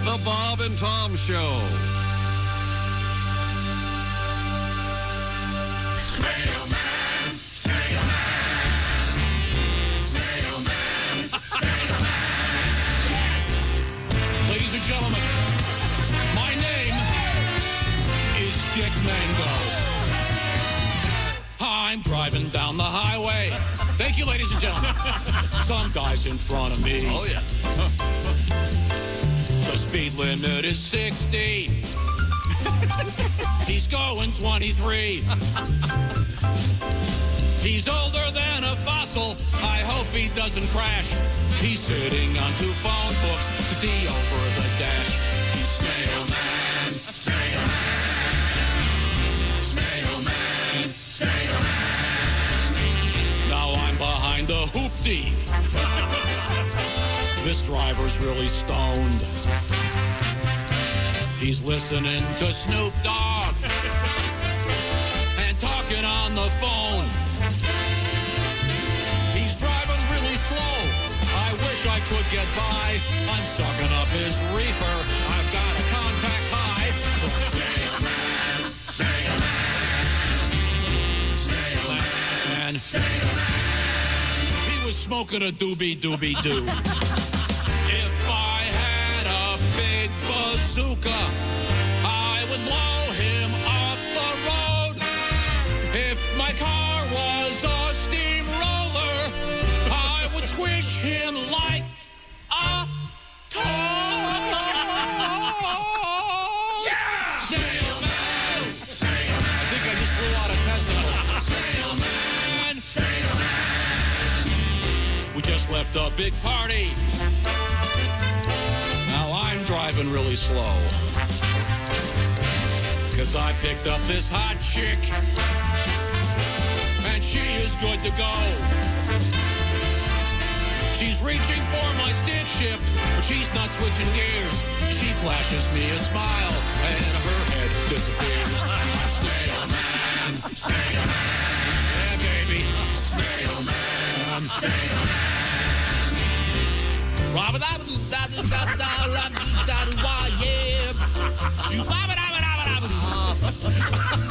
The Bob and Tom Show. Snailman, Snailman, Snailman, Snailman. Yes! Ladies and gentlemen, my name is Dick Mango. I'm driving down the highway. Thank you, ladies and gentlemen. Some guy's in front of me. Oh, yeah. The speed limit is 60. He's going 23. He's older than a fossil. I hope he doesn't crash. He's sitting on 2 phone books to see over the dash. He's Snailman, Snailman, Snailman, Snailman. Now I'm behind the hoopty. This driver's really stoned. He's listening to Snoop Dogg and talking on the phone. He's driving really slow. I wish I could get by. I'm sucking up his reefer. I've got a contact high. Snailman, Snailman, Snailman, Snailman. He was smoking a doobie-doobie-doo. If I had a big bazooka, I would blow him off the road. If my car was a steamroller, I would squish him like a toy. Yeah! Snailman! Snailman! I think I just blew out a testicle. Snailman! Snailman! We just left a big party. Now I'm driving really slow. 'Cause I picked up this hot chick. And she is good to go. She's reaching for my stick shift, but she's not switching gears. She flashes me a smile, and her head disappears. I'm Snailman, Snailman, yeah, baby. Snailman, Snailman.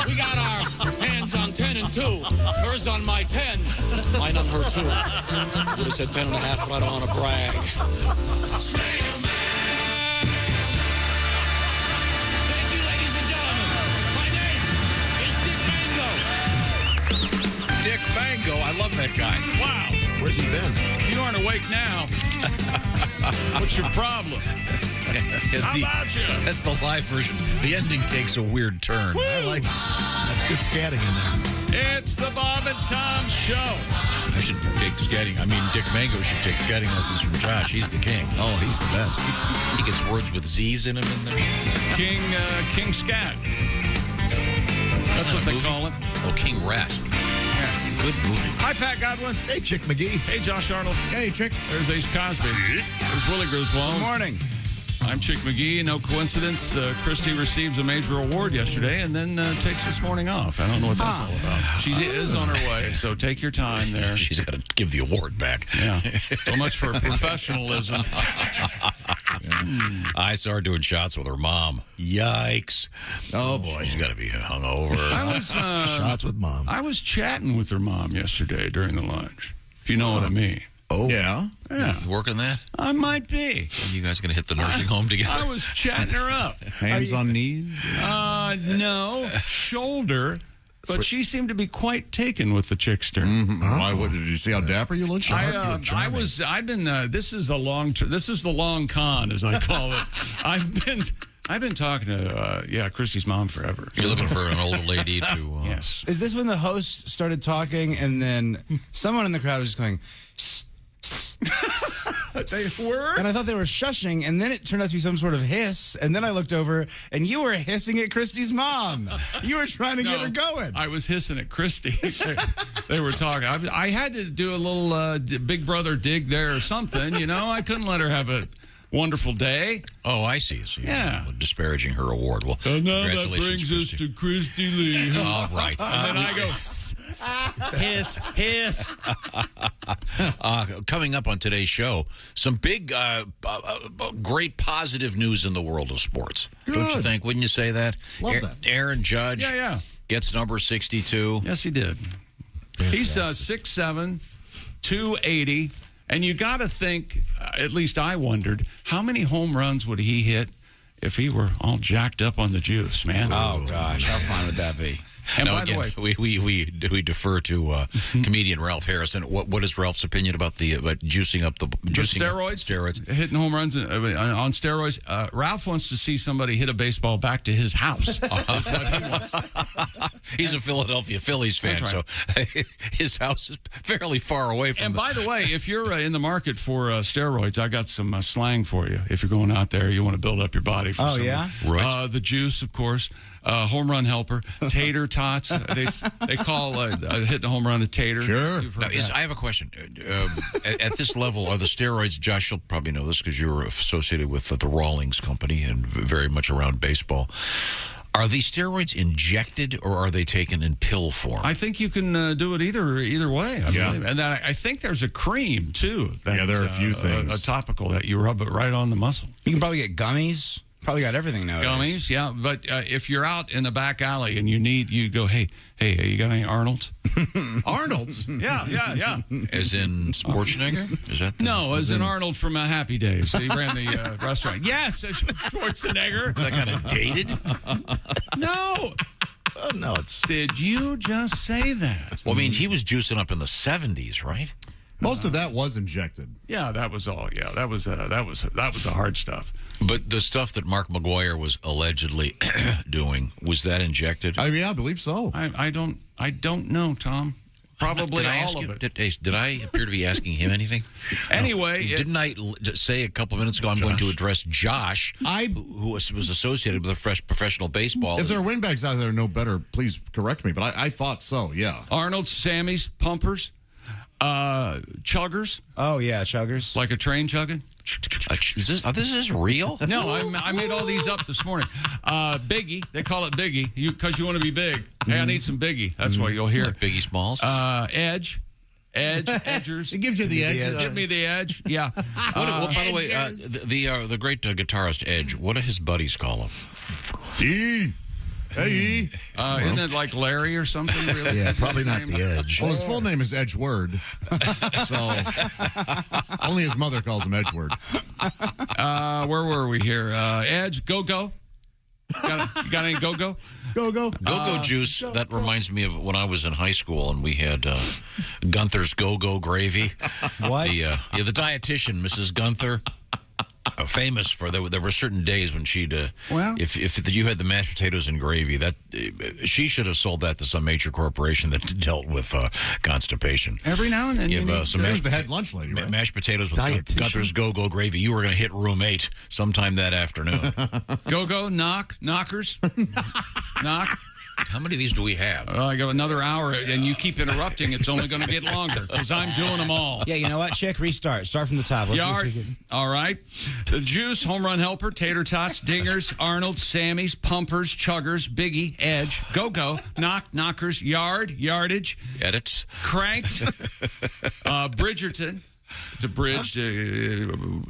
We got our hands on 10 and 2. Hers on my 10. Mine on her 2. Would have said 10 and a half, but I don't want to brag. Thank you, ladies and gentlemen. My name is Dick Mango. Dick Mango. I love that guy. Wow. Where's he been? If you aren't awake now, what's your problem? How about you? That's the live version. The ending takes a weird turn. Woo! I like it. That's good scatting in there. It's the Bob and Tom Show. I should take scatting. I mean, Dick Mango should take scatting lessons from Josh. He's the king. Oh, he's the best. He gets words with Z's in him in there. King Scat. That's what they call it. Oh, King Rat. Yeah. Good movie. Hi, Pat Godwin. Hey, Chick McGee. Hey, Josh Arnold. Hey, Chick. There's Ace Cosby. There's Willie Griswold. Good morning. I'm Chick McGee. No coincidence. Christy receives a major award yesterday and then takes this morning off. I don't know what that's all about. She is on her way, so take your time there. She's got to give the award back. Yeah. So much for professionalism. I saw her doing shots with her mom. Yikes. Oh, boy. She's got to be hungover. I was Shots with Mom. I was chatting with her mom yesterday during the lunch, if you know what I mean. Oh. Yeah? Yeah. Working that? I might be. You guys going to hit the nursing home together? I was chatting her up. Hands on knees? No, shoulder. But she seemed to be quite taken with the chickster. Why? What, did you see how dapper you look? This is the long con, as I call it. I've been talking to Christy's mom forever. You're looking for an older lady to... Yes. Is this when the host started talking and then someone in the crowd was just going, shh, They were? and I thought they were shushing, and then it turned out to be some sort of hiss, and then I looked over, and you were hissing at Christy's mom. You were trying to get her going. I was hissing at Christy. They were talking. I had to do a little Big Brother dig there or something, you know? I couldn't let her have wonderful day. Oh, I see. So Yeah. disparaging her award. Well, And now that congratulations, brings us Christy. to Christy Lee. All right. And then I go, hiss. Coming up on today's show, some big, great positive news in the world of sports. Don't you Good. think? Wouldn't you say that? Love that. Aaron Judge Yeah. gets number 62. Yes, he did. He's 6'7", 280. And you got to think, at least I wondered, how many home runs would he hit if he were all jacked up on the juice, man? Oh, gosh. How fun would that be? And Now, by the again, way, we defer to comedian Ralph Harrison. What is Ralph's opinion about juicing up the steroids? Steroids. Hitting home runs on steroids. Ralph wants to see somebody hit a baseball back to his house. That's what he wants. He's a Philadelphia Phillies fan, That's so his house is fairly far away from. And by the way, if you're in the market for steroids, I got some slang for you. If you're going out there, you want to build up your body for something. yeah? Right. The juice, of course. Home run helper. Tater tots. They call hitting a home run a tater. Sure. You've heard Now, that. I have a question. At this level, are the steroids, Josh, you'll probably know this because you're associated with the Rawlings Company and very much around baseball. Are these steroids injected or are they taken in pill form? I think you can do it either way. I Yeah. believe. And then I think there's a cream, too. Yeah, there are a few things. A topical that you rub it right on the muscle. You can probably get gummies. Probably got everything nowadays. Gummies, yeah. But if you're out in the back alley and you go, hey, you got any Arnold's? Arnold's. Yeah. As in Schwarzenegger? Is that? No, as in Arnold from Happy Days. He ran the restaurant. Yes, as Schwarzenegger. That kind of dated? No. Oh, no, it's Did you just say that? Well, I mean, he was juicing up in the 70s, right? most of that was injected. Yeah, that was all. Yeah, that was the hard stuff. But the stuff that Mark McGuire was allegedly doing, was that injected? I believe so. I don't know, Tom. Probably Did I ask all you, of it. did I appear to be asking him anything? Anyway, Didn't I say a couple of minutes ago I'm going to address Josh, I- who was associated with professional baseball? If there are windbags out there no better, please correct me. But I thought so, yeah. Arnold's, Sammy's, Pumpers, Chuggers, Oh, yeah, chuggers. like a train chugging. This is real? No, I made all these up this morning. Biggie, they call it Biggie because you want to be big. Hey, I need some Biggie. That's why you'll hear. Like Biggie Smalls? Edge, Edgers. It gives you the edge. Give me the edge. Yeah. Well, by the way, the great guitarist Edge, what do his buddies call him? E. Hey. Isn't it like Larry or something? Really? Yeah, Is that probably his not name? the Edge. Well, his full name is Edgeword. So only his mother calls him Edgeword. Where were we here? Edge, Go-Go. You got any Go-Go? Go-Go Juice, that reminds me of when I was in high school and we had Gunther's Go-Go Gravy. What? The dietitian, Mrs. Gunther, famous for, there were certain days when she'd, Well- if you had the mashed potatoes and gravy, that she should have sold that to some major corporation that dealt with constipation. Every now and then you Give need... some There's mashed, the head lunch lady, right? mashed potatoes with Dietitian. Gunther's Go-Go Gravy. You were going to hit room 8 sometime that afternoon. Go-Go, knockers. Knock. How many of these do we have? I got another hour, and you keep interrupting. It's only going to get longer because I'm doing them all. Yeah, you know what, Chick? Restart. Start from the top. Let's see if Yard. we can- All right. The Juice, Home Run Helper, Tater Tots, Dingers, Arnold, Sammy's, Pumpers, Chuggers, Biggie, Edge, Go-Go, Knockers, Yard, Yardage, Edits? Cranked, Bridgerton. It's a bridge to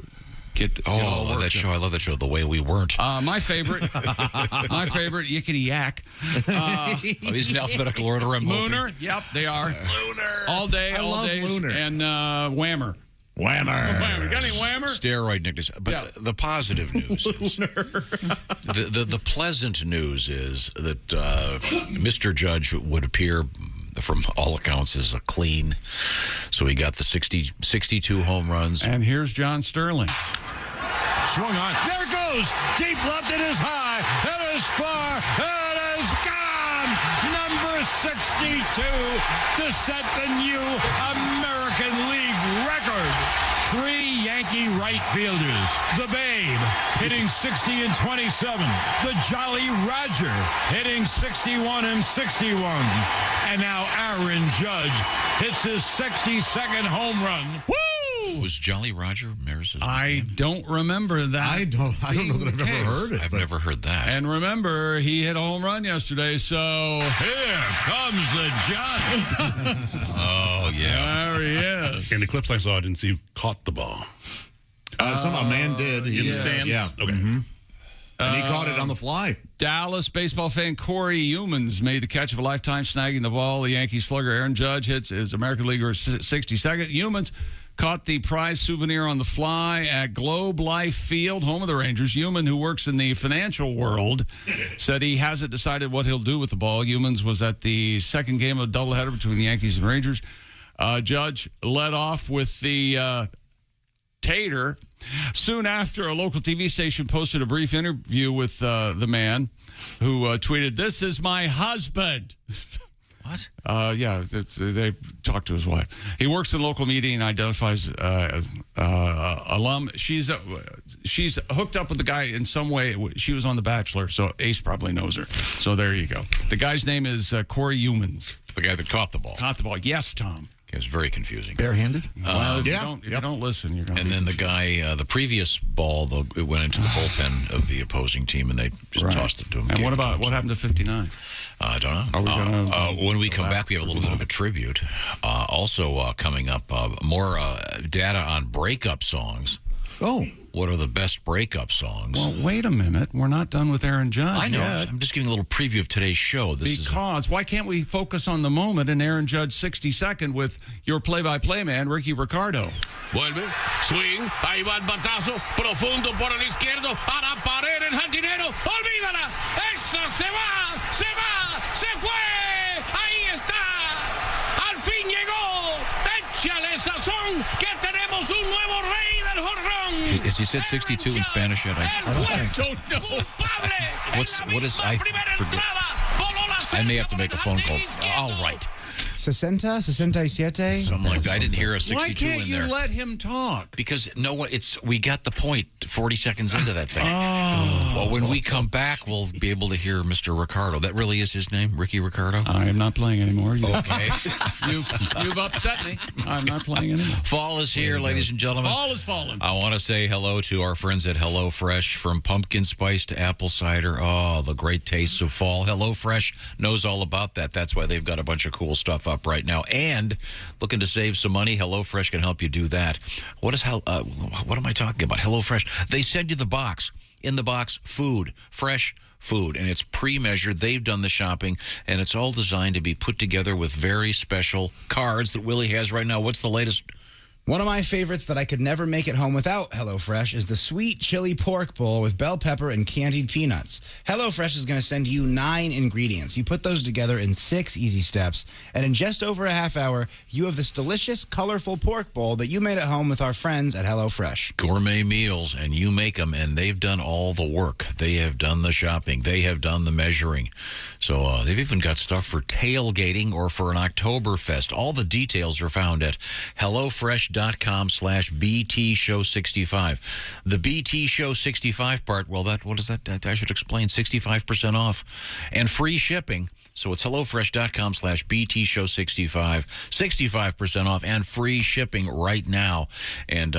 get Oh, I all love that worked show. I love that show. The Way We Weren't. My favorite, Yickety Yak. Are these in alphabetical order? I'm hoping. Mooner, yep, they are. Looner. All day, I all love days. Looner. And Whammer. Whammer. Got any Whammer? Steroid nicknames. But Yeah. the positive news is, the pleasant news is that Mr. Judge would appear, from all accounts, as a clean. So he got the 62 home runs. And here's John Sterling. Swung on. There it goes. Deep left. It is high. It is far. It is gone. Number 62 to set the new American League record. 3 Yankee right fielders. The Babe hitting 60 and 27. The Jolly Roger hitting 61 and 61. And now Aaron Judge hits his 62nd home run. Woo! Was Jolly Roger Maris? I don't remember that. I don't know that I've ever heard it. I've never heard that. And remember, he hit a home run yesterday, so... Here comes the judge. Oh, yeah. There he is. And the clips I saw, I didn't see who caught the ball. A man did. In the stands? Yeah. Okay. Mm-hmm. And he caught it on the fly. Dallas baseball fan Corey Humans made the catch of a lifetime, snagging the ball. The Yankee slugger Aaron Judge hits his American Leaguer 62nd. Humans caught the prize souvenir on the fly at Globe Life Field, home of the Rangers. Human, who works in the financial world, said he hasn't decided what he'll do with the ball. Humans was at the second game of a doubleheader between the Yankees and Rangers. Judge led off with the tater. Soon after, a local TV station posted a brief interview with the man who tweeted, "This is my husband." What? Yeah, they talked to his wife. He works in local media and identifies alum. She's hooked up with the guy in some way. She was on The Bachelor, so Ace probably knows her. So there you go. The guy's name is Corey Humans. The guy that caught the ball. Caught the ball. Yes, Tom. It was very confusing. Barehanded? Well, if yeah. you don't listen, you're going to. And then the guy, the previous ball, it went into the bullpen of the opposing team, and they just tossed it to him. And what happened to 59? I don't know. Are we gonna when we come back, we have a little bit of a tribute. Also coming up, more data on breakup songs. Oh. What are the best breakup songs? Well, wait a minute. We're not done with Aaron Judge I know. yet. I'm just giving a little preview of today's show. Because why can't we focus on the moment in Aaron Judge 62nd with your play-by-play man, Ricky Ricardo? Vuelve, swing, ahí va el batazo, profundo por el izquierdo, a la pared el jardinero, olvídala, esa se fue, ahí está, al fin llegó, échale sazón, que tenemos un nuevo rey del jorrón. Has he said 62 in Spanish yet? I don't know. What is, I forget. I may have to make a phone call. All right. 67? Something like that. I didn't hear a 62 Why can't in you there. let him talk? Because we got the point 40 seconds into that thing. Well, when we come back, we'll be able to hear Mr. Ricardo. That really is his name, Ricky Ricardo? I am not playing anymore. Okay. You've upset me. I'm not playing anymore. Fall is here, ladies and gentlemen. Fall is fallen. I want to say hello to our friends at HelloFresh. From pumpkin spice to apple cider. Oh, the great tastes of fall. HelloFresh knows all about that. That's why they've got a bunch of cool stuff up right now. And looking to save some money, HelloFresh can help you do that. What am I talking about? HelloFresh. They send you the box. In the box, food, fresh food, and it's pre-measured. They've done the shopping, and it's all designed to be put together with very special cards that Willie has right now. What's the latest? One of my favorites that I could never make at home without HelloFresh is the sweet chili pork bowl with bell pepper and candied peanuts. HelloFresh is going to send you 9 ingredients. You put those together in 6 easy steps, and in just over a half hour, you have this delicious, colorful pork bowl that you made at home with our friends at HelloFresh. Gourmet meals, and you make them, and they've done all the work. They have done the shopping. They have done the measuring. So they've even got stuff for tailgating or for an Oktoberfest. All the details are found at HelloFresh.com/BT Show 65. The BT Show 65 part, well, what is that? I should explain. 65% off and free shipping. So it's HelloFresh.com/BT Show 65. 65% off and free shipping right now. And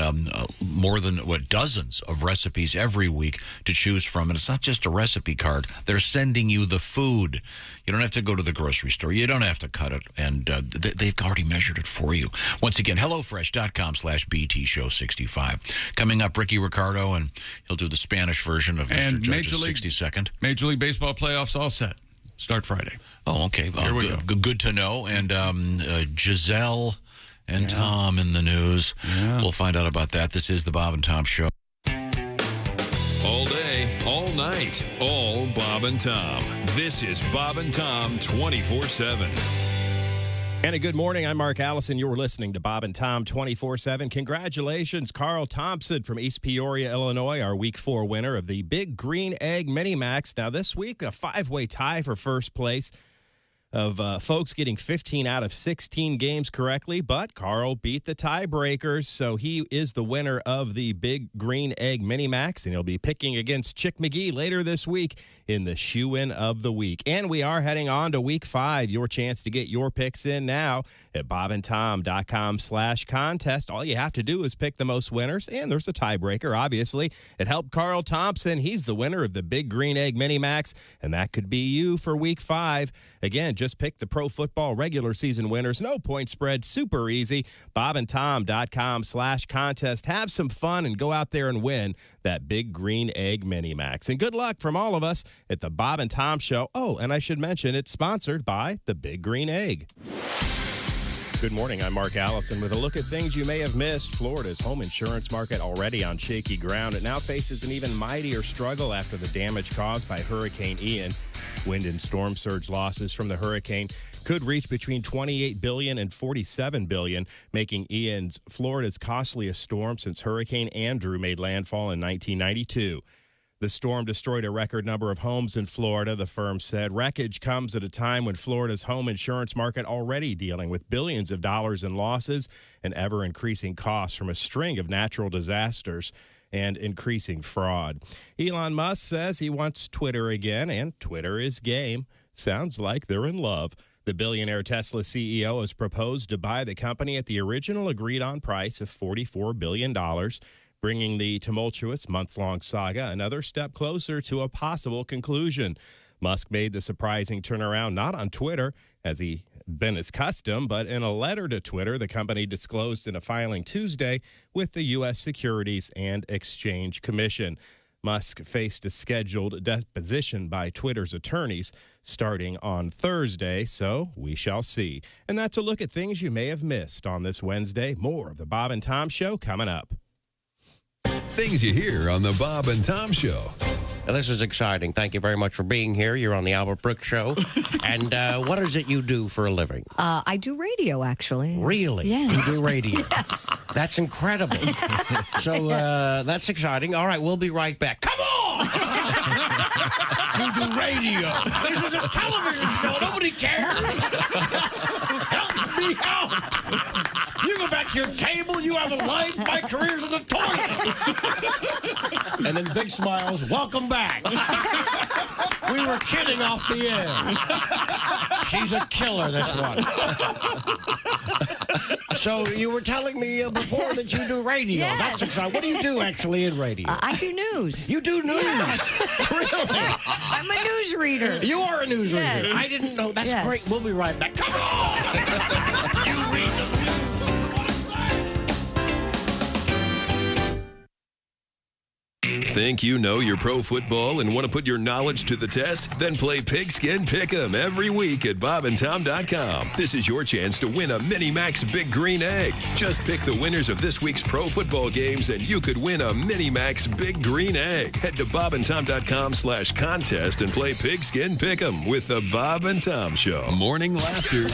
more than, dozens of recipes every week to choose from. And it's not just a recipe card. They're sending you the food. You don't have to go to the grocery store. You don't have to cut it. And they've already measured it for you. Once again, HelloFresh.com/BT Show 65. Coming up, Ricky Ricardo, and he'll do the Spanish version of Mr. Judge's 62nd. Major League Baseball playoffs all set. Start Friday. Oh, okay. Here we go. Good to know. And Giselle and Tom in the news. Yeah. We'll find out about that. This is the Bob and Tom Show. All day, all night, all Bob and Tom. This is Bob and Tom 24/7. And a good morning. I'm Mark Allison. You're listening to Bob and Tom 24/7. Congratulations, Carl Thompson from East Peoria, Illinois, our Week 4 winner of the Big Green Egg Mini Max. Now, this week, a 5-way tie for first place. of folks getting 15 out of 16 games correctly, but Carl beat the tiebreakers, so he is the winner of the Big Green Egg Mini Max, and he'll be picking against Chick McGee later this week in the Shoe-In of the Week. And we are heading on to Week 5. Your chance to get your picks in now at bobandtom.com/contest. All you have to do is pick the most winners, and there's a tiebreaker, obviously. It helped Carl Thompson. He's the winner of the Big Green Egg Mini Max, and that could be you for Week 5. Again, just pick the pro football regular season winners. No point spread. Super easy. bobandtom.com/contest. Have some fun and go out there and win that Big Green Egg Mini Max. And good luck from all of us at the Bob and Tom Show. Oh, and I should mention it's sponsored by the Big Green Egg. Good morning. I'm Mark Allison with a look at things you may have missed. Florida's home insurance market already on shaky ground. It now faces an even mightier struggle after the damage caused by Hurricane Ian. Wind and storm surge losses from the hurricane could reach between $28 billion and $47 billion, making Ian Florida's costliest storm since Hurricane Andrew made landfall in 1992. The storm destroyed a record number of homes in Florida, the firm said. Wreckage comes at a time when Florida's home insurance market already dealing with billions of dollars in losses and ever-increasing costs from a string of natural disasters and increasing fraud. Elon Musk says he wants Twitter again, and Twitter is game. Sounds like they're in love. The billionaire Tesla CEO has proposed to buy the company at the original agreed-on price of $44 billion, bringing the tumultuous month-long saga another step closer to a possible conclusion. Musk made the surprising turnaround not on Twitter, as he been his custom, but in a letter to Twitter, the company disclosed in a filing Tuesday with the U.S. Securities and Exchange Commission. Musk faced a scheduled deposition by Twitter's attorneys starting on Thursday, so we shall see. And that's a look at things you may have missed on this Wednesday. More of the Bob and Tom Show coming up. Things you hear on the Bob and Tom Show. Now, this is exciting. Thank you very much for being here. You're on the Albert Brooks Show. And what is it you do for a living? I do radio, actually. Really? Yes. You do radio? Yes. That's incredible. So that's exciting. All right, we'll be right back. Come on! You do radio. This is a television show. Nobody cares. Help me out. You go back to your table. You have a life. My career's in the toilet. And then big smiles. Welcome back. We were kidding off the air. She's a killer, this one. So you were telling me before that you do radio. Yes. That's exciting. What do you do actually in radio? I do news. You do news? Yes. Really? I'm a newsreader. You are a newsreader. Yes. I didn't know. That's Yes. great. We'll be right back. Come on! You read the news. Think you know your pro football and want to put your knowledge to the test? Then play Pigskin Pick'em every week at bobandtom.com. This is your chance to win a Mini Max Big Green Egg. Just pick the winners of this week's pro football games and you could win a Mini Max Big Green Egg. Head to bobandtom.com/contest and play Pigskin Pick'em with the Bob and Tom Show. Morning laughter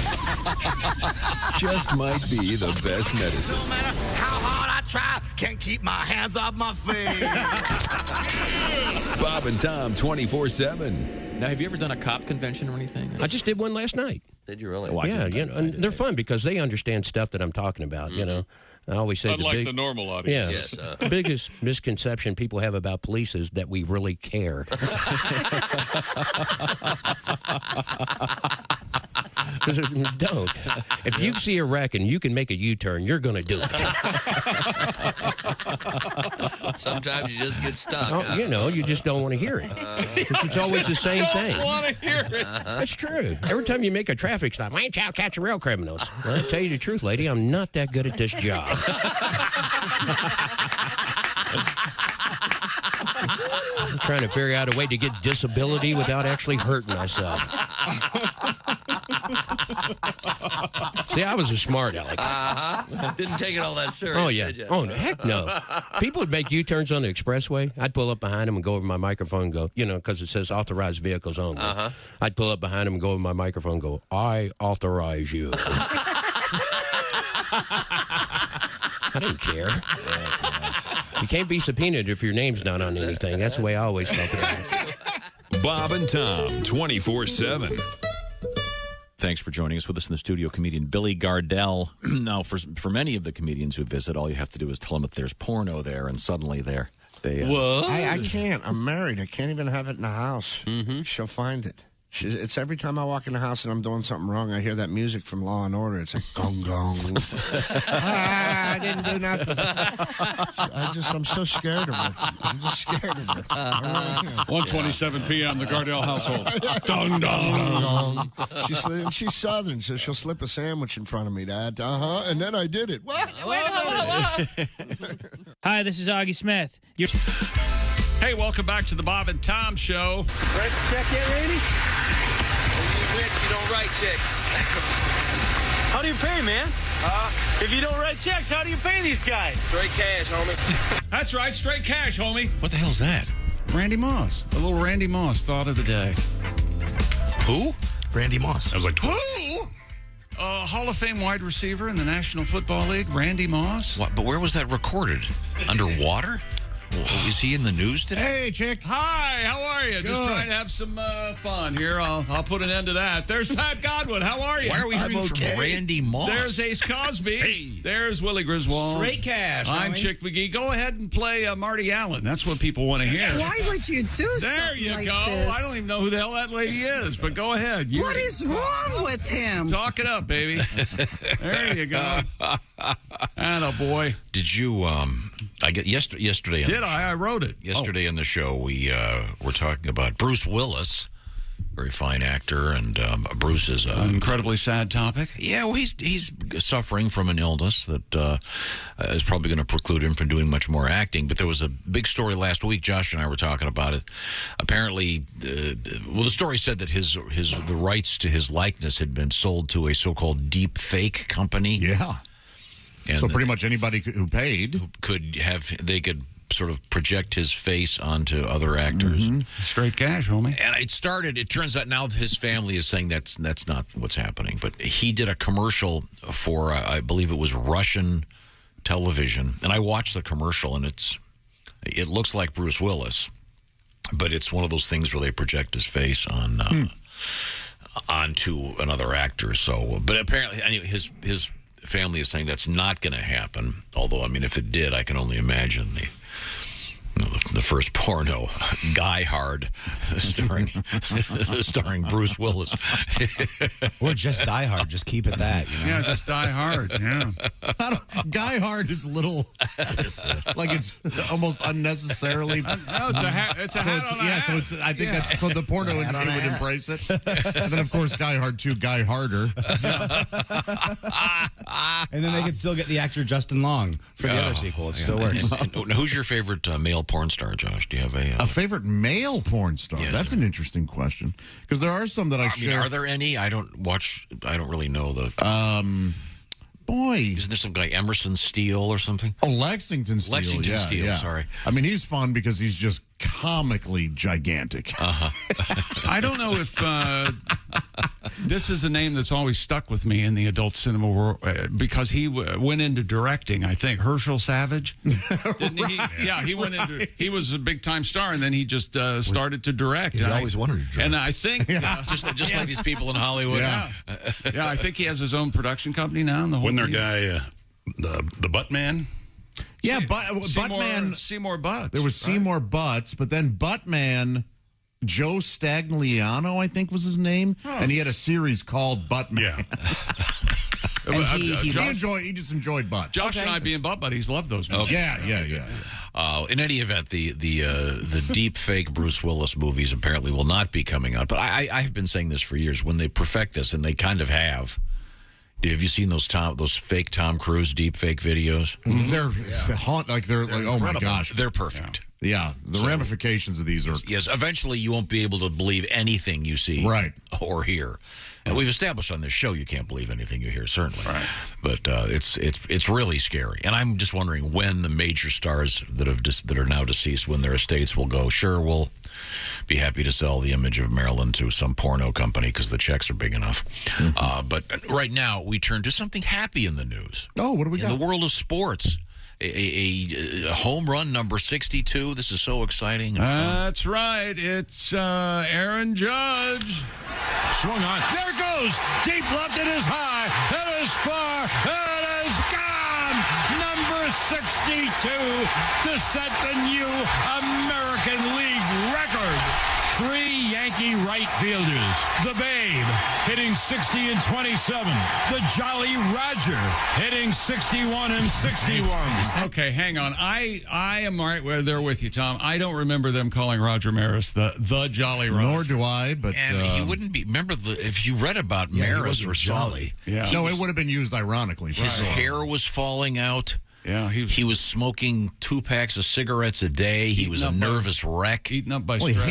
just might be the best medicine. No matter how hard I try, can't keep my hands off my face. Bob and Tom 24/7. Now, have you ever done a cop convention or anything? I just did one last night. Did you really? Yeah, you know, and they're fun because they understand stuff that I'm talking about, you know. I always say Unlike the normal audience. Yeah, the biggest misconception people have about police is that we really care. Don't. If you see a wreck and you can make a U-turn, you're going to do it. Sometimes you just get stuck. Oh, you know, you just don't want to hear it. It's always the same thing. Want to hear it? That's true. Every time you make a traffic stop, I ain't out catching rail criminals. Well, I tell you the truth, lady, I'm not that good at this job. I'm trying to figure out a way to get disability without actually hurting myself. See, I was a smart aleck. Didn't take it all that serious. Oh, yeah. Did you? Oh, heck no. People would make U-turns on the expressway. I'd pull up behind them and go over my microphone and go, you know, because it says authorized vehicles only. I'd pull up behind them and go over my microphone and go, I authorize you. I don't care. You can't be subpoenaed if your name's not on anything. That's the way I always felt about it. Bob and Tom 24/7. Thanks for joining us. With us in the studio, comedian Billy Gardell. Now, for many of the comedians who visit, all you have to do is tell them that there's porno there, and suddenly they I can't. I'm married. I can't even have it in the house. Mm-hmm. She'll find it. It's every time I walk in the house and I'm doing something wrong, I hear that music from Law and Order. It's like gong gong. I didn't do nothing. I'm so scared of her. I'm just scared of her. 1:27 p.m. The Gardell household. Dong dong. She's Southern, so she'll slip a sandwich in front of me, Dad. And then I did it. Wait a minute. Hi, this is Augie Smith. Hey, welcome back to the Bob and Tom Show. Write the check yet, Randy? You don't write checks. How do you pay, man? If you don't write checks, how do you pay these guys? Straight cash, homie. That's right, straight cash, homie. What the hell's that? Randy Moss. A little Randy Moss thought of the day. Who? Randy Moss. I was like, Who? Hall of Fame wide receiver in the National Football League, Randy Moss. What? But where was that recorded? Underwater? Is he in the news today? Hey, chick. Hi, how are you? Good. Just trying to have some fun here. I'll put an end to that. There's Pat Godwin. How are you? Why are we hearing from Randy Moss? There's Ace Cosby. Hey. There's Willie Griswold. Straight cash. I'm Chick McGee. Go ahead and play Marty Allen. That's what people want to hear. Why would you do there you like go. this? I don't even know who the hell that lady is, but go ahead. What is wrong with him? Talk it up, baby. There you go. Attaboy. Did you, I get yesterday. Did I? I wrote it. Yesterday in the show, we were talking about Bruce Willis, very fine actor, and Bruce is an incredibly sad topic. Yeah, well, he's suffering from an illness that is probably going to preclude him from doing much more acting. But there was a big story last week. Josh and I were talking about it. Apparently, the story said that the rights to his likeness had been sold to a so-called deep fake company. Yeah. And so pretty much anybody who paid could sort of project his face onto other actors. Mm-hmm. Straight cash, homie. And it turns out now his family is saying that's not what's happening. But he did a commercial for, I believe it was Russian television. And I watched the commercial, and it looks like Bruce Willis. But it's one of those things where they project his face onto another actor. So, but apparently, anyway, his family is saying that's not going to happen. Although, I mean, if it did, I can only imagine the first porno, Guy Hard, starring Bruce Willis. Or just Die Hard. Just keep it that, you know? Yeah, just Die Hard, yeah. Guy Hard is a little, like it's almost unnecessarily. No, it's a hat on a hat. So I think that's, so the porno industry would embrace it. And then, of course, Guy Hard 2, Guy Harder. And then they could still get the actor Justin Long for the other sequel. It still works. And who's your favorite male porn star, Josh? Do you have a favorite male porn star? Yes, that's an interesting question, because there are some that I share. mean, are there any? I don't really know the. Boy, isn't there some guy Emerson Steele or something? Oh, Lexington Steele. Lexington Steele. Yeah. Sorry. I mean, he's fun because he's just comically gigantic. I don't know if this is a name that's always stuck with me in the adult cinema world because he went into directing. I think Herschel Savage, didn't he? Yeah, he went into. He was a big time star, and then he just started to direct. He always wanted to direct. And I think just like these people in Hollywood. Yeah, I think he has his own production company now. And the whole wasn't there a guy, the Butt Man? Yeah, Buttman. Seymour Butts. There was Seymour Butts, but then Buttman, Joe Stagliano, I think was his name, and he had a series called Buttman. Yeah. And he just enjoyed butts. Josh and I, being butt buddies, love those movies. Yeah. In any event, the deep fake Bruce Willis movies apparently will not be coming out. But I've been saying this for years. When they perfect this, and they kind of have. Have you seen those fake Tom Cruise deep fake videos? Mm-hmm. They're like oh my gosh, they're perfect. Yeah, the ramifications of these are eventually you won't be able to believe anything you see or hear. And we've established on this show you can't believe anything you hear, certainly. Right. But it's really scary. And I'm just wondering when the major stars that are now deceased, when their estates will go, sure, we'll be happy to sell the image of Marilyn to some porno company because the checks are big enough. Mm-hmm. But right now, we turn to something happy in the news. Oh, what do we got? In the world of sports. a home run number 62. This is so exciting. That's right. It's Aaron Judge. Swung on. There it goes. Deep left. It is high. It is far. It is gone. Number 62 to set the new American League record. 3 Yankee right fielders. The Babe hitting 60 and 27. The Jolly Roger hitting 61 and 61. Okay, hang on. I am right there with you, Tom. I don't remember them calling Roger Maris the Jolly Roger. Nor do I, but... And he wouldn't be... Remember, if you read about Maris or Sully... Yeah. No, it would have been used ironically. His hair was falling out. Yeah, he was smoking 2 packs of cigarettes a day. He was a nervous wreck. Eaten up by Well, stress.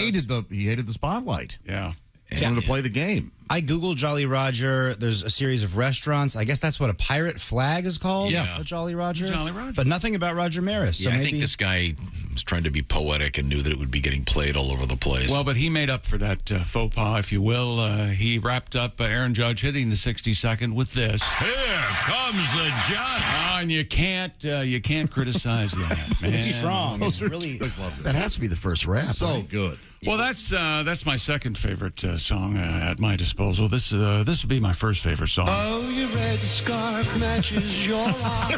he hated the spotlight. Yeah. He wanted to play the game. I Googled Jolly Roger. There's a series of restaurants. I guess that's what a pirate flag is called. Yeah. A Jolly Roger. Jolly Roger. But nothing about Roger Maris. Yeah, So I maybe... think this guy was trying to be poetic and knew that it would be getting played all over the place. Well, but he made up for that faux pas, if you will. He wrapped up Aaron Judge hitting the 62nd with this. Here comes the Judge. And you can't criticize that, man. It's strong. It's really... That has to be the first rap. So right? good. Well, that's my second favorite song at my disposal. This would be my first favorite song. Oh, your red scarf matches your eyes.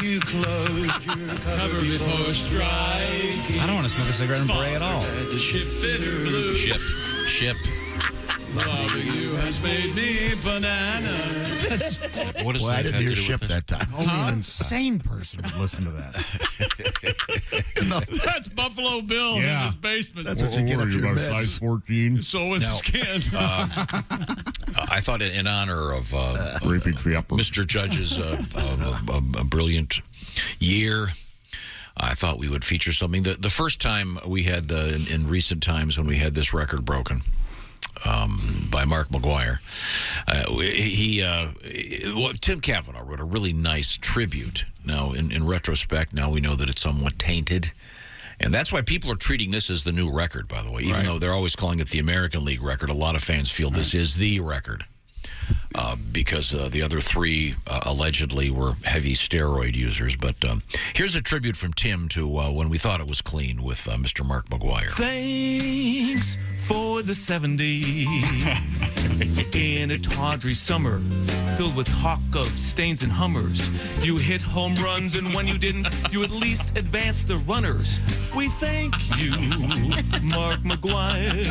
You closed your cover before striking. I don't want to smoke a cigarette and beret at all. Ship fitter blue. Ship. Loving you has made me banana. What does Well, I that didn't have hear to do ship with it? that time. Only an insane person would listen to that. That's Buffalo Bill in his basement. That's what you get up your about meds. size 14. So it's skin. I thought in honor of Raping Fiapper. Mr. Judge's a brilliant year, I thought we would feature something. The first time we had, in recent times when we had this record broken, by Mark McGuire. Tim Cavanaugh wrote a really nice tribute. Now, in retrospect, now we know that it's somewhat tainted. And that's why people are treating this as the new record, by the way. Even though they're always calling it the American League record, a lot of fans feel this is the record. Because the other 3 allegedly were heavy steroid users. But here's a tribute from Tim to When We Thought It Was Clean with Mr. Mark McGuire. Thanks for the 70 in a tawdry summer filled with talk of stains and Hummers. You hit home runs, and when you didn't, you at least advanced the runners. We thank you, Mark McGuire.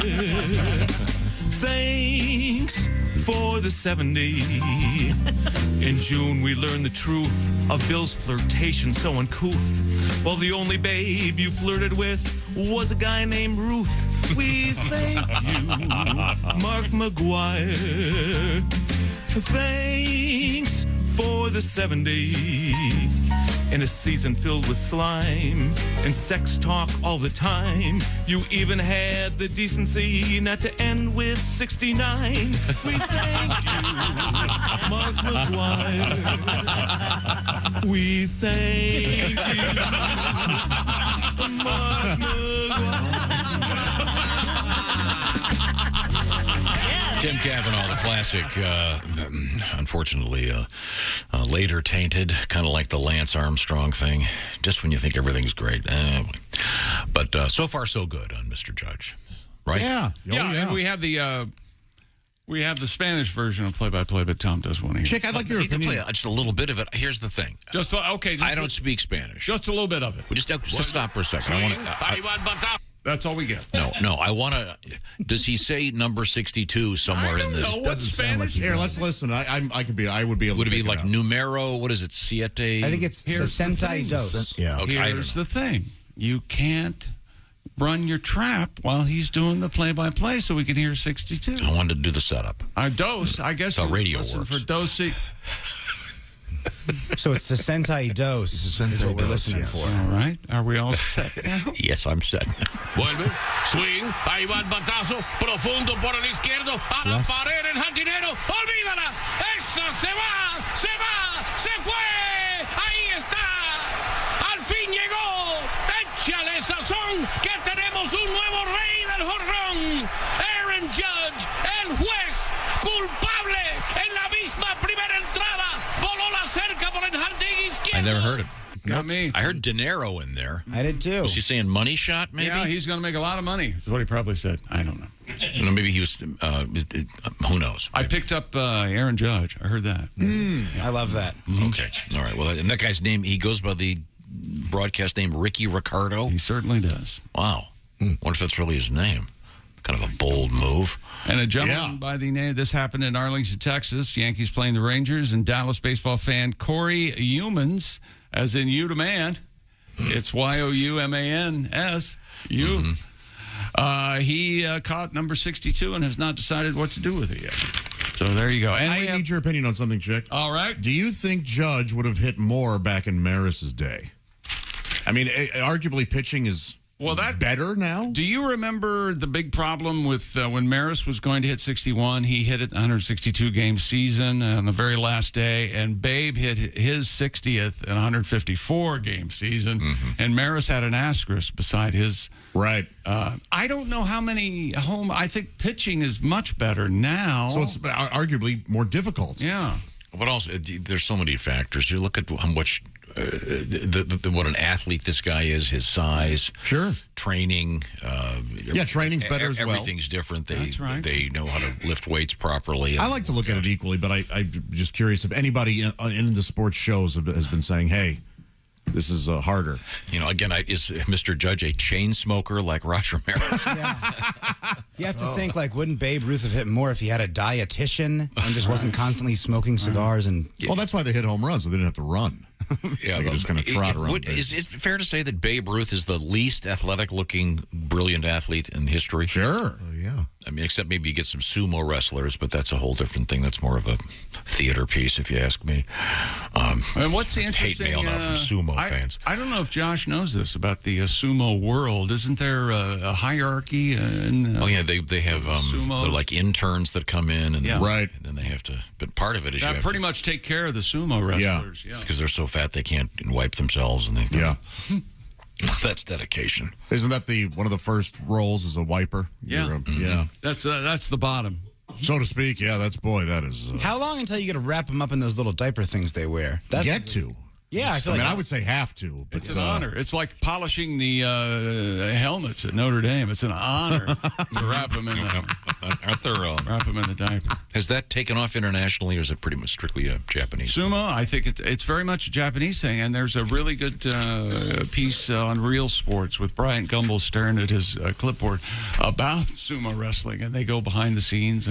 Thanks for the 70. In June, we learned the truth of Bill's flirtation so uncouth. While the only babe you flirted with was a guy named Ruth. We thank you, Mark McGuire. Thanks for the 70. In a season filled with slime and sex talk all the time, you even had the decency not to end with 69. We thank you, Mark McGuire. We thank you, Mark Tim Cavanaugh, the classic, unfortunately later tainted, kind of like the Lance Armstrong thing, just when you think everything's great. But so far, so good on Mr. Judge, right? Yeah. And we have the Spanish version of play-by-play, but Tom does want to hear. Chick, I'd like your opinion. Play just a little bit of it. Here's the thing. I don't speak Spanish. Just a little bit of it. We just stop for a second. I want to. That's all we get. No. I want to. Does he say number 62 somewhere in this? What Spanish? Here, let's listen. I would be able Would to it be pick like up. numero? What is it? Siete? I think it's 62. Yeah. Okay, Here's the thing. You can't run your trap while he's doing the play-by-play so we can hear 62. I wanted to do the setup. Dose, I guess. That's how radio listen works. For Dose. So it's 62 is what we're listening for. All right. Are we all set now? Yes, I'm set. Vuelve, swing, ahí va el batazo, profundo por el izquierdo, a la pared el jardinero, olvídala, esa se va, se fue, ahí está, al fin llegó, échale sazón, que tenemos un nuevo rey del jorrón, Aaron Judge, el juez, culpable en la misma primera entrada, voló la cerca por el jardín izquierdo. I never heard it. Got me. I heard De Niro in there. I did too. Was he saying money shot, maybe? Yeah, he's going to make a lot of money, is what he probably said. I don't know. No, maybe he was, who knows? I picked up Aaron Judge. I heard that. I love that. Okay. All right. Well, and that guy's name, he goes by the broadcast name Ricky Ricardo. He certainly does. Wow. Wonder if that's really his name. Kind of a bold move. And a gentleman by the name, this happened in Arlington, Texas. Yankees playing the Rangers, and Dallas baseball fan Corey Youmans, as in you to man. It's Youmans. You. He caught number 62 and has not decided what to do with it yet. So there you go. And I need your opinion on something, Chick. All right. Do you think Judge would have hit more back in Maris's day? I mean, arguably pitching is better now. Do you remember the big problem with when Maris was going to hit 61? He hit it 162-game season on the very last day, and Babe hit his 60th in 154-game season, and Maris had an asterisk beside his. Right. I don't know how many I think pitching is much better now. So it's arguably more difficult. Yeah. But also, there's so many factors. You look at how much, what an athlete this guy is, his size. Sure. Training. Training's better as well. Everything's different. That's right. They know how to lift weights properly. I like to look at it equally, but I'm just curious if anybody in the sports shows has been saying, hey, this is harder. You know, again, is Mr. Judge a chain smoker like Roger Maris? You have to think, like, wouldn't Babe Ruth have hit more if he had a dietitian and just wasn't constantly smoking cigars? And Well, that's why they hit home runs, so they didn't have to run. Yeah, they could just kind of trot around. Is it fair to say that Babe Ruth is the least athletic-looking, brilliant athlete in history? Sure. Yeah. I mean, except maybe you get some sumo wrestlers, but that's a whole different thing. That's more of a theater piece, if you ask me. And what's the interesting? Hate mail now from sumo fans. I don't know if Josh knows this about the sumo world. Isn't there a hierarchy? Oh yeah, they have they're like interns that come in, and right, and then they have to. But part of it is that you have pretty much take care of the sumo wrestlers. Yeah, because they're so fat they can't wipe themselves, and they've got that's dedication. Isn't that one of the first roles as a wiper? Yeah, yeah. That's the bottom, so to speak. Yeah, that is. How long until you get to wrap them up in those little diaper things they wear? Yeah, I would say have to. But it's an honor. It's like polishing the helmets at Notre Dame. It's an honor to wrap them in wrap them in the diaper. Has that taken off internationally, or is it pretty much strictly a Japanese Sumo, I think it's very much a Japanese thing, and there's a really good piece on Real Sports with Bryant Gumbel staring at his clipboard about sumo wrestling, and they go behind the scenes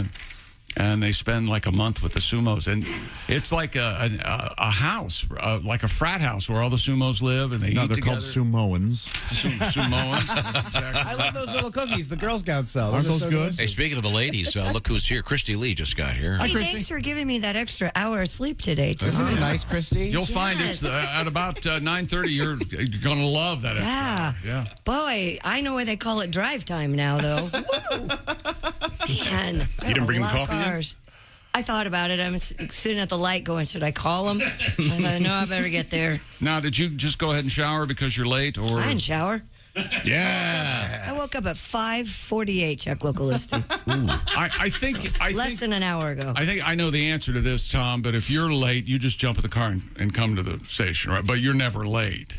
and they spend like a month with the sumos, and it's like a house, like a frat house where all the sumos live, and they eat they're together. called Sumoans. Sumoans. Exactly. I love those little cookies the Girl Scouts sell. Aren't those good? Hey, speaking of the ladies, look who's here. Christy Lee just got here. Hey, thanks for giving me that extra hour of sleep today. Isn't it nice, Christy? You'll find it's at about 9:30. You're going to love that. Yeah. Boy, I know why they call it drive time now, though. Woo. Man, You didn't bring the coffee in? I thought about it. I'm sitting at the light going, should I call them? I thought, no, I better get there. Now, did you just go ahead and shower because you're late? Or I didn't shower. Yeah. I woke up at 5:48, check local listings. I think Less than an hour ago. I think I know the answer to this, Tom, but if you're late, you just jump in the car and come to the station, right? But you're never late.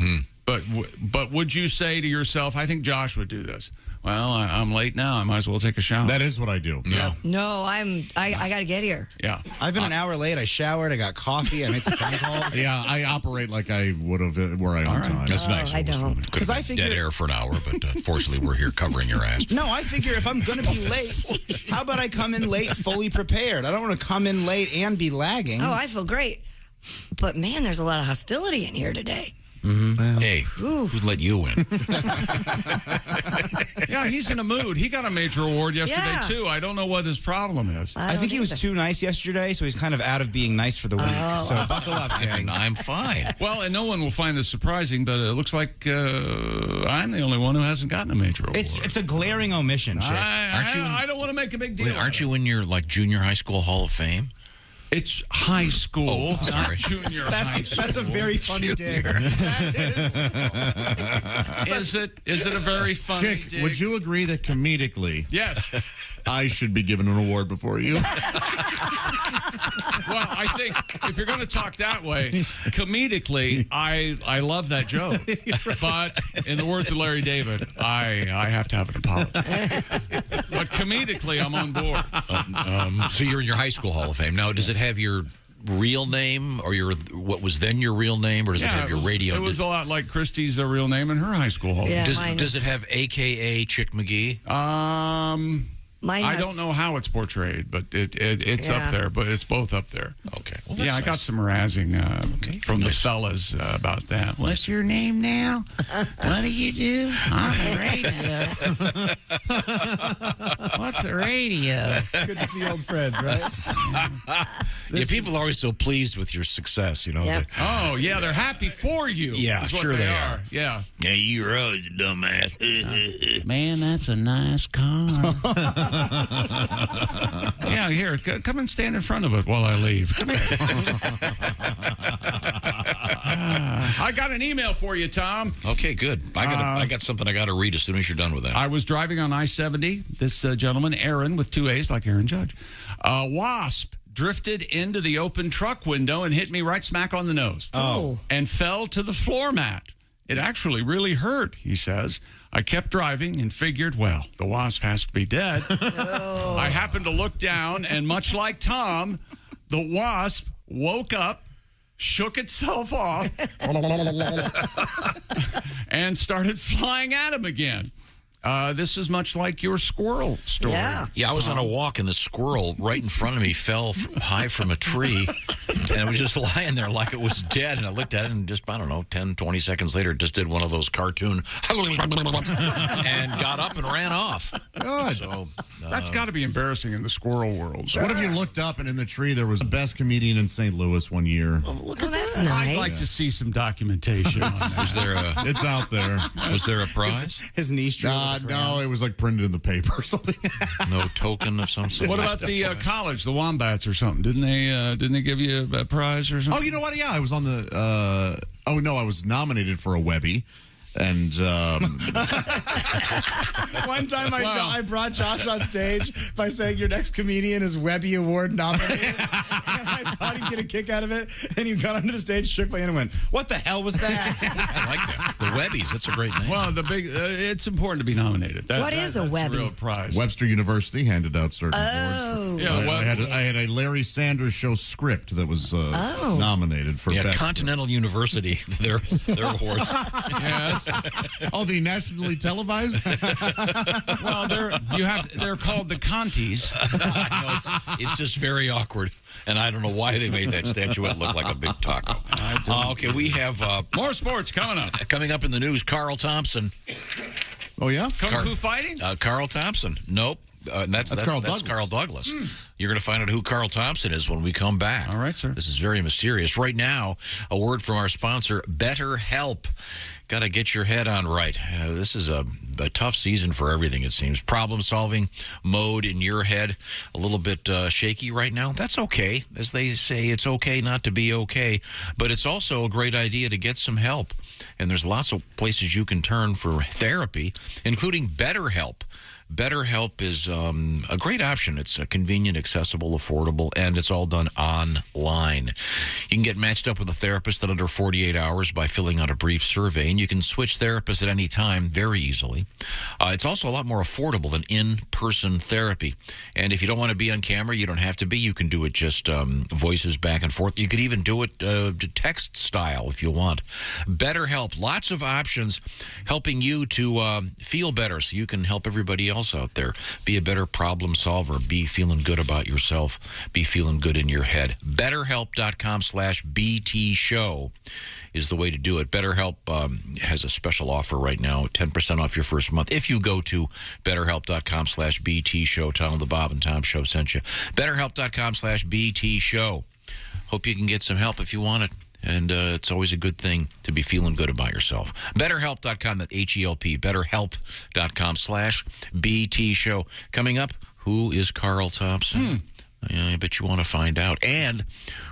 But would you say to yourself, I think Josh would do this, well, I'm late now, I might as well take a shower. That is what I do. Yeah. No, I got to get here. Yeah. I've been an hour late. I showered. I got coffee. I made some phone calls. Yeah, I operate like I would have were I on time. That's nice. I don't. Because I figure dead air for an hour, but fortunately we're here covering your ass. No, I figure if I'm going to be late, how about I come in late fully prepared? I don't want to come in late and be lagging. Oh, I feel great. But, man, there's a lot of hostility in here today. Mm-hmm. Hey, who'd let you in? Yeah, he's in a mood. He got a major award yesterday, too. I don't know what his problem is. I think he was too nice yesterday, so he's kind of out of being nice for the week. So buckle up, gang. I'm fine. Well, and no one will find this surprising, but it looks like I'm the only one who hasn't gotten a major award. It's a glaring omission, Chick. I don't want to make a big deal. Wait, aren't you in your junior high school Hall of Fame? It's high school, not junior high school. That's a very funny dig. Is it a very funny Chick, dig? would you agree that comedically, Yes. I should be given an award before you? Well, I think if you're going to talk that way, comedically, I love that joke. But in the words of Larry David, I have to have an apology. But comedically, I'm on board. So you're in your high school Hall of Fame. Now, does it have your real name or what was then your real name, or does it have your radio? It was a lot like Christy's real name in her high school Hall of Fame. Does it have AKA Chick McGee? I don't know how it's portrayed, but it's up there. But it's both up there. Okay. Well, I got some razzing from the fellas about that. What's your name now? What do you do? On the radio. What's a radio? Good to see old friends, right? Yeah, people are always so pleased with your success, you know. Yep. Oh, yeah, they're happy for you. Yeah, is what sure they are. Yeah. Yeah, you're always a dumbass. Man, that's a nice car. Yeah, here, come and stand in front of it while I leave. Come here. I got an email for you, Tom. Okay, good. I got something I got to read as soon as you're done with that. I was driving on I-70. This gentleman, Aaron, with 2 A's, like Aaron Judge. Wasp drifted into the open truck window and hit me right smack on the nose. Oh. And fell to the floor mat. It actually really hurt, he says. I kept driving and figured, well, the wasp has to be dead. Oh. I happened to look down, and much like Tom, the wasp woke up, shook itself off, and started flying at him again. This is much like your squirrel story. Yeah, I was on a walk, and the squirrel right in front of me fell high from a tree, and it was just lying there like it was dead. And I looked at it, and just, I don't know, 10, 20 seconds later, it just did one of those cartoon and got up and ran off. Good. So, That's got to be embarrassing in the squirrel world. So what if you looked up and in the tree there was the best comedian in St. Louis one year? Oh, that's nice. I'd like to see some documentation on that. Was there a? It's out there. Was there a prize? His niece drew no, it was like printed in the paper or something. No token of some sort. What about the college, the Wombats or something? Didn't they give you a prize or something? Oh, you know what? Yeah, I was on the. I was nominated for a Webby. And one time I brought Josh on stage by saying your next comedian is Webby Award nominated. And I thought he'd get a kick out of it. And he got onto the stage, shook my hand, and went, "What the hell was that?" I like that. The Webbies. That's a great name. Well, it's important to be What nominated. is a that's Webby? a real prize. Webster University handed out certain Oh. awards. I had a Larry Sanders Show script that was nominated for best. Continental University, their awards. Yes. Oh, the nationally televised? Well, they're called the Contis. It's just very awkward, and I don't know why they made that statuette look like a big taco. Okay, we have more sports coming up. Coming up in the news, Carl Thompson. Oh yeah, Kung Fu fighting? Carl Thompson. Nope. That's Carl Douglas. You're going to find out who Carl Thompson is when we come back. All right, sir. This is very mysterious. Right now, a word from our sponsor, BetterHelp. Got to get your head on right. This is a tough season for everything, it seems. Problem-solving mode in your head, a little bit shaky right now. That's okay. As they say, it's okay not to be okay. But it's also a great idea to get some help. And there's lots of places you can turn for therapy, including BetterHelp. BetterHelp is a great option. It's convenient, accessible, affordable, and it's all done online. You can get matched up with a therapist in under 48 hours by filling out a brief survey, and you can switch therapists at any time very easily. It's also a lot more affordable than in-person therapy. And if you don't want to be on camera, you don't have to be. You can do it just voices back and forth. You could even do it text style if you want. BetterHelp, lots of options helping you to feel better so you can help everybody else out there. Be a better problem solver. Be feeling good about yourself. Be feeling good in your head. BetterHelp.com/BT show is the way to do it. BetterHelp has a special offer right now, 10% off your first month. If you go to BetterHelp.com/BT show, tell them the Bob and Tom Show sent you. BetterHelp.com/BT show. Hope you can get some help if you want it. And it's always a good thing to be feeling good about yourself. BetterHelp.com, that H-E-L-P, BetterHelp.com/BT show. Coming up, who is Carl Thompson? I bet you want to find out. And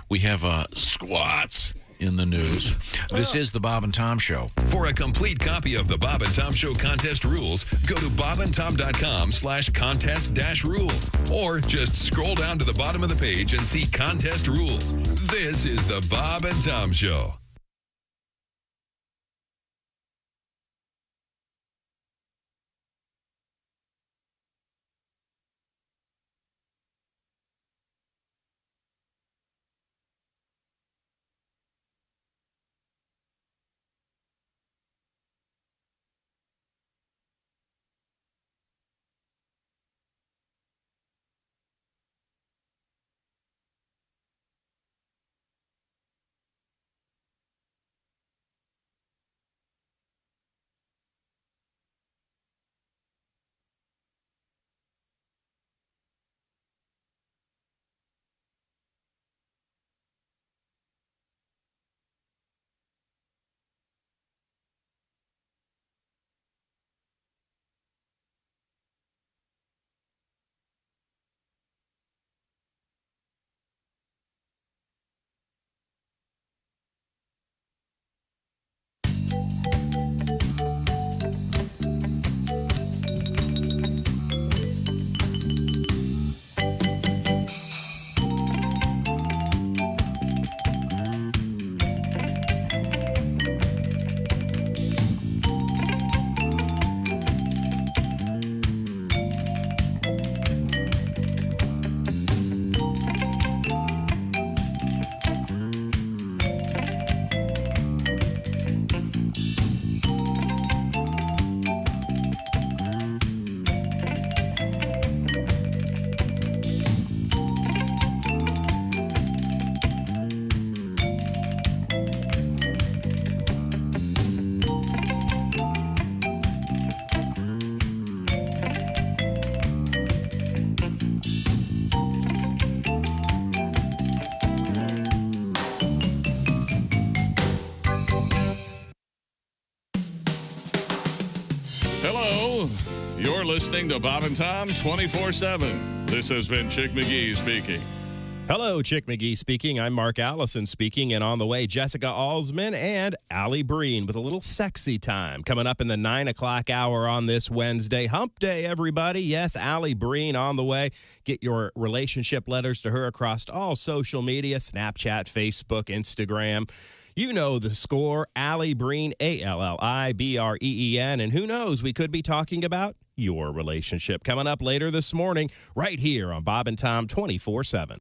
we have squats in the news. This is the Bob and Tom Show. For a complete copy of the Bob and Tom Show contest rules, go to bobandtom.com/contest-rules. Or just scroll down to the bottom of the page and see contest rules. This is the Bob and Tom Show. You're listening to Bob and Tom 24/7. This has been Chick McGee speaking. Hello, Chick McGee speaking. I'm Mark Allison speaking, and on the way, Jessica Alsman and Allie Breen with a little sexy time coming up in the 9 o'clock hour on this Wednesday. Hump Day, everybody. Yes, Allie Breen on the way. Get your relationship letters to her across all social media, Snapchat, Facebook, Instagram. You know the score, Allie Breen, ALLIBREEN, and who knows, we could be talking about your relationship coming up later this morning right here on Bob and Tom 24/7.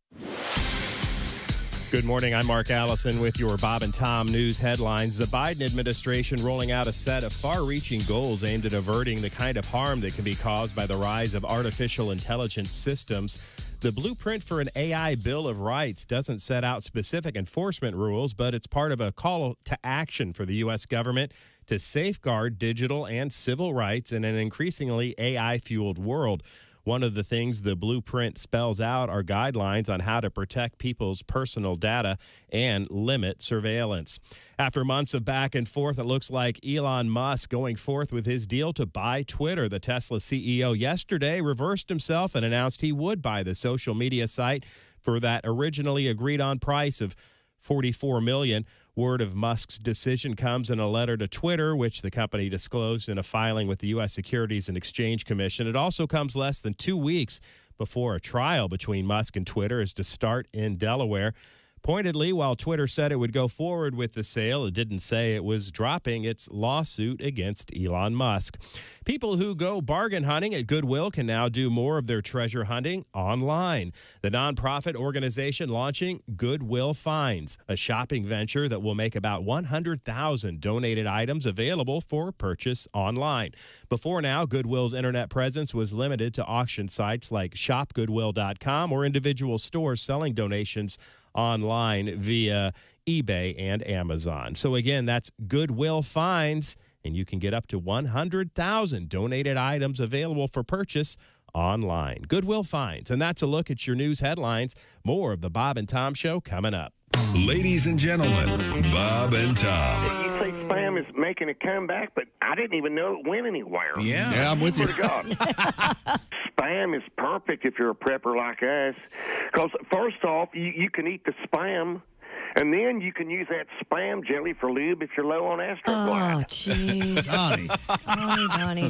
Good morning. I'm Mark Allison with your Bob and Tom news headlines. The Biden administration rolling out a set of far-reaching goals aimed at averting the kind of harm that can be caused by the rise of artificial intelligence systems. The blueprint for an AI Bill of Rights doesn't set out specific enforcement rules, but it's part of a call to action for the U.S. government to safeguard digital and civil rights in an increasingly AI-fueled world. One of the things the blueprint spells out are guidelines on how to protect people's personal data and limit surveillance. After months of back and forth, it looks like Elon Musk going forth with his deal to buy Twitter. The Tesla CEO yesterday reversed himself and announced he would buy the social media site for that originally agreed-on price of $44 million. Word of Musk's decision comes in a letter to Twitter, which the company disclosed in a filing with the U.S. Securities and Exchange Commission. It also comes less than 2 weeks before a trial between Musk and Twitter is to start in Delaware. Pointedly, while Twitter said it would go forward with the sale, it didn't say it was dropping its lawsuit against Elon Musk. People who go bargain hunting at Goodwill can now do more of their treasure hunting online. The nonprofit organization launching Goodwill Finds, a shopping venture that will make about 100,000 donated items available for purchase online. Before now, Goodwill's internet presence was limited to auction sites like shopgoodwill.com or individual stores selling donations online via eBay and Amazon. So again, that's Goodwill Finds, and you can get up to 100,000 donated items available for purchase online. Goodwill Finds, and that's a look at your news headlines. More of the Bob and Tom Show coming up. Ladies and gentlemen, Bob and Tom. You say spam, is making a comeback, but I didn't even know it went anywhere. Yeah, I'm with you. Swear to God. Spam is perfect if you're a prepper like us. Because, first off, you can eat the spam, and then you can use that spam jelly for lube if you're low on astroglide. Oh, jeez. Donnie.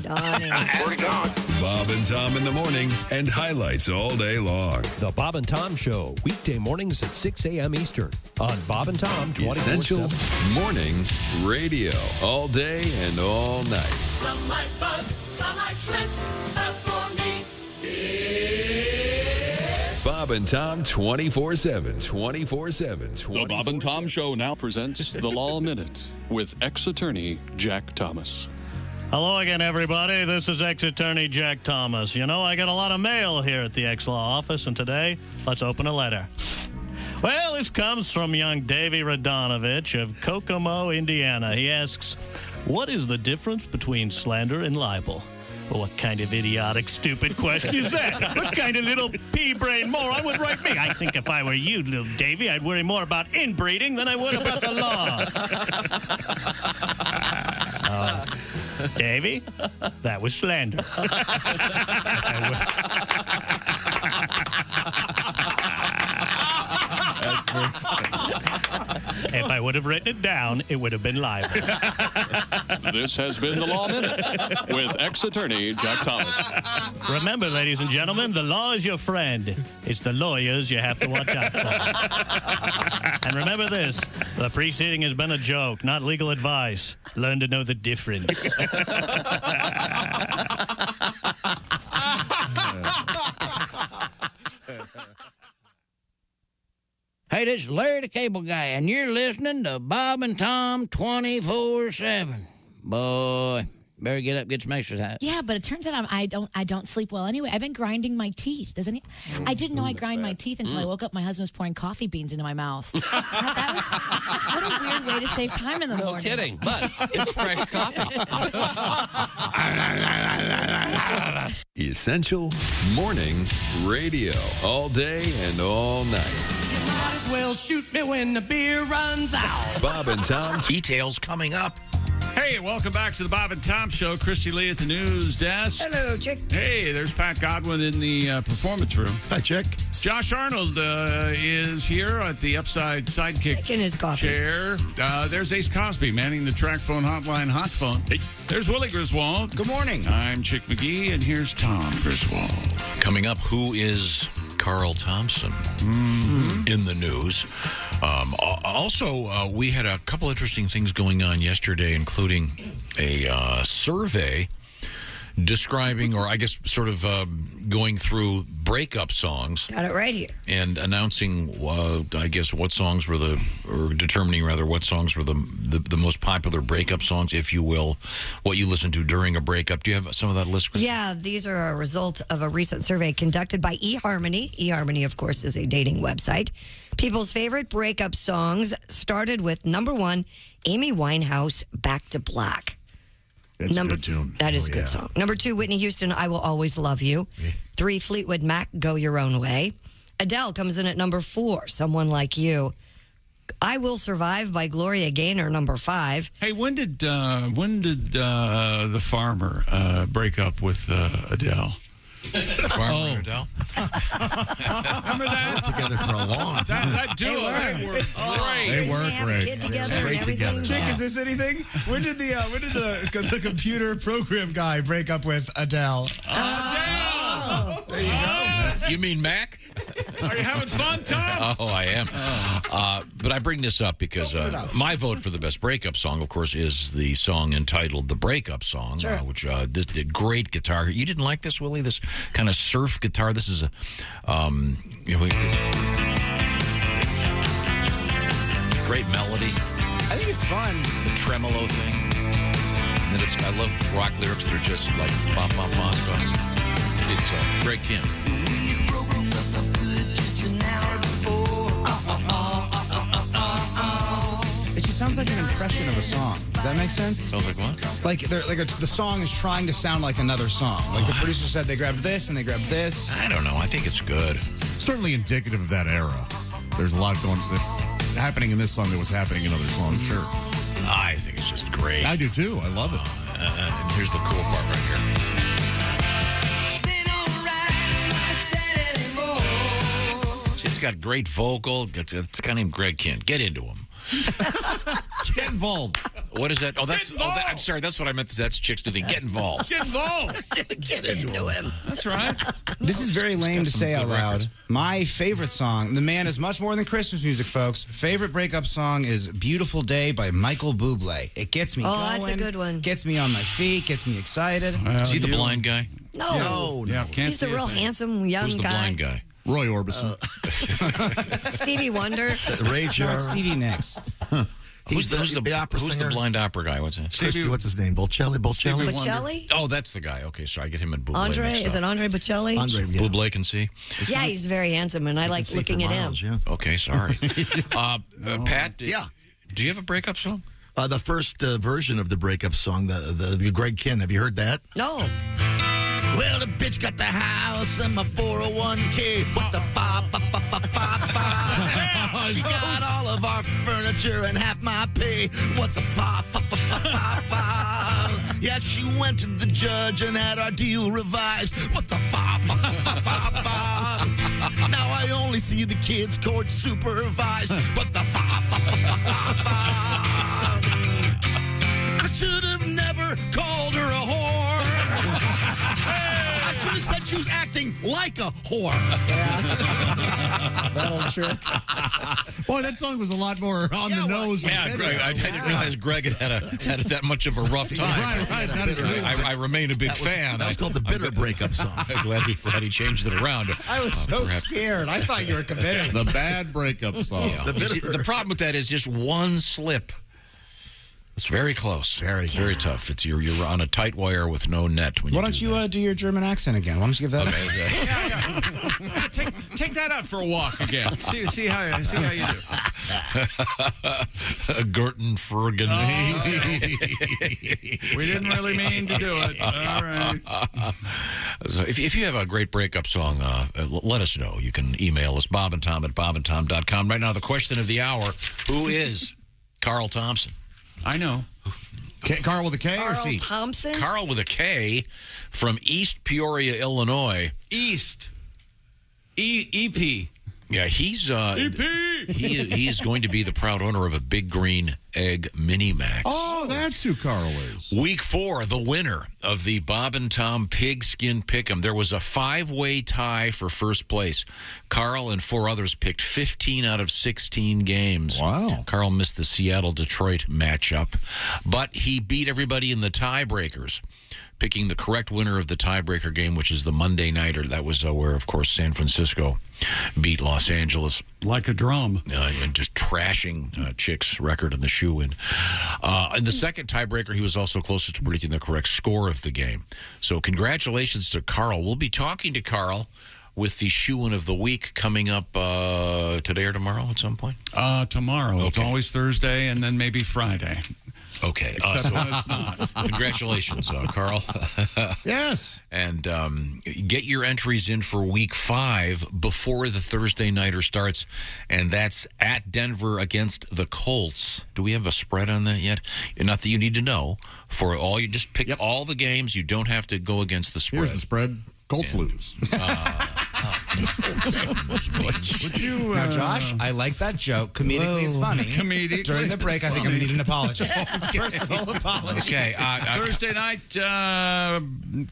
Swear to God. Bob and Tom in the morning and highlights all day long. The Bob and Tom Show, weekday mornings at 6 a.m. Eastern on Bob and Tom 24/7. Essential morning radio all day and all night. Some like Bud, some like Schlitz, but for me, Bob and Tom 24/7. The Bob and Tom Show now presents the Law Minute with ex-attorney Jack Thomas. Hello again, everybody. This is ex-attorney Jack Thomas. You know, I got a lot of mail here at the ex-law office, and today, let's open a letter. Well, this comes from young Davey Radonovich of Kokomo, Indiana. He asks, what is the difference between slander and libel? Well, what kind of idiotic, stupid question is that? What kind of little pea-brain moron would write me? I think if I were you, little Davey, I'd worry more about inbreeding than I would about the law. Davey, that was slander. If I would have written it down, it would have been libel. This has been the Law Minute with ex-attorney Jack Thomas. Remember, ladies and gentlemen, the law is your friend. It's the lawyers you have to watch out for. And remember this, the preceding has been a joke, not legal advice. Learn to know the difference. Hey, this is Larry the Cable Guy, and you're listening to Bob and Tom 24/7. Boy, better get up, get some exercise. Yeah, but it turns out I don't sleep well anyway. I've been grinding my teeth, doesn't it? I didn't know I grind my teeth until I woke up. My husband was pouring coffee beans into my mouth. What a weird way to save time in the morning. No kidding, but it's fresh coffee. Essential morning radio all day and all night. Might as well shoot me when the beer runs out. Bob and Tom. Details coming up. Hey, welcome back to the Bob and Tom Show. Christy Lee at the news desk. Hello, Chick. Hey, there's Pat Godwin in the performance room. Hi, Chick. Josh Arnold is here at the upside sidekick in his coffee chair. There's Ace Cosby manning the track phone hotline hot phone. Hey. There's Willie Griswold. Good morning. I'm Chick McGee, and here's Tom Griswold. Coming up, who is Carl Thompson in the news? Also, we had a couple interesting things going on yesterday, including a survey describing, or I guess sort of going through breakup songs. Got it right here. And announcing, I guess, what songs were or determining rather what songs were the most popular breakup songs, if you will, what you listened to during a breakup. Do you have some of that list? Yeah, these are a result of a recent survey conducted by eHarmony. eHarmony, of course, is a dating website. People's favorite breakup songs started with number 1, Amy Winehouse, Back to Black. That's a good tune. That is a good song. Number 2, Whitney Houston, I Will Always Love You. 3, Fleetwood Mac, Go Your Own Way. Adele comes in at number 4, Someone Like You. I Will Survive by Gloria Gaynor, number 5. Hey, when did the farmer break up with Adele? The farmer and Adele? Remember that? Together for a long time. That duo, they were great. They were great. Kid together Great together. Chick, is this anything? When did the computer program guy break up with Adele? There you go. You mean Mac? Are you having fun, Tom? Oh, I am. But I bring this up because my vote for the best breakup song, of course, is the song entitled "The Breakup Song," which this did great guitar. You didn't like this, Willie? This kind of surf guitar. This is a, great melody. I think it's fun. The tremolo thing. And then I love rock lyrics that are just like bop, bop, bop. So it's a great Kim. It just sounds like an impression of a song. Does that make sense? Sounds like what? Like the song is trying to sound like another song. Like the producer said, they grabbed this and they grabbed this. I don't know. I think it's good. Certainly indicative of that era. There's a lot happening in this song that was happening in other songs, sure. I think it's just great. I do too. I love it. And here's the cool part right here. It's got great vocal. It's a guy named Greg Kent. Get into him. Get involved. What is that? Oh, I'm sorry. That's what I meant. That's chicks do. Get involved. Get involved. Get into him. That's right. This is very lame to say out loud. My favorite song, The Man is much more than Christmas music, folks. Favorite breakup song is Beautiful Day by Michael Bublé. It gets me going. That's a good one. Gets me on my feet, gets me excited. Is he the blind guy? No. Yeah, can't He's the see a real thing. handsome young Who's the guy. blind guy? Roy Orbison. Stevie Wonder. Ray Charles. Stevie Nicks. Who's the opera Who's the singer. blind opera guy? What's that? Christy, what's his name? Bocelli? Bocelli? Oh, that's the guy. Okay, so I get him in Bublé. Andre? mixed Is up. it Andre Bocelli? Andre, yeah. Bublé can see? Yeah, he's very handsome, and I like See looking for at him. miles, yeah. Okay, sorry. Pat, Yeah. Do you have a breakup song? The first version of the breakup song, the Greg Kent. Have you heard that? No. Well, the bitch got the house and my 401k. What the fa. She got all of our furniture and half my pay. What the fa. Yeah, she went to the judge and had our deal revised. What the fa. Now I only see the kids court supervised. What the fa. I should have never called her a whore. I should have said she was acting like a whore. That old trick. Boy, that song was a lot more on the nose. Yeah, Greg, I didn't realize Greg had that much of a rough time. Right. That is good. I remain a big fan. That was called the bitter breakup song. I'm glad he changed it around. I was so scared. I thought you were committed. The bad breakup song. Yeah. The problem with that is just one slip. It's very close. Very tough. It's you're on a tight wire with no net. When Why don't you do your German accent again? Why don't you give that? Take that out for a walk again. See how you do. Gurten Fergen. We didn't really mean to do it. All right. So if you have a great breakup song, let us know. You can email us, bobandtom at bobandtom.com. Right now, the question of the hour, who is Carl Thompson? I know. Carl with a K or C? Thompson? Carl with a K from East Peoria, Illinois. East. EP. Yeah, he's EP. he is going to be the proud owner of a Big Green Egg Mini Max. Oh, that's who Carl is. Week 4, the winner of the Bob and Tom Pigskin Pick'em. There was a 5-way tie for first place. Carl and 4 others picked 15 out of 16 games. Wow. Carl missed the Seattle-Detroit matchup, but he beat everybody in the tiebreakers, picking the correct winner of the tiebreaker game, which is the Monday Nighter. That was where, of course, San Francisco beat Los Angeles. Like a drum. And just trashing Chick's record in the shoe-in. In the second tiebreaker, he was also closest to predicting the correct score of the game. So congratulations to Carl. We'll be talking to Carl with the shoe-in of the week coming up today or tomorrow at some point? Tomorrow. Okay. It's always Thursday and then maybe Friday. Okay. Except when it's not. Congratulations, Carl. Yes. And get your entries in for week 5 before the Thursday Nighter starts, and that's at Denver against the Colts. Do we have a spread on that yet? Not that you need to know. For all, you just pick all the games. You don't have to go against the spread. Here's the spread. Colts lose. Would you, now, Josh, I like that joke. Comedically, it's funny. Comedically, during the break, I think I'm going to need an apology. Personal apology. Okay. Thursday night,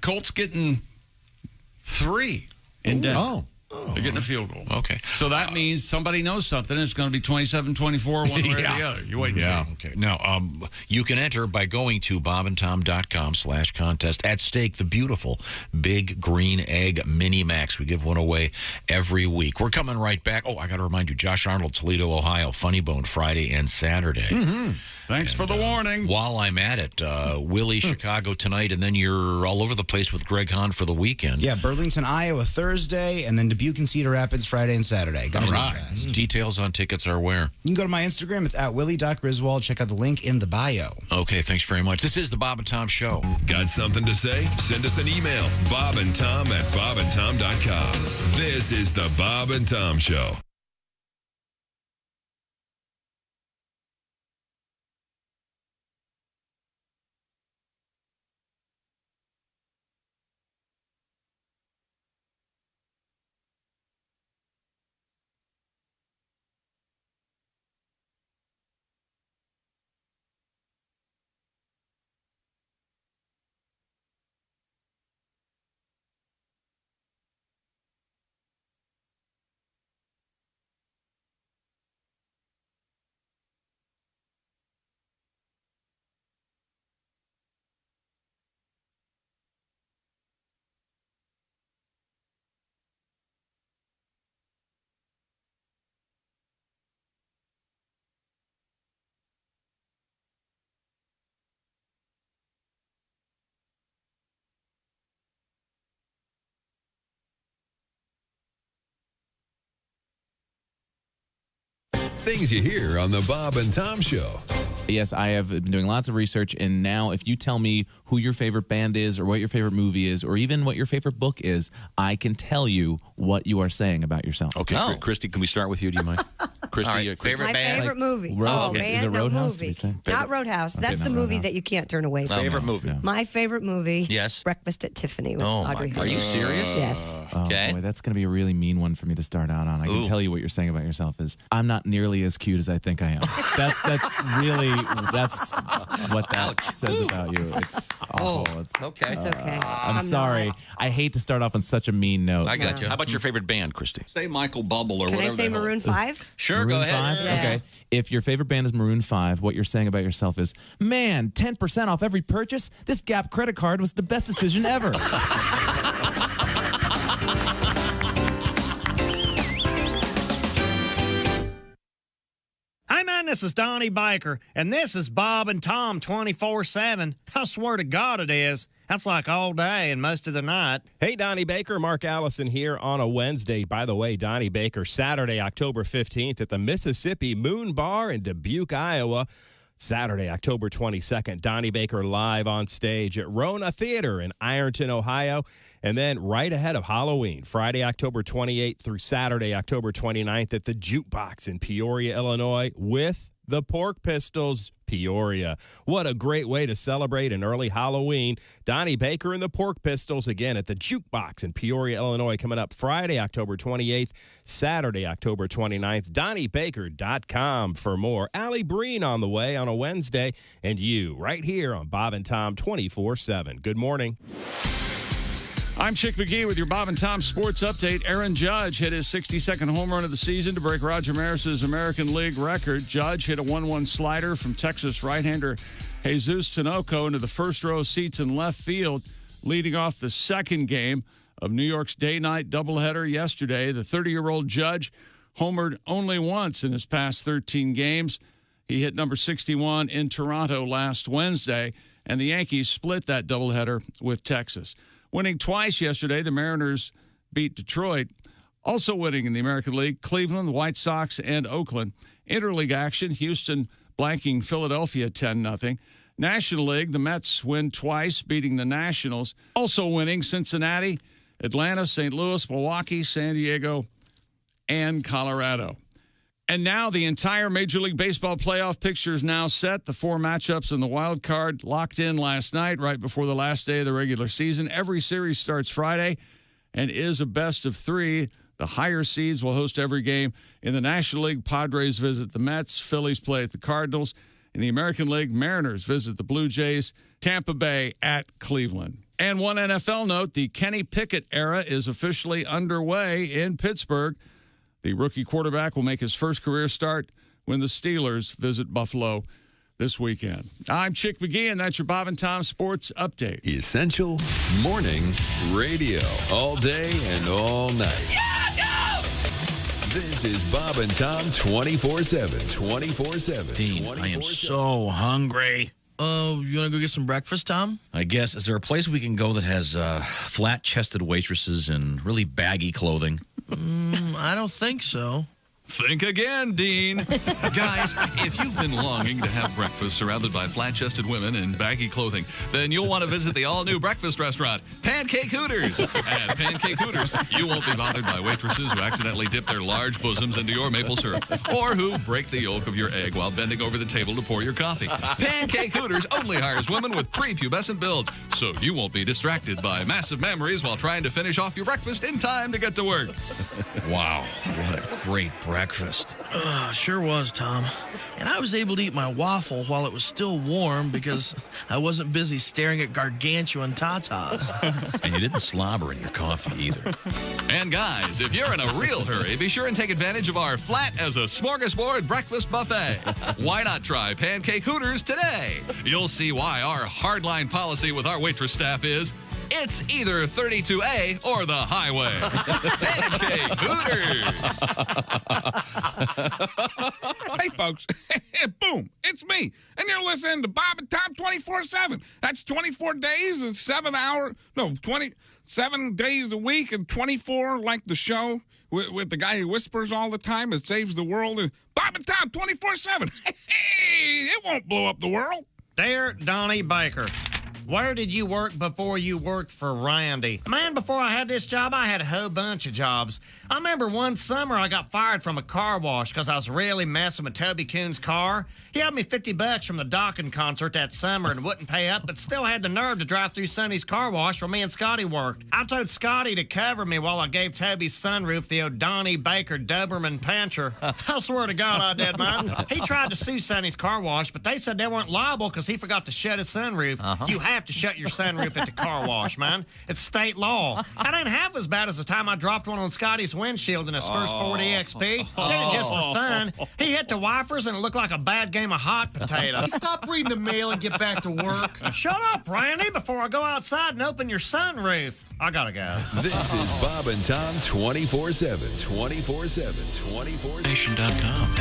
Colts getting 3 in Denver. Oh. They're getting a field goal. Okay. So that means somebody knows something. It's going to be 27-24 one way or the other. You wait and see. Okay. Now, you can enter by going to bobandtom.com/contest. At stake, the beautiful Big Green Egg Mini Max. We give one away every week. We're coming right back. Oh, I got to remind you, Josh Arnold, Toledo, Ohio, Funny Bone Friday and Saturday. Mm-hmm. Thanks for the warning. While I'm at it, Willie, Chicago tonight, and then you're all over the place with Greg Hahn for the weekend. Yeah, Burlington, Iowa, Thursday, and then Dubuque and Cedar Rapids Friday and Saturday. All right. Details on tickets are where? You can go to my Instagram. It's at willie.griswold. Check out the link in the bio. Okay, thanks very much. This is the Bob and Tom Show. Got something to say? Send us an email, bobandtom@bobandtom.com. This is the Bob and Tom Show. Things you hear on the Bob and Tom Show. Yes, I have been doing lots of research, and now if you tell me who your favorite band is or what your favorite movie is or even what your favorite book is, I can tell you what you are saying about yourself. Okay, Christy, can we start with you? Do you mind? Christy, All right, favorite My band? favorite movie. Is man, it no Roadhouse? movie. Did we say? Not Roadhouse. Okay, That's not the movie Roadhouse. that you can't turn away from. Favorite movie? My favorite movie. Yes. Breakfast at Tiffany with Oh, Audrey my Hepburn. Are you serious? Yes. Oh, Okay. boy, that's going to be a really mean one for me to start out on. I can Ooh. tell you what you're saying about yourself is, I'm not nearly as cute as I think I am. That's what that says about you. It's awful. Okay. It's okay. I'm sorry. I hate to start off on such a mean note. I got you. How about your favorite band, Christy? Say Michael Bubble or Can I whatever. say the hell. Maroon 5? Sure, Maroon go ahead. 5? Yeah. Okay. If your favorite band is Maroon 5, what you're saying about yourself is, man, 10% off every purchase? This Gap credit card was the best decision ever. Hey man, this is Donnie Baker, and this is Bob and Tom 24/7. I swear to God it is. That's like all day and most of the night. Hey, Donnie Baker, Mark Allison here on a Wednesday. By the way, Donnie Baker, Saturday, October 15th at the Mississippi Moon Bar in Dubuque, Iowa. Saturday, October 22nd, Donnie Baker live on stage at Rona Theater in Ironton, Ohio. And then right ahead of Halloween, Friday, October 28th through Saturday, October 29th at the Jukebox in Peoria, Illinois with the Pork Pistols, Peoria. What a great way to celebrate an early Halloween. Donnie Baker and the Pork Pistols again at the Jukebox in Peoria, Illinois, coming up Friday, October 28th, Saturday, October 29th. DonnieBaker.com for more. Allie Breen on the way on a Wednesday, and you right here on Bob and Tom 24/7. Good morning. I'm Chick McGee with your Bob and Tom Sports Update. Aaron Judge hit his 62nd home run of the season to break Roger Maris's American League record. Judge hit a 1-1 slider from Texas right-hander Jesus Tinoco into the first row seats in left field, leading off the second game of New York's day-night doubleheader yesterday. The 30-year-old Judge homered only once in his past 13 games. He hit number 61 in Toronto last Wednesday, and the Yankees split that doubleheader with Texas. Winning twice yesterday, the Mariners beat Detroit. Also winning in the American League, Cleveland, the White Sox, and Oakland. Interleague action, Houston blanking Philadelphia 10-0. National League, the Mets win twice, beating the Nationals. Also winning Cincinnati, Atlanta, St. Louis, Milwaukee, San Diego, and Colorado. And now the entire Major League Baseball playoff picture is now set. The 4 matchups in the wild card locked in last night, right before the last day of the regular season. Every series starts Friday and is a best of 3. The higher seeds will host every game. In the National League, Padres visit the Mets. Phillies play at the Cardinals. In the American League, Mariners visit the Blue Jays. Tampa Bay at Cleveland. And one NFL note, the Kenny Pickett era is officially underway in Pittsburgh. The rookie quarterback will make his first career start when the Steelers visit Buffalo this weekend. I'm Chick McGee, and that's your Bob and Tom Sports Update. Essential morning radio. All day and all night. This is Bob and Tom 24/7. 24/7. Dean, I am so hungry. Oh, you want to go get some breakfast, Tom? I guess. Is there a place we can go that has flat-chested waitresses and really baggy clothing? I don't think so. Think again, Dean. Guys, if you've been longing to have breakfast surrounded by flat-chested women in baggy clothing, then you'll want to visit the all-new breakfast restaurant, Pancake Hooters. At Pancake Hooters, you won't be bothered by waitresses who accidentally dip their large bosoms into your maple syrup or who break the yolk of your egg while bending over the table to pour your coffee. Pancake Hooters only hires women with prepubescent builds, so you won't be distracted by massive memories while trying to finish off your breakfast in time to get to work. Wow, what a great breakfast. Sure was, Tom. And I was able to eat my waffle while it was still warm because I wasn't busy staring at gargantuan tatas. And you didn't slobber in your coffee either. And guys, if you're in a real hurry, be sure and take advantage of our flat as a smorgasbord breakfast buffet. Why not try Pancake Hooters today? You'll see why our hardline policy with our waitress staff is It's either 32A or the highway. Pancake Hooters. Hey, folks. Boom. It's me. And you're listening to Bob and Tom 24/7. That's 24 days and 7 hours. No, 27 days a week and 24 like the show with the guy who whispers all the time and saves the world. And Bob and Tom 24/7. Hey, it won't blow up the world. Dear Donnie Baker, where did you work before you worked for Randy? Man, before I had this job, I had a whole bunch of jobs. I remember one summer I got fired from a car wash because I was really messing with Toby Coon's car. He owed me $50 from the Dockin concert that summer and wouldn't pay up, but still had the nerve to drive through Sonny's car wash where me and Scotty worked. I told Scotty to cover me while I gave Toby's sunroof the old Donnie Baker Doberman Pincher. I swear to God I did, man. He tried to sue Sonny's car wash, but they said they weren't liable because he forgot to shut his sunroof. You have to shut your sunroof at the car wash, man. It's state law. That ain't half as bad as the time I dropped one on Scotty's windshield in his first Ford EXP. Did it just for fun. He hit the wipers and it looked like a bad game of hot potato. Stop reading the mail and get back to work. Shut up, Randy, before I go outside and open your sunroof. I gotta go. This is Bob and Tom 24/7. 24/7. 24Nation.com.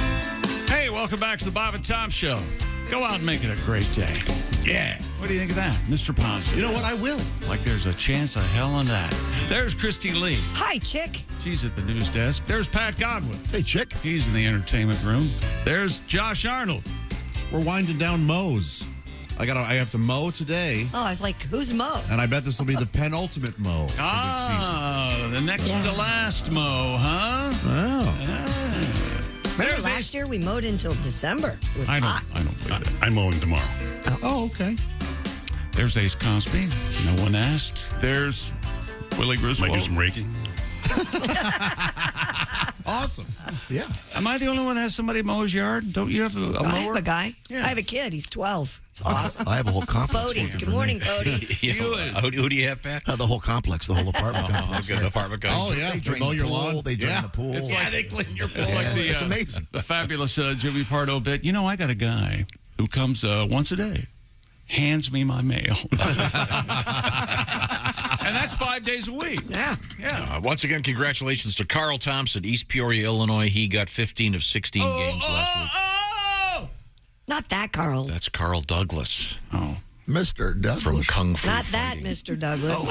Hey, welcome back to the Bob and Tom Show. Go out and make it a great day. Yeah. What do you think of that, Mr. Positive? You know what? I will. Like there's a chance of hell on that. There's Christy Lee. Hi, chick. She's at the news desk. There's Pat Godwin. Hey, chick. He's in the entertainment room. There's Josh Arnold. We're winding down mows. I have to mow today. Oh, I was like, who's Mo? And I bet this will be the penultimate mow. The next to last mow, huh? Oh. Remember last year we mowed until December. It was hot. I don't believe that. I'm mowing tomorrow. Oh, okay. There's Ace Cosby. No one asked. There's Willie Griswold. Might do some raking. Awesome. Yeah. Am I the only one that has somebody mow his yard? Don't you have a mower? I have a guy. Yeah. I have a kid. He's 12. It's awesome. I have a whole complex. Bodie. working Good for morning, me. Bodie. Who do you have, Pat? The whole complex, the whole apartment complex. Good apartment complex. Oh, yeah. They drain mow the your pool, lawn. They drain the pool. They clean your pool. It's like it's amazing. The fabulous Jimmy Pardo bit. You know, I got a guy who comes once a day, hands me my mail. And that's 5 days a week. Yeah. Once again, congratulations to Carl Thompson, East Peoria, Illinois. He got 15 of 16 games last week. Not that, Carl. That's Carl Douglas. Oh. Mr. Douglas. From Kung Fu Not Fighting. that, Mr. Douglas.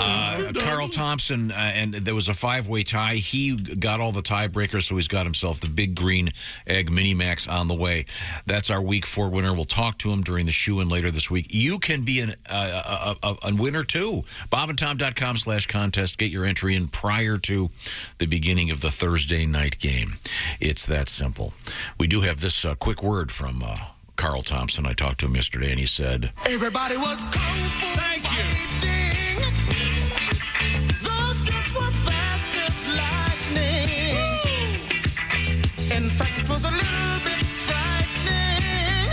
Carl Thompson, and there was a 5-way tie. He got all the tiebreakers, so he's got himself the Big Green Egg Mini Max on the way. That's our Week 4 winner. We'll talk to him during the shoe-in later this week. You can be a winner, too. BobandTom.com/contest. Get your entry in prior to the beginning of the Thursday night game. It's that simple. We do have this quick word from Carl Thompson. I talked to him yesterday, and he said, Everybody was kung fu fighting. Those kids were fast as lightning. In fact, it was a little bit frightening.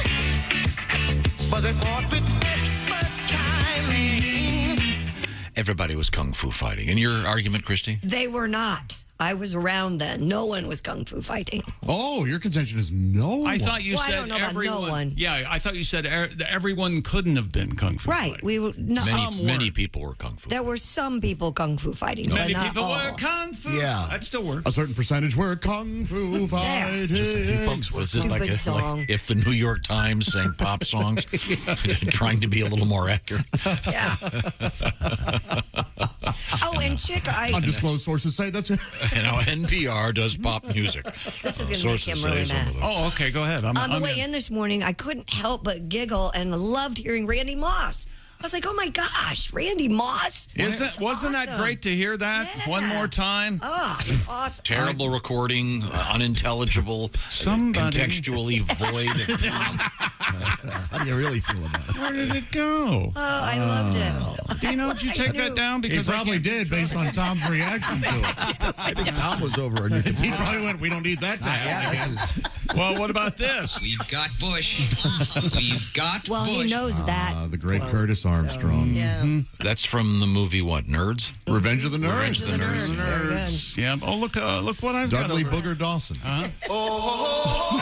But they fought with expert timing. everybody was kung fu fighting. And your argument, Christy? They were not. I was around then. No one was kung fu fighting. Oh, your contention is no I one. thought you Well, I said don't know about everyone. no one. Yeah, I thought you said everyone couldn't have been kung fu Right. fighting. We were no, Many people were kung fu. There were some people kung fu fighting, but Many not people all. were kung fu. Yeah. That still works. A certain percentage were kung fu fighting. Just a few folks were. Was this like, Stupid song. like if the New York Times sang pop songs, trying to be a little more accurate? Yeah. Oh, and Chick, Undisclosed sources say that's it. You know, NPR does pop music. This is gonna make him Sources really say some mad. of them. Oh, okay, go ahead. On the way in this morning, I couldn't help but giggle and loved hearing Randy Moss. I was like, oh my gosh, Randy Moss. Wasn't that awesome. great to hear that one more time? Oh, awesome. Terrible recording, unintelligible, contextually void. How do you really feel about it? Where did it go? Oh, I loved it. Dino, did you take that down? Because He probably did based on Tom's reaction to it. I think Tom was over on you. He probably went, we don't need that to happen again. Well, what about this? We've got Bush. We've got Well, Bush. he knows that. The great Curtis Armstrong. Yeah. That's from the movie, what, Nerds? Revenge of the Nerds. Revenge of the Nerds. Very good. Yeah. Oh, look what I've got. Dudley over. Booger Dawson. Oh,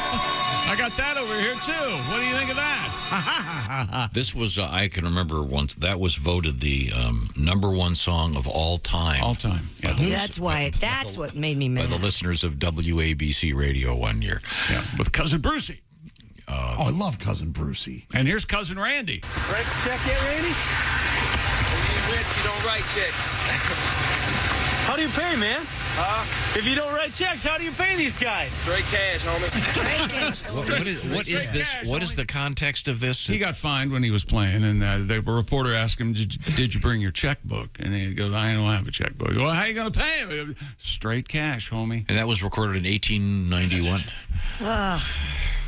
I got that over here, too. What do you think of that? This was, I can remember once, that was voted the number one song of all time. All time. Yeah. That's what made me mad. By the listeners of WABC Radio one year. Yeah, with Cousin Brucey. I love Cousin Brucey. And here's Cousin Randy. Write the check yet, Randy? When you rich, you don't write checks. How do you pay, man? If you don't write checks, how do you pay these guys? Straight cash, homie. What is this? What is the context of this? He got fined when he was playing, and the reporter asked him, did you bring your checkbook? And he goes, I don't have a checkbook. Well, how are you going to pay him? Straight cash, homie. And that was recorded in 1891.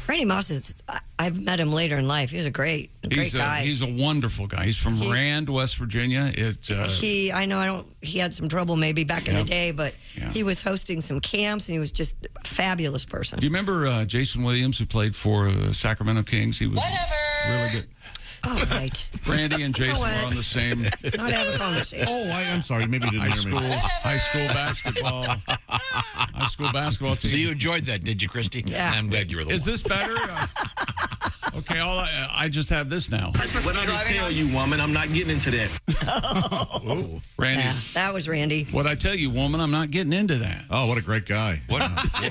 Randy Moss I've met him later in life. He's a great guy. He's a wonderful guy. He's from Rand, West Virginia. He had some trouble maybe back in the day, but he was hosting some camps, and he was just a fabulous person. Do you remember Jason Williams, who played for Sacramento Kings? He was really good. Oh, right. Randy and Jason were on the same. Let's not have a conversation. I'm sorry. Maybe you didn't hear me. High school basketball team. So you enjoyed that, did you, Christy? Yeah. I'm glad you were the one. Is this better? Okay, I just have this now. What I just tell you, woman, I'm not getting into that. Randy. Yeah, that was Randy. What I tell you, woman, I'm not getting into that. Oh, what a great guy. What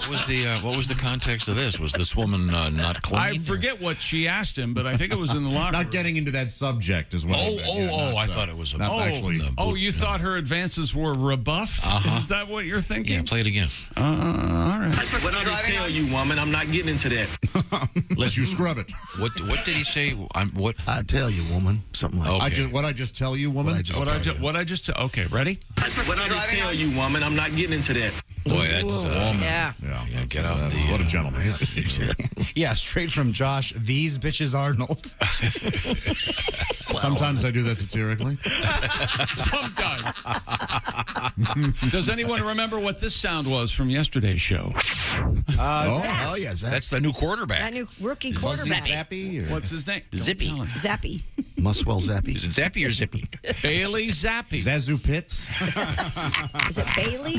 was the context of this? Was this woman not clean? I forget what she asked him, but I think it was in the locker room. Not getting into that subject is what I meant. I thought it was you thought her advances were rebuffed? Is that what you're thinking? Yeah, play it again. All right. What I just tell you, woman, I'm not getting into that. Unless you scrub it. What did he say? What I tell you, woman, something like that. What I just tell you, woman. Okay, ready? What I just tell you, woman, I'm not getting into that. Boy, that's yeah. Get out the what a gentleman. Yeah, straight from Josh. These bitches Arnold. Sometimes I do that satirically. Sometimes. Does anyone remember what this sound was from yesterday's show? Yes. That's the new quarterback. That new rookie quarterback. Zappy? What's his name? Zippy. Zappy. Muswell Zappy. Is it Zappy or Zippy? Bailey Zappy. Zazu Pitts? Is it Bailey?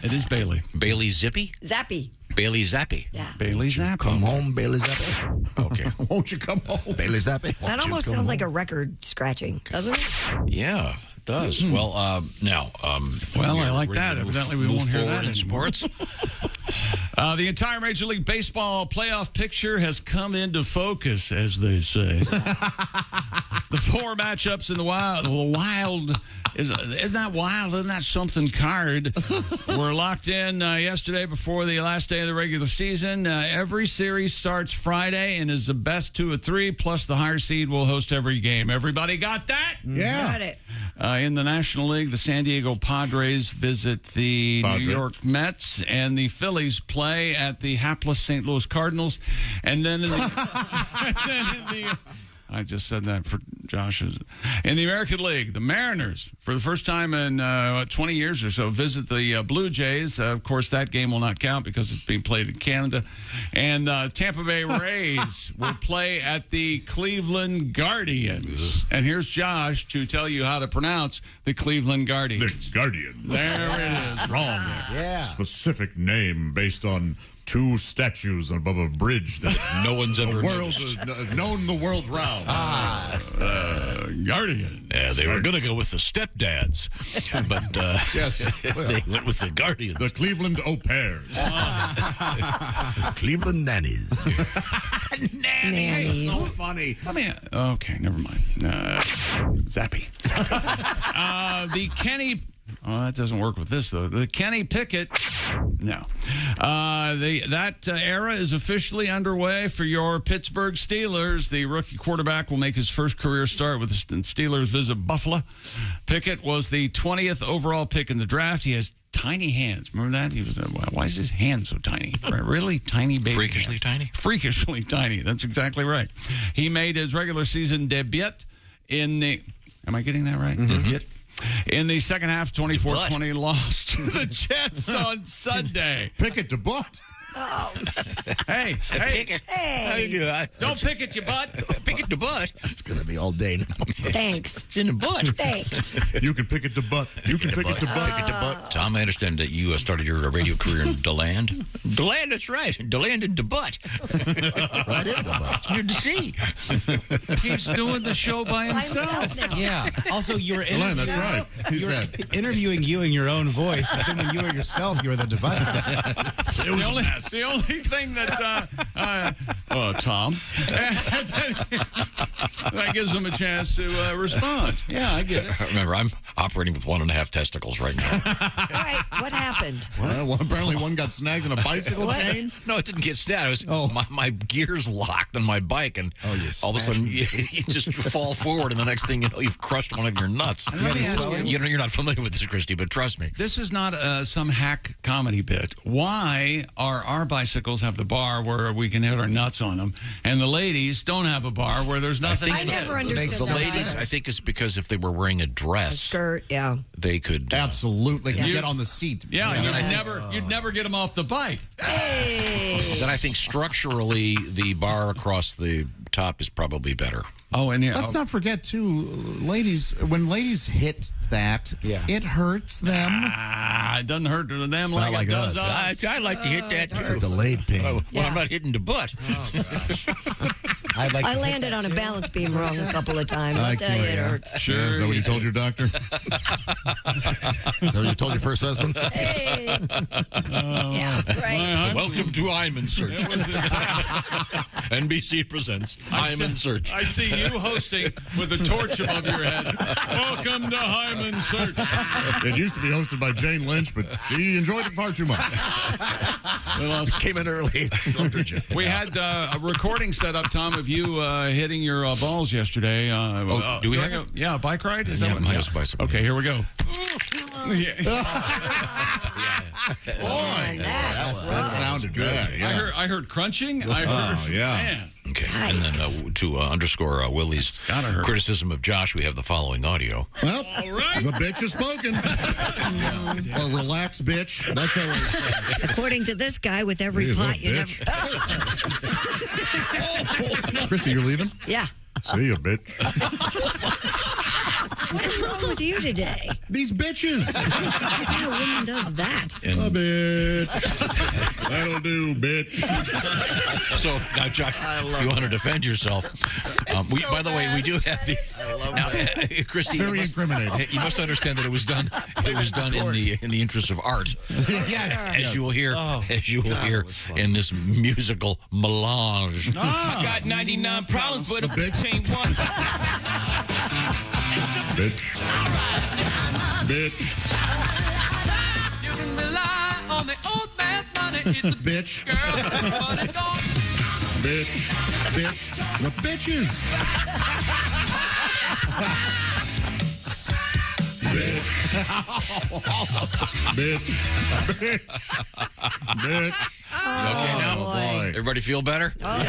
It is Bailey. Bailey Zippy? Zappy. Bailey Zappy. Yeah. Bailey Zappy. Come home, Bailey Zappy. Okay. Won't you come home? Bailey Zappy. That almost sounds like a record scratching, doesn't it? Yeah, it does. Well, now. I like that. Evidently, we won't hear that in sports. The entire Major League Baseball playoff picture has come into focus, as they say. The four matchups in the wild isn't that wild? Isn't that something card? Were locked in yesterday before the last day of the regular season. Every series starts Friday and is the best 2 of 3, plus the higher seed will host every game. Everybody got that? Yeah. Got it. In the National League, the San Diego Padres visit the New York Mets, and the Phillies play at the hapless St. Louis Cardinals. And then in the I just said that for Josh's. In the American League, the Mariners, for the first time in 20 years or so, visit the Blue Jays. Of course, that game will not count because it's being played in Canada. And Tampa Bay Rays will play at the Cleveland Guardians. And here's Josh to tell you how to pronounce the Cleveland Guardians. The Guardians. There it is. Strong. Yeah. Specific name based on 2 statues above a bridge that no one's ever known the world round. Guardian. Yeah, they were going to go with the stepdads, but yes, they went with the Guardians. The Cleveland Au Pairs. Cleveland Nannies. Nannies. So funny. I mean, okay, never mind. Zappy. The Kenny... Oh, that doesn't work with this, though. The Kenny Pickett, no. That era is officially underway for your Pittsburgh Steelers. The rookie quarterback will make his first career start with the Steelers visit Buffalo. Pickett was the 20th overall pick in the draft. He has tiny hands. Remember that? He was. Why is his hand so tiny? Really tiny baby. Freakishly tiny? Freakishly tiny. That's exactly right. He made his regular season debut in the... Am I getting that right? Mm-hmm. Debut? In the second half, 24-20 lost to the Jets on Sunday. Pickett to butt. Hey, Pick it. Hey. Don't pick at your butt. Pick it the butt. It's going to be all day now. Thanks. It's in the butt. Thanks. You can pick it the butt. You can pick it the butt. Pick it the butt. Tom, I understand that you started your radio career in DeLand. DeLand, that's right. DeLand in the butt. Right in the butt. You're the sea. He's doing the show by himself. now. Yeah. Also, you were Elaine, that's right. He said. interviewing you in your own voice, but then when you were yourself, you were the device. The only thing that, Tom, that gives him a chance to respond. Yeah, I get it. Remember, I'm operating with 1.5 testicles right now. All right, what happened? Well, apparently one got snagged in a bicycle chain. No, it didn't get snagged. It was my gears locked on my bike, and all of a sudden you just fall forward, and the next thing you know, you've crushed one of your nuts. You're not familiar with this, Christy, but trust me. This is not some hack comedy bit. Why are our bicycles have the bar where we can hit our nuts on them, and the ladies don't have a bar where there's nothing? I never understood the that. ladies. I think it's because if they were wearing a dress, Skirt, yeah. they could Absolutely. Get on the seat. Yeah, you'd never get them off the bike. Hey. Then I think structurally the bar across the top is probably better. Oh, and Let's not forget, too, ladies, when ladies hit that, it hurts them. It doesn't hurt them like it does us. I like to hit that, too. It's a delayed pain. Well, I'm not hitting the butt. I landed on a balance beam wrong a couple of times. I'll tell you, it hurts. Sure. Is that what you told your doctor? Is that what you told your first husband? Hey. Yeah, right. Welcome to Hyman Search. NBC presents Hyman Search. I see you hosting with a torch above your head. Welcome to Hyman Search. It used to be hosted by Jane Lynch, but she enjoyed it far too much. Came in early. We had a recording set up, Tom, of you hitting your balls yesterday. Do we have it? Yeah, a bike ride? Is that what? my bicycle. Okay, here we go. That sounded good. Yeah. I heard crunching. Man. Okay, and then to underscore Willie's criticism of Josh, we have the following audio. Well, the bitch has spoken. Or relax, bitch. That's how it's said. According to this guy, with every pot you never... Christy, you're leaving? Yeah. See you, bitch. What's wrong with you today? These bitches. What kind of woman does that? A bitch. That'll do, bitch. So now, Josh, if you want to defend yourself, by the way, we do have the. Now, Christy, very incriminating. You must understand that it was done. It was done in the interest of art. Yes, as you will hear, in this musical melange. I got 99 problems, but a bitch ain't one. Bitch. Bitch. You can rely on the old man money. It's a bitch. Girl, but it's gone. Bitch. Bitch. The bitches. Bitch. Bitch. Bitch. Bitch. Okay, now, boy. Everybody feel better? Bravo.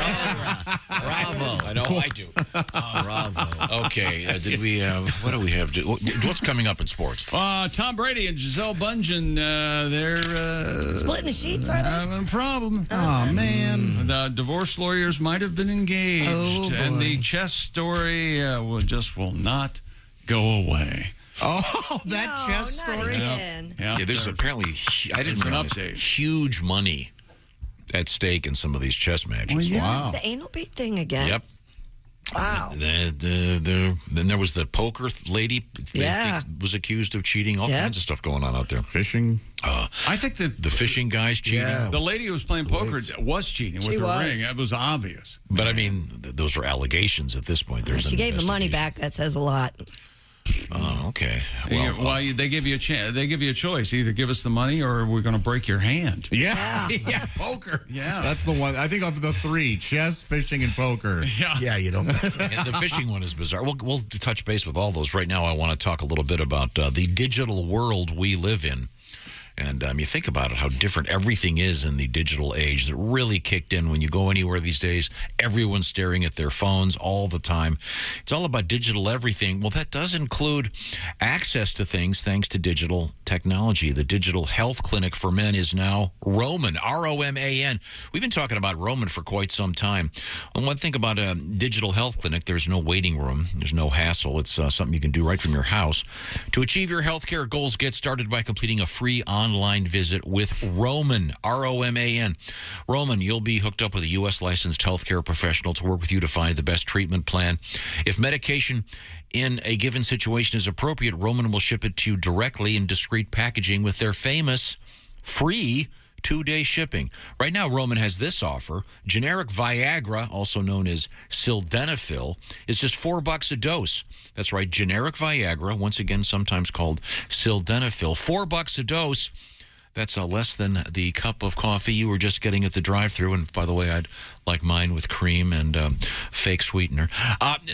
I know I do. Bravo. Okay, did we have? What do we have? What's coming up in sports? Tom Brady and Gisele Bundchen, they're splitting the sheets, are they? Having a problem. Oh, man. The divorce lawyers might have been engaged, and the chess story will not go away. Oh, that chess story? Yeah, there's apparently, I didn't realize, huge money at stake in some of these chess matches. Well, this is the anal beat thing again. Yep. Wow. Then there was the poker lady. Was accused of cheating. All kinds of stuff going on out there. Fishing. I think the fishing guys cheating. Yeah. The lady who was playing poker was cheating with her ring. It was obvious. But I mean, those are allegations at this point. There's she gave the money back. That says a lot. Oh, okay. Well, they give you a chance. They give you a choice: either give us the money, or we're going to break your hand. Yeah, poker. Yeah, that's the one. I think of the three: chess, fishing, and poker. Yeah, you don't. The fishing one is bizarre. We'll touch base with all those right now. I want to talk a little bit about the digital world we live in. And you think about it, how different everything is in the digital age that really kicked in when you go anywhere these days. Everyone's staring at their phones all the time. It's all about digital everything. Well, that does include access to things thanks to digital technology. The digital health clinic for men is now Roman, R-O-M-A-N. We've been talking about Roman for quite some time. And one thing about a digital health clinic, there's no waiting room. There's no hassle. It's something you can do right from your house. To achieve your healthcare goals, get started by completing a free online visit with Roman, R-O-M-A-N. Roman, you'll be hooked up with a U.S. licensed healthcare professional to work with you to find the best treatment plan. If medication in a given situation is appropriate, Roman will ship it to you directly in discreet packaging with their famous free 2-day shipping. Right now, Roman has this offer. Generic Viagra, also known as sildenafil, is just $4 a dose. That's right, generic Viagra, once again sometimes called sildenafil, $4 a dose. That's less than the cup of coffee you were just getting at the drive-thru. And by the way, I'd like mine with cream and fake sweetener.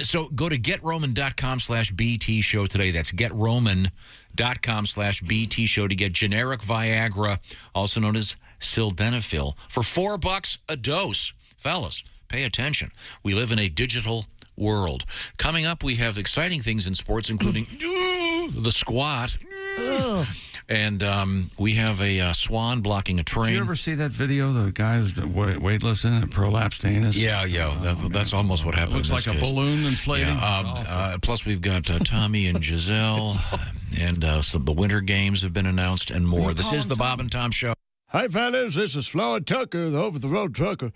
So go to GetRoman.com/BT show today. That's GetRoman.com/BT show to get generic Viagra, also known as sildenafil, for $4 a dose. Fellas, pay attention. We live in a digital world. Coming up, we have exciting things in sports, including the squat. And we have a swan blocking a train. Did you ever see that video? The guy who's weightlifting and prolapsed anus? Yeah. That's almost what happened. It looks like a balloon inflating. Yeah, plus, we've got Tommy and Giselle, and the Winter Games have been announced, and more. This is the Bob and Tom Show. Hi, fellas. This is Floyd Tucker, the over-the-road trucker.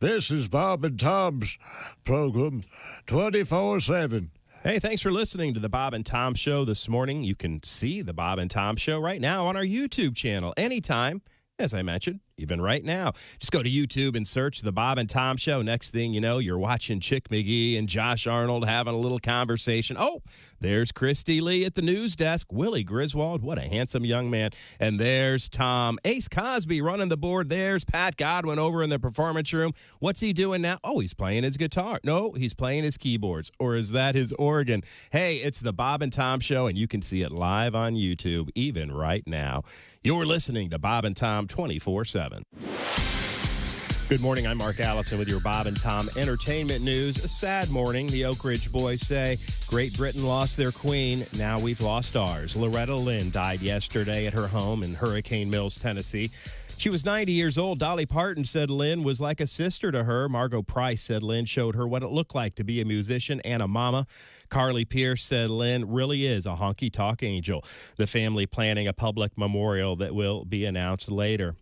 This is Bob and Tom's program, 24/7. Hey, thanks for listening to the Bob and Tom Show this morning. You can see the Bob and Tom Show right now on our YouTube channel anytime, as I mentioned, even right now. Just go to YouTube and search the Bob and Tom Show. Next thing you know, you're watching Chick McGee and Josh Arnold having a little conversation. Oh, there's Christy Lee at the news desk. Willie Griswold, what a handsome young man. And there's Tom. Ace Cosby running the board. There's Pat Godwin over in the performance room. What's he doing now? Oh, he's playing his guitar. No, he's playing his keyboards. Or is that his organ? Hey, it's the Bob and Tom Show, and you can see it live on YouTube, even right now. You're listening to Bob and Tom 24/7. Good morning. I'm Mark Allison with your Bob and Tom entertainment news. A sad morning. The Oak Ridge boys say Great Britain lost their queen. Now we've lost ours. Loretta Lynn died yesterday at her home in Hurricane Mills, Tennessee. She was 90 years old. Dolly Parton said Lynn was like a sister to her. Margot Price said Lynn showed her what it looked like to be a musician and a mama. Carly Pierce said Lynn really is a honky-tonk angel. The family planning a public memorial that will be announced later.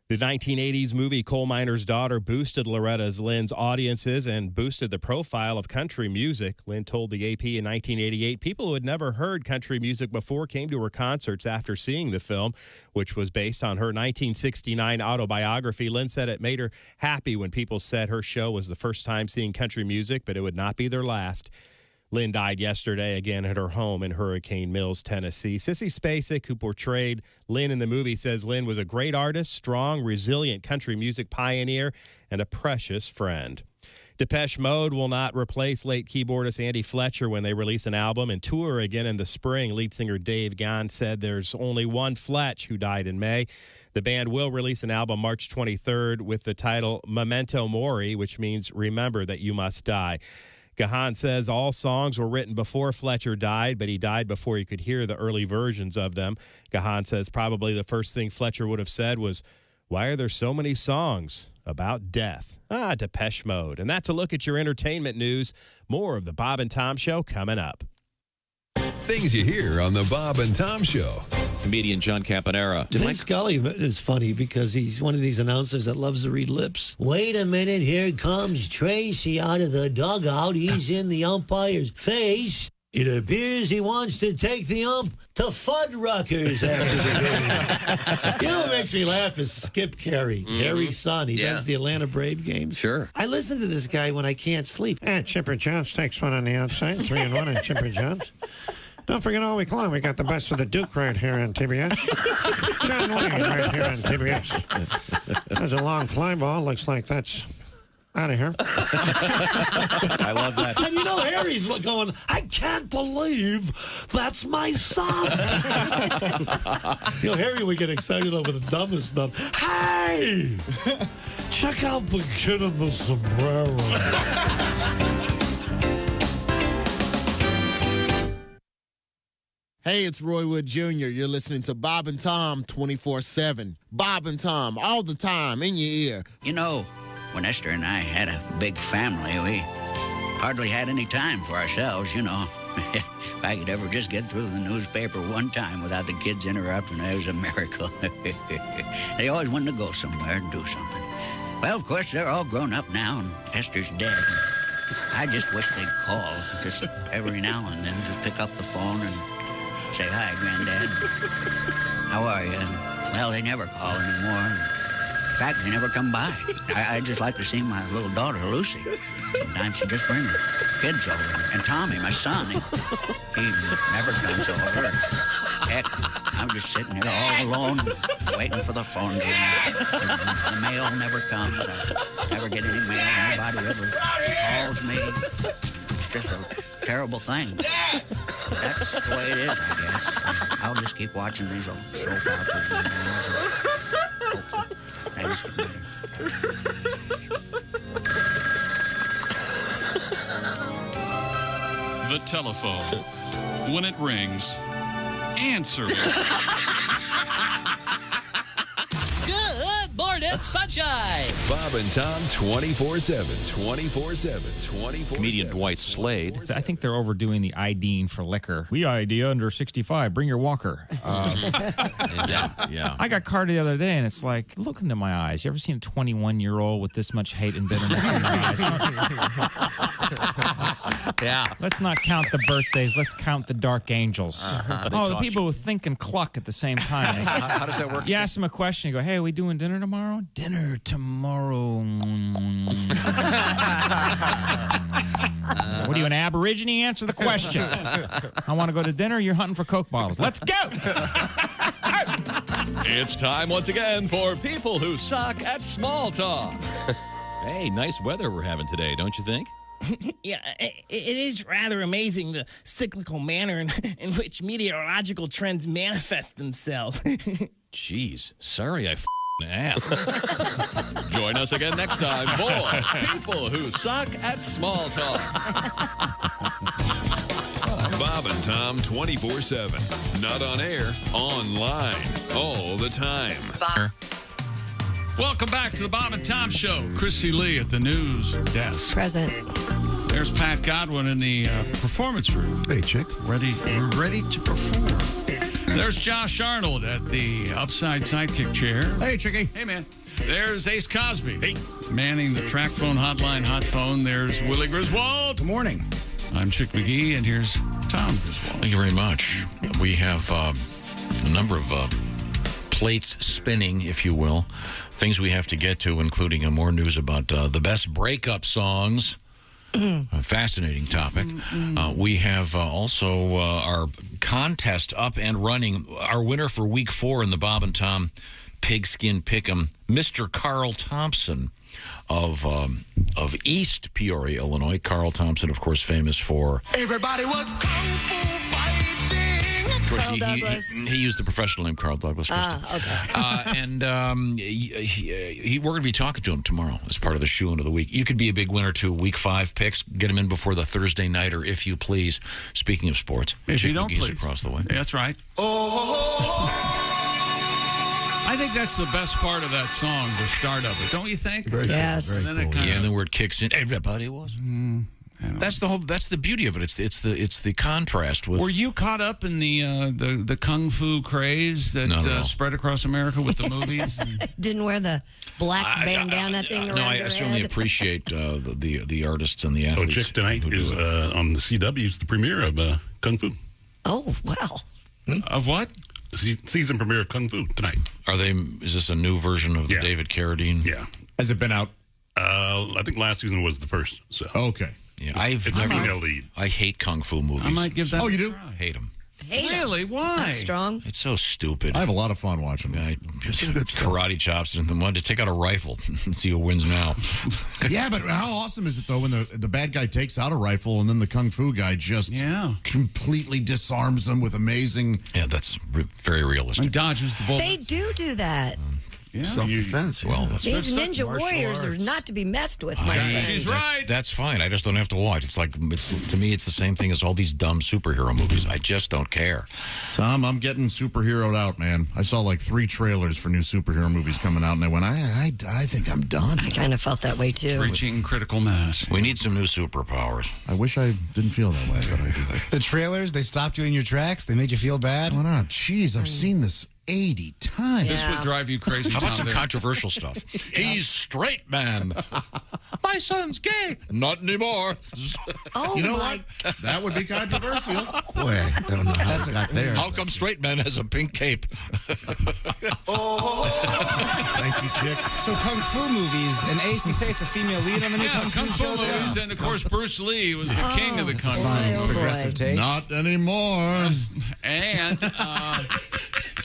The 1980s movie Coal Miner's Daughter boosted Loretta's Lynn's audiences and boosted the profile of country music. Lynn told the AP in 1988 people who had never heard country music before came to her concerts after seeing the film, which was based on her 1969 autobiography. Lynn said it made her happy when people said her show was the first time seeing country music, but it would not be their last. Lynn died yesterday, again at her home in Hurricane Mills, Tennessee. Sissy Spacek, who portrayed Lynn in the movie, says Lynn was a great artist, strong, resilient country music pioneer, and a precious friend. Depeche Mode will not replace late keyboardist Andy Fletcher when they release an album and tour again in the spring. Lead singer Dave Gahan said there's only one Fletch, who died in May. The band will release an album March 23rd with the title Memento Mori, which means remember that you must die. Gahan says all songs were written before Fletcher died, but he died before he could hear the early versions of them. Gahan says probably the first thing Fletcher would have said was, "Why are there so many songs about death?" Depeche Mode. And that's a look at your entertainment news. More of the Bob and Tom Show coming up. Things you hear on the Bob and Tom Show. Comedian John Campanera. Vin Scully is funny because he's one of these announcers that loves to read lips. Wait a minute, here comes Tracy out of the dugout. He's in the umpire's face. It appears he wants to take the ump to Fuddruckers after the game. You know what makes me laugh is Skip Carey, Harry's son. He does the Atlanta Brave games. Sure. I listen to this guy when I can't sleep. And Chipper Jones takes one on the outside. 3-1 on Chipper Jones. Don't forget all week long, we got the best of the Duke right here on TBS. John Wayne right here on TBS. There's a long fly ball. Looks like that's Out of here. I love that. And you know, Harry's going, I can't believe that's my son. You know, Harry would get excited over the dumbest stuff. Hey! Check out the kid in the sombrero. Hey, it's Roy Wood Jr. You're listening to Bob and Tom 24/7. Bob and Tom, all the time, in your ear. You know, when Esther and I had a big family, we hardly had any time for ourselves, you know. If I could ever just get through the newspaper one time without the kids interrupting, it was a miracle. They always wanted to go somewhere and do something. Well, of course, they're all grown up now, and Esther's dead. I just wish they'd call, just every now and then, just pick up the phone and say, hi, Granddad. How are you? Well, they never call anymore. In fact, they never come by. I'd just like to see my little daughter, Lucy. Sometimes she just brings her kids over. And Tommy, my son, he never comes over. Heck, I'm just sitting here all alone, waiting for the phone to ring. The mail never comes. I never get any mail. Nobody ever calls me. It's just a terrible thing. That's the way it is, I guess. I'll just keep watching these old soap operas and things get better. The telephone. When it rings, answer it. Good morning, sunshine. Bob and Tom 24/7. 24/7. 24/7. Comedian Dwight Slade. I think they're overdoing the IDing for liquor. We ID under 65. Bring your walker. Yeah. I got carded the other day, and it's like, look into my eyes. You ever seen a 21-year-old with this much hate and bitterness in their eyes? Yeah. Let's not count the birthdays. Let's count the dark angels. The people who think and cluck at the same time. How does that work? You ask them a question. You go, hey, are we doing dinner tomorrow? Dinner tomorrow. What are you, an Aborigine? Answer the question. I want to go to dinner. You're hunting for Coke bottles. Let's go. It's time once again for people who suck at small talk. Hey, nice weather we're having today, don't you think? Yeah, it is rather amazing the cyclical manner in which meteorological trends manifest themselves. Jeez, sorry I asked. Join us again next time for people who suck at small talk. Bob and Tom 24/7. Not on air, online, all the time. Welcome back to the Bob and Tom Show. Chrissy Lee at the news desk. Present. There's Pat Godwin in the performance room. Hey, chick. We're ready to perform. There's Josh Arnold at the upside sidekick chair. Hey, Chickie. Hey, man. There's Ace Cosby. Hey. Manning the track phone hotline hot phone. There's Willie Griswold. Good morning. I'm Chick McGee, and here's Tom Griswold. Thank you very much. We have a number of plates spinning, if you will. Things we have to get to, including more news about the best breakup songs. A fascinating topic. We have also our contest up and running. Our winner for week 4 in the Bob and Tom Pigskin Pick'em, Mr. Carl Thompson of East Peoria, Illinois. Carl Thompson, of course, famous for... Everybody was kung fu fighting. Carl Douglas. He used the professional name Carl Douglas. Okay. And we're going to be talking to him tomorrow as part of the shoe of the week. You could be a big winner too. Week 5 picks. Get him in before the Thursday nighter, if you please. Speaking of sports, if you don't, please. Across the way. That's right. I think that's the best part of that song, the start of it. Don't you think? Yes. And then where it kicks in, everybody was. That's the beauty of it. It's the contrast with. Were you caught up in the kung fu craze that spread across America with the movies? Didn't wear the black bandana thing around your I head? certainly appreciate the artists and the athletes. Chick, tonight is on the CW. The premiere of Kung Fu. Oh, well. Of what? Season premiere of Kung Fu tonight. Is this a new version of the David Carradine? Yeah. Has it been out? I think last season was the first. So okay. Yeah, it's a female lead. I hate kung fu movies. I might give that. Oh, you do? Hate them. Really? Why? That's strong. It's so stupid. I have a lot of fun watching it. Some good karate chops and then wanted to take out a rifle and see who wins now. Yeah, but how awesome is it, though, when the bad guy takes out a rifle and then the kung fu guy just completely disarms them with amazing... Yeah, that's very realistic. And dodges the bullets. They do that. Yeah. Self-defense. Well, these ninja warriors are not to be messed with, my friend. She's right. That's fine. I just don't have to watch. It's like, to me, it's the same thing as all these dumb superhero movies. I just don't care. Tom, I'm getting superheroed out, man. I saw like 3 trailers for new superhero movies coming out, and I went, I think I'm done. I kind of felt that way, too. Reaching critical mass. We need some new superpowers. I wish I didn't feel that way, but I do. The trailers, they stopped you in your tracks? They made you feel bad? Why not? Jeez, I've seen this 80 times. This would drive you crazy. How about some controversial stuff? He's straight, man. My son's gay. Not anymore. Oh, you know what? That would be controversial. Boy, I don't know how it got there. How come straight man has a pink cape? Thank you, chick. So kung fu movies, and Ace, you say it's a female lead on the new kung fu show? movies, and of course BruceLee was the king of the kung fu. Progressive take. Not anymore. And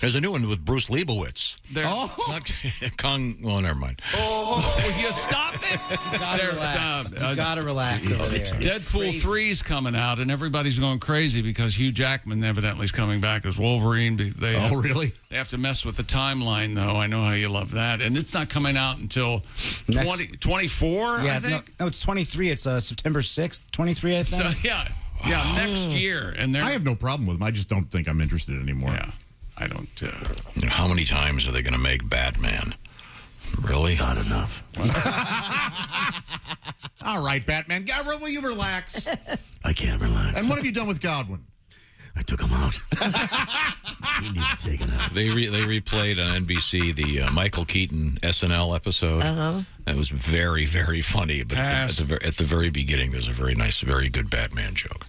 there's a new one with Bruce Leibowitz. Not Kung. Well, never mind. will you stop it? You gotta relax over there. Deadpool 3's coming out, and everybody's going crazy because Hugh Jackman evidently is coming back as Wolverine. Really? They have to mess with the timeline, though. I know how you love that. And it's not coming out until 24, Yeah, I think? no, it's 23. It's September 6th, 23, I think. So, yeah, next year. And I have no problem with them. I just don't think I'm interested anymore. Yeah, I don't. How many times are they going to make Batman? Really? Not enough. All right, Batman. Garrett, will you relax? I can't relax. And what have you done with Godwin? I took him out. He needed taken out. They replayed on NBC the Michael Keaton SNL episode. That was very, very funny. But at the very beginning, there's a very nice, very good Batman joke.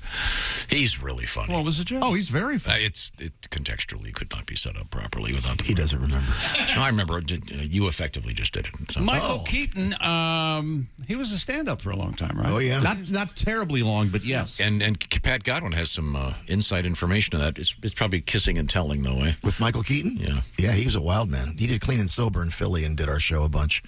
He's really funny. What was the joke? Oh, he's very funny. It contextually could not be set up properly without the. He doesn't remember. No, I remember. You effectively just did it. So. Michael Keaton, he was a stand-up for a long time, right? Oh, yeah. Not terribly long, but yes. And Pat Godwin has some inside information to that. It's probably kissing and telling, though, eh? With Michael Keaton? Yeah. Yeah, he was a wild man. He did Clean and Sober in Philly and did our show a bunch.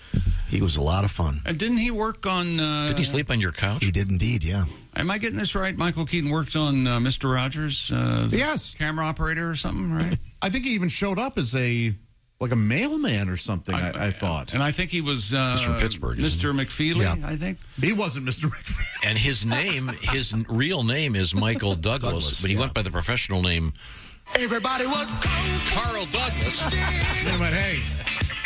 He was a lot of fun. And didn't he work on... Didn't he sleep on your couch? He did indeed, yeah. Am I getting this right? Michael Keaton worked on Mr. Rogers? Yes. Camera operator or something, right? I think he even showed up as a mailman or something, I thought. And I think he was... He's from Pittsburgh. Mr. McFeely, I think. He wasn't Mr. McFeely. And his real name is Michael Douglas, but he went by the professional name... Everybody was Carl Douglas. They went, hey,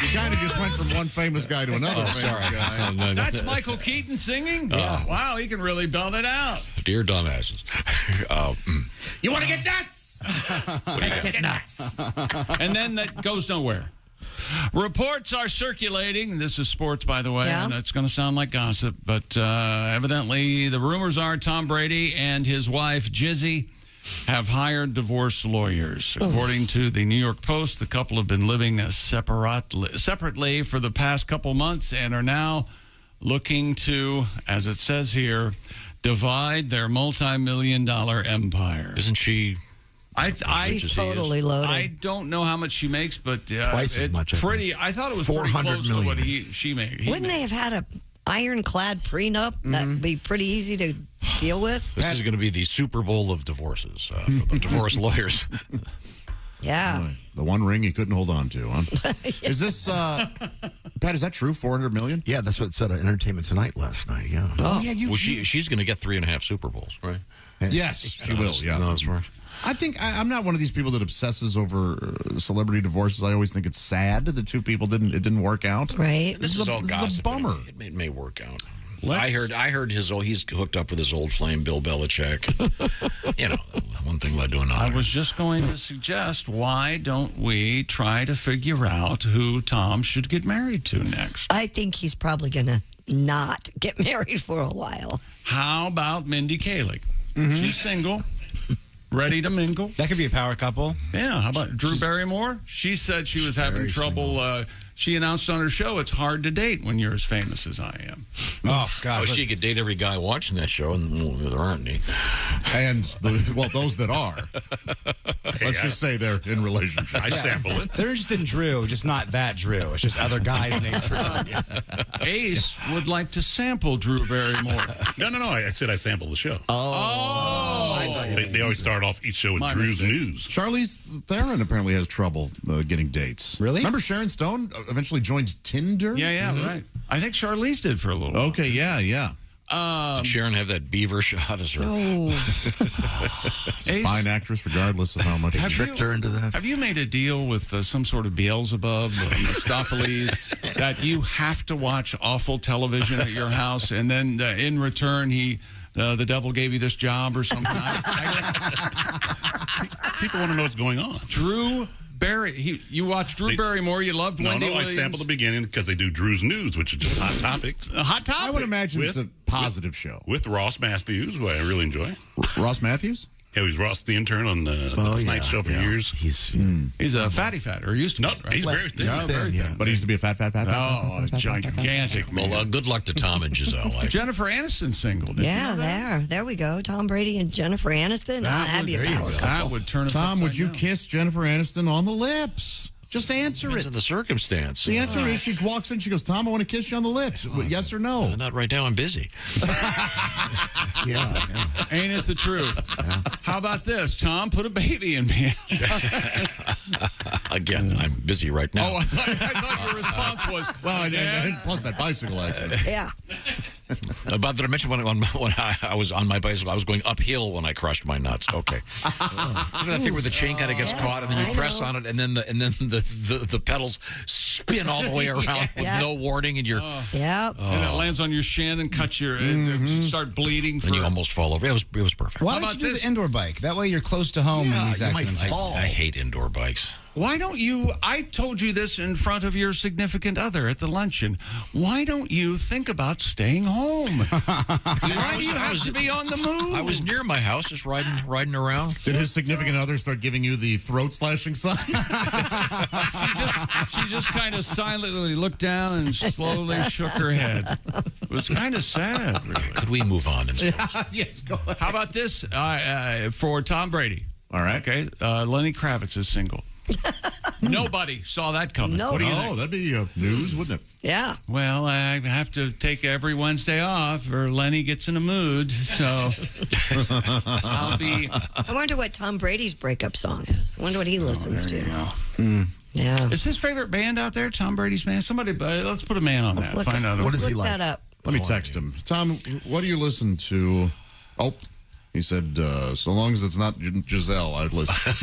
you kind of just went from one famous guy to another famous guy. No. That's Michael Keaton singing? Yeah. Wow, he can really belt it out. Dear dumbasses. You want to get nuts? Let's get nuts. And then that goes nowhere. Reports are circulating. This is sports, by the way. Yeah. And it's going to sound like gossip, but evidently the rumors are Tom Brady and his wife, Jizzy, have hired divorce lawyers. According to the New York Post, the couple have been living separately for the past couple months and are now looking to, as it says here, divide their multi-million-dollar empire. Isn't she... She's totally loaded. I don't know how much she makes, but twice as much. I thought it was pretty close to what she made. Wouldn't they have had a ironclad prenup? That'd be pretty easy to deal with. This is going to be the Super Bowl of divorces for the divorce lawyers. Yeah. Boy, the one ring he couldn't hold on to, huh? Is this, Pat, is that true? $400 million? Yeah, that's what it said on Entertainment Tonight last night, yeah. Oh, yeah. She's going to get 3.5 Super Bowls, right? Yes, she will, yeah. No, that's right. I think I'm not one of these people that obsesses over celebrity divorces. I always think it's sad that the two people didn't work out. Right. This is all gossip. This is a bummer. It may work out. I heard he's hooked up with his old flame, Bill Belichick. One thing led to another. I was just going to suggest, why don't we try to figure out who Tom should get married to next? I think he's probably going to not get married for a while. How about Mindy Kaling? She's single. Ready to mingle. That could be a power couple. Yeah. How about Drew Barrymore? She said she was having trouble. She announced on her show it's hard to date when you're as famous as I am. Oh, God. Oh, she could date every guy watching that show, and there aren't any. And, those that are. Let's just say they're in relationship. I sample it. They're interested in Drew, just not that Drew. It's just other guys named Drew. Ace would like to sample Drew Barrymore. No. I said I sampled the show. Oh. They always start off each show with Drew's news. Charlize Theron apparently has trouble getting dates. Really? Remember Sharon Stone eventually joined Tinder? Yeah, right. I think Charlize did for a little while. Okay, yeah. Did Sharon have that beaver shot as her? Fine actress, regardless of how much he tricked her into that. Have you made a deal with some sort of Beelzebub or Mephistopheles that you have to watch awful television at your house, and then in return the devil gave you this job or something? People want to know what's going on. Drew Barry, you watched Drew Barrymore. You loved Wendy Williams. I sampled the beginning because they do Drew's News, which is just hot topics. Hot topic. I would imagine it's a positive show. With Ross Matthews, who I really enjoy. Ross Matthews? Yeah, he's Ross the intern on the Tonight Show for years. He's a fatty fat, or used to be, right? He's very thin. But he used to be a fat. Oh, gigantic. Well, good luck to Tom and Giselle. Jennifer Aniston single. Did you know that? there we go. Tom Brady and Jennifer Aniston. That'd be a power couple. That would turn us Tom, would upside you down. kiss Jennifer Aniston on the lips? Just answer Depends it. on the circumstance. The answer is she walks in, she goes, Tom, I want to kiss you on the lips. Yes or no? Not right now, I'm busy. Yeah. Ain't it the truth? How about this, Tom? Put a baby in me. Again, I'm busy right now. Oh, I thought your response was, well, and plus that bicycle accident. Yeah. But did I mention when I was on my bicycle, I was going uphill when I crushed my nuts. Okay. So that thing where the chain kind of gets caught, and then you press on it, and then the pedals spin all the way around with no warning, and you're Yep. And it lands on your shin and cuts your start bleeding. and you almost fall over. It was perfect. Why don't you do the indoor bike? That way you're close to home when these accidents happen. I hate indoor bikes. Why don't you? I told you this in front of your significant other at the luncheon. Why don't you think about staying home? Why do you have to be on the move? I was near my house, just riding around. Did his significant other start giving you the throat slashing sign? She just kind of silently looked down and slowly shook her head. It was kind of sad. Really. Could we move on? Yes, go ahead. How about this for Tom Brady? All right. Okay, Lenny Kravitz is single. Nobody saw that coming. No. What do you think? That'd be news, wouldn't it? Yeah. Well, I have to take every Wednesday off or Lenny gets in a mood, so I'll be... I wonder what Tom Brady's breakup song is. I wonder what he listens to. Yeah. Is his favorite band out there Tom Brady's band? Somebody, let's put a man on that. Find out. What does he Look like? that up. Let me text him. Tom, what do you listen to? Oh, he said, so long as it's not Giselle, I'd listen.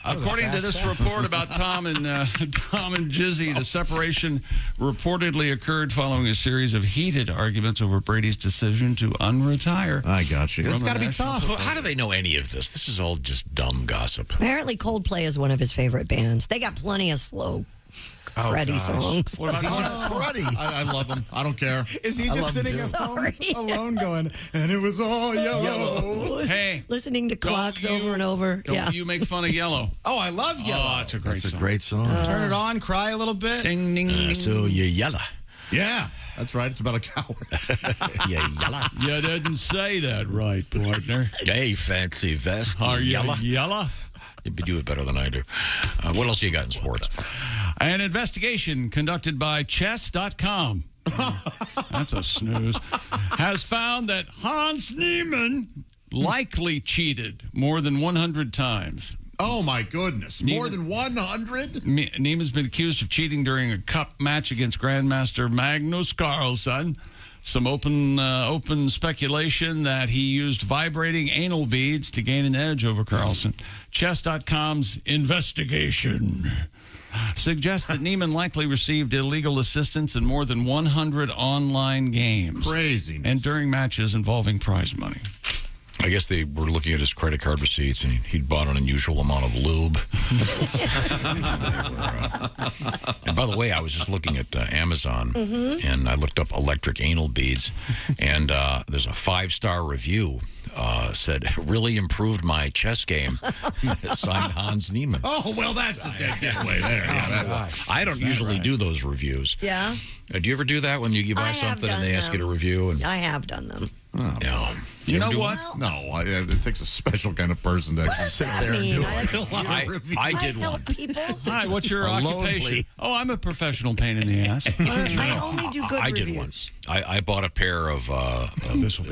According to this report about Tom and Jizzy, the separation reportedly occurred following a series of heated arguments over Brady's decision to unretire. I got you. It's got to be tough. Well, how do they know any of this? This is all just dumb gossip. Apparently, Coldplay is one of his favorite bands. They got plenty of slow, cruddy songs. What about cruddy? I love him. I don't care. Is he just sitting at home alone going, and it was all yellow? Hey. Listening to clocks over and over. Don't you make fun of Yellow. Oh, I love Yellow. Oh, that's a great song. Great song. Turn it on, cry a little bit. Ding, ding. So you yella. Yeah, that's right. It's about a coward. Yeah, yella. You didn't say that right, partner. Hey, fancy vest. Are you yella? yella? You do it better than I do. What else you got in sports? An investigation conducted by chess.com, that's a snooze, has found that Hans Niemann likely cheated more than 100 times. Oh, my goodness. More than 100? Niemann's been accused of cheating during a cup match against Grandmaster Magnus Carlsen. Some open speculation that he used vibrating anal beads to gain an edge over Carlsen. Chess.com's investigation suggests that Niemann likely received illegal assistance in more than 100 online games. Craziness. And during matches involving prize money. I guess they were looking at his credit card receipts, and he'd bought an unusual amount of lube. And by the way, I was just looking at Amazon, and I looked up electric anal beads, and there's a 5-star review said, really improved my chess game. Signed Hans Niemann. Oh, well, that's a dead giveaway there. I don't usually do those reviews. Yeah. Do you ever do that when you buy something and they ask you to review? And I have done them. no. You know what? No, it takes a special kind of person to sit there and do it. I did one. Hi, what's your occupation? Oh, I'm a professional pain in the ass. I only do good I reviews. did one. I bought a pair of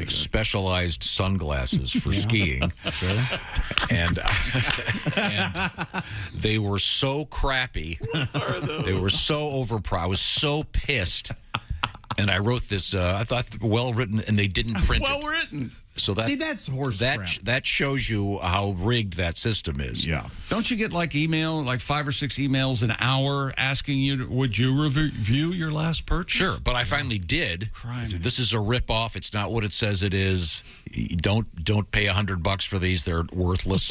specialized sunglasses for skiing. Sure. And they were so crappy. They were so overpriced. I was so pissed. And I wrote this, I thought, well written, and they didn't print it. Well written. So that's horse crap. That shows you how rigged that system is. Yeah. Don't you get like 5 or 6 emails an hour asking you, would you review your last purchase? Sure, but I finally did. This is a ripoff. It's not what it says it is. Don't pay $100 for these. They're worthless.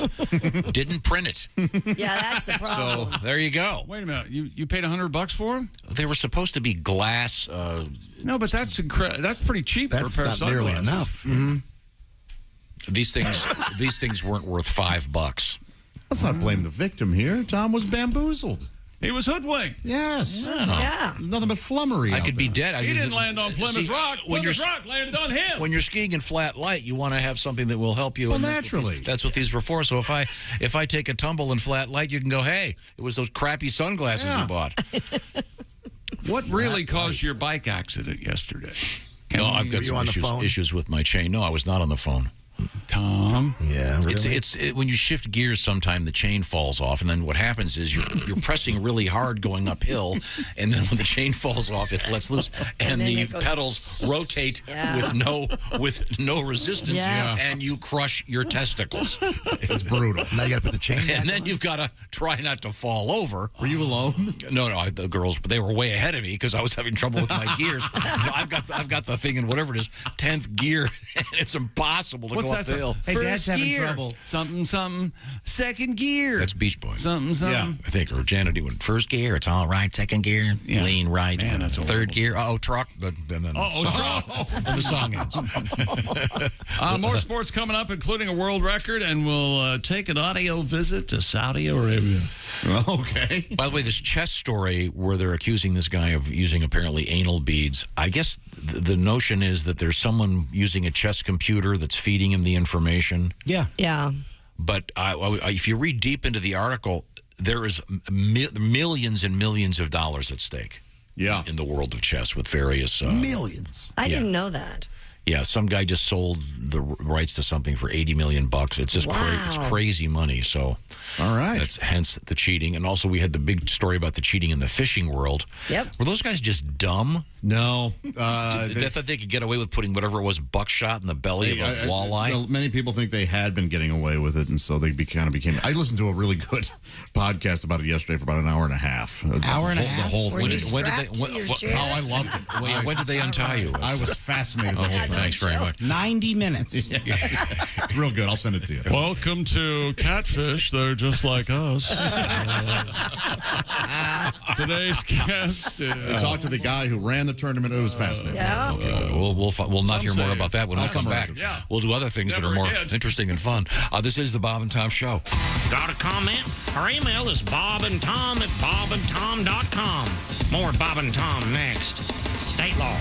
Didn't print it. Yeah, that's the problem. So there you go. Wait a minute. You paid $100 for them? They were supposed to be glass. No, but that's pretty cheap for a pair of sunglasses. That's not nearly enough. Mm-hmm. These things weren't worth $5. Let's not blame the victim here. Tom was bamboozled. He was hoodwinked. Yes. Yeah. Nothing but flummery. I could be dead. He didn't land on Plymouth Rock. Plymouth Rock landed on him. When you're skiing in flat light, you want to have something that will help you. Well, and naturally. That's what these were for. So if I take a tumble in flat light, you can go, hey, it was those crappy sunglasses you bought. What really caused your bike accident yesterday? I've got some issues with my chain. No, I was not on the phone. Tom? Yeah, really? It's when you shift gears, sometime the chain falls off, and then what happens is you're pressing really hard going uphill, and then when the chain falls off, it lets loose, and the pedals rotate with no resistance, and you crush your testicles. It's brutal. Now you got to put the chain back And then you've got to try not to fall over. Were you alone? No, the girls, they were way ahead of me because I was having trouble with my gears. I've got the thing in whatever it is, 10th gear, and it's impossible to go up the hill. Hey, Dad's having trouble. Something, second gear. That's Beach Boys. Something. Yeah, I think. Or Janet went first gear, it's all right. Second gear, lean right. Man, that's third gear, truck. But then truck. And the song ends. More sports coming up, including a world record, and we'll take an audio visit to Saudi Arabia. Okay. By the way, this chess story where they're accusing this guy of using apparently anal beads, I guess the notion is that there's someone using a chess computer that's feeding him the information. Yeah. Yeah. But if you read deep into the article, there is millions and millions of dollars at stake. Yeah. In the world of chess with various... millions. I didn't know that. Yeah, some guy just sold the rights to something for $80 million. It's just it's crazy money. So, all right, that's hence the cheating. And also, we had the big story about the cheating in the fishing world. Yep. Were those guys just dumb? No, they thought they could get away with putting whatever it was buckshot in the belly of a walleye. Many people think they had been getting away with it, and so they kind of became. I listened to a really good podcast about it yesterday for about an hour and a half. The whole Were you strapped to your chair? Oh, I loved it. When did they untie you? I was fascinated. The whole thing. Thanks very much. 90 minutes. It's real good. I'll send it to you. Welcome to Catfish. They're just like us. Today's guest is... I talked to the guy who ran the tournament. It was fascinating. Yeah. Okay, good. We'll not hear more about that when we come back. Yeah. We'll do other things that are more interesting and fun. This is the Bob and Tom Show. Got a comment? Our email is bobandtom@bobandtom.com. More Bob and Tom next. State law.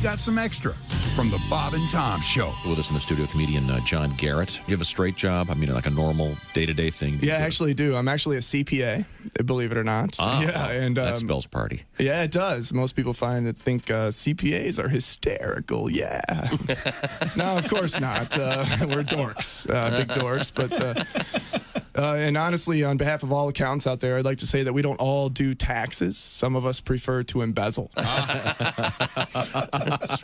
got some extra from the Bob and Tom Show. With us in the studio, comedian John Garrett. You have a straight job? I mean, like a normal day-to-day thing? Yeah, I actually do. I'm actually a CPA, believe it or not. Yeah, and that spells party. Yeah, it does. Most people think CPAs are hysterical. Yeah. No, of course not. We're dorks, big dorks. But and honestly, on behalf of all accountants out there, I'd like to say that we don't all do taxes. Some of us prefer to embezzle.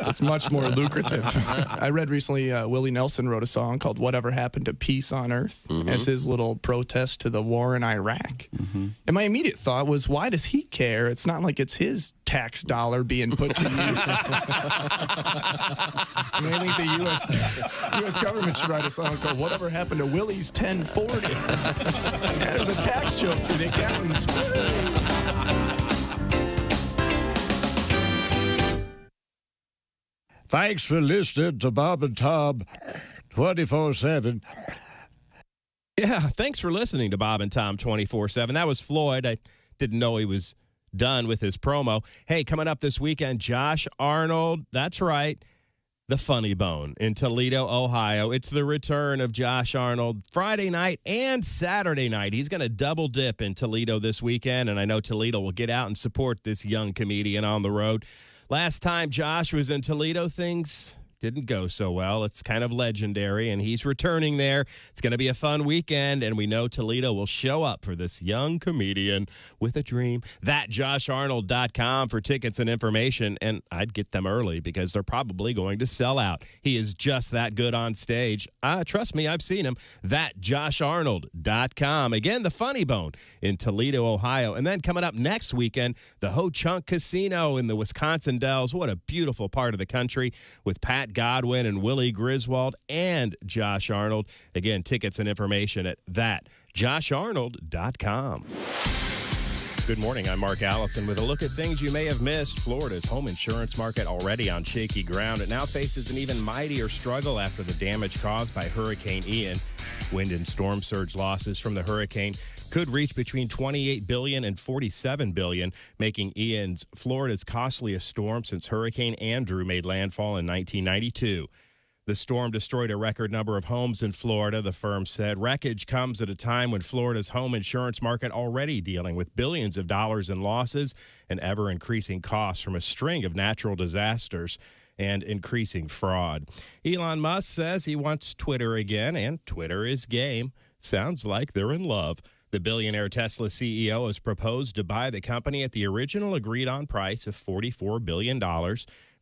It's much more lucrative. I read recently Willie Nelson wrote a song called Whatever Happened to Peace on Earth as his little protest to the war in Iraq. And my immediate thought was, why does he care? It's not like it's his tax dollar being put to use. I mean, I think the U.S. government should write a song called Whatever Happened to Willie's 1040. Yeah, there's a tax joke for the accountants. Thanks for listening to Bob and Tom 24/7. Yeah, thanks for listening to Bob and Tom 24/7. That was Floyd. I didn't know he was done with his promo. Hey, coming up this weekend, Josh Arnold. That's right. The Funny Bone in Toledo, Ohio. It's the return of Josh Arnold Friday night and Saturday night. He's going to double dip in Toledo this weekend, and I know Toledo will get out and support this young comedian on the road. Last time Josh was in Toledo, things didn't go so well. It's kind of legendary, and he's returning there. It's going to be a fun weekend, and we know Toledo will show up for this young comedian with a dream. ThatJoshArnold.com for tickets and information, and I'd get them early because they're probably going to sell out. He is just that good on stage. Trust me, I've seen him. ThatJoshArnold.com. Again, the Funny Bone in Toledo, Ohio. And then coming up next weekend, the Ho Chunk Casino in the Wisconsin Dells. What a beautiful part of the country with Pat Godwin and Willie Griswold and Josh Arnold. Again, tickets and information at thatjosharnold.com. Good morning. I'm Mark Allison with a look at things you may have missed. Florida's home insurance market already on shaky ground. It now faces an even mightier struggle after the damage caused by Hurricane Ian. Wind and storm surge losses from the hurricane could reach between $28 billion and $47 billion, making Ian's Florida's costliest storm since Hurricane Andrew made landfall in 1992. The storm destroyed a record number of homes in Florida, the firm said. Wreckage comes at a time when Florida's home insurance market already dealing with billions of dollars in losses and ever-increasing costs from a string of natural disasters and increasing fraud. Elon Musk says he wants Twitter again, and Twitter is game. Sounds like they're in love. The billionaire Tesla CEO has proposed to buy the company at the original agreed-on price of $44 billion,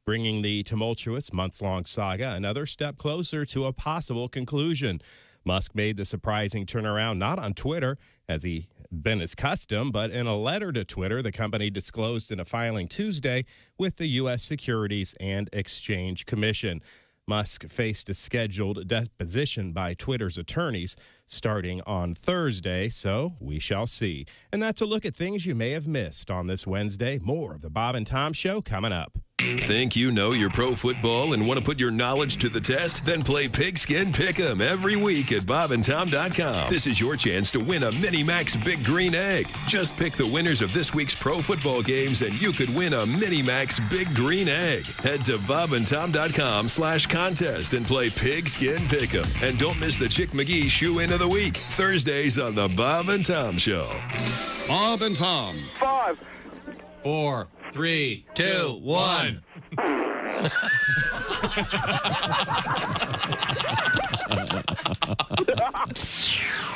bringing the tumultuous month-long saga another step closer to a possible conclusion. Musk made the surprising turnaround not on Twitter, as he been his custom, but in a letter to Twitter, the company disclosed in a filing Tuesday with the U.S. Securities and Exchange Commission. Musk faced a scheduled deposition by Twitter's attorneys starting on Thursday, so we shall see. And that's a look at things you may have missed on this Wednesday. More of the Bob and Tom Show coming up. Think you know your pro football and want to put your knowledge to the test? Then play Pigskin Pick'em every week at bobandtom.com. This is your chance to win a Mini Max Big Green Egg. Just pick the winners of this week's pro football games and you could win a Mini Max Big Green Egg. Head to bobandtom.com/contest and play Pigskin Pick'em. And don't miss the Chick McGee Shoe-In of the Week, Thursdays on the Bob and Tom Show. Bob and Tom. 5, 4, 3, 2, 1.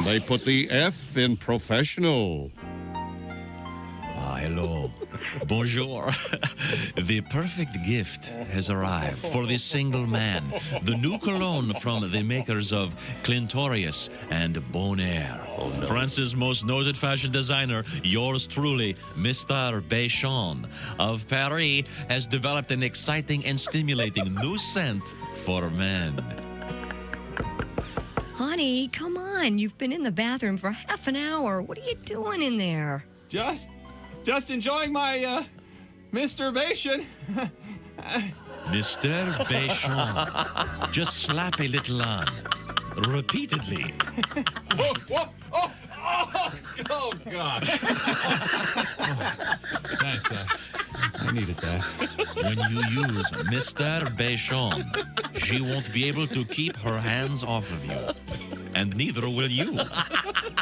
They put the F in professional. Hello. Bonjour. The perfect gift has arrived for the single man. The new cologne from the makers of Clintorius and Bonaire. France's most noted fashion designer, yours truly, Mr. Bashon of Paris, has developed an exciting and stimulating new scent for men. Honey, come on. You've been in the bathroom for half an hour. What are you doing in there? Just enjoying my, Mr. Bashon. Mr. Bashon. Just slap a little on. Repeatedly. Oh, God. I needed that. When you use Mr. Bashon, she won't be able to keep her hands off of you. And neither will you.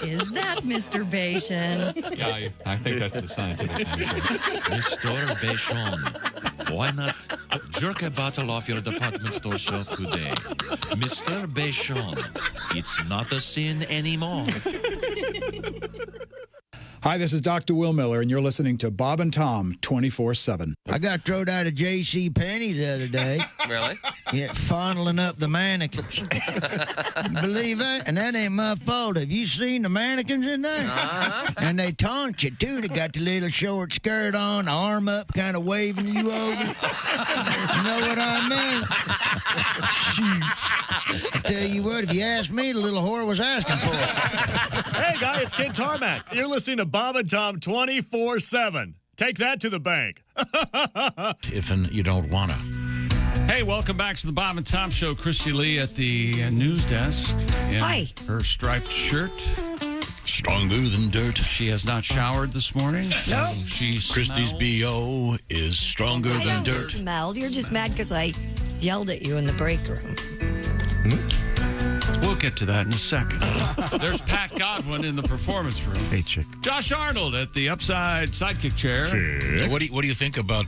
Is that Mr. Bashon? Yeah, I think that's the scientific answer. Mr. Bashon, why not jerk a bottle off your department store shelf today? Mr. Bashon, it's not a sin anymore. Hi, this is Dr. Will Miller, and you're listening to Bob and Tom 24/7. I got thrown out of J.C. Penney the other day. Really? Yeah, fondling up the mannequins. You believe that? And that ain't my fault. Have you seen the mannequins in there? Uh-huh. And they taunt you, too. They got the little short skirt on, arm up, kind of waving you over. You know what I mean? Shoot. I tell you what, if you ask me, the little whore was asking for it. Hey, guy, it's Kid Tarmac. You're listening to Bob and Tom 24/7. Take that to the bank. If you don't want to. Hey, welcome back to the Bob and Tom Show. Christy Lee at the news desk. Hi. Her striped shirt. Stronger than dirt. She has not showered this morning. No. Christy's B.O. is stronger I than don't dirt. smell. You're just mad because I yelled at you in the break room. We'll get to that in a second. There's Pat Godwin in the performance room. Hey, chick. Josh Arnold at the upside sidekick chair. What do you think about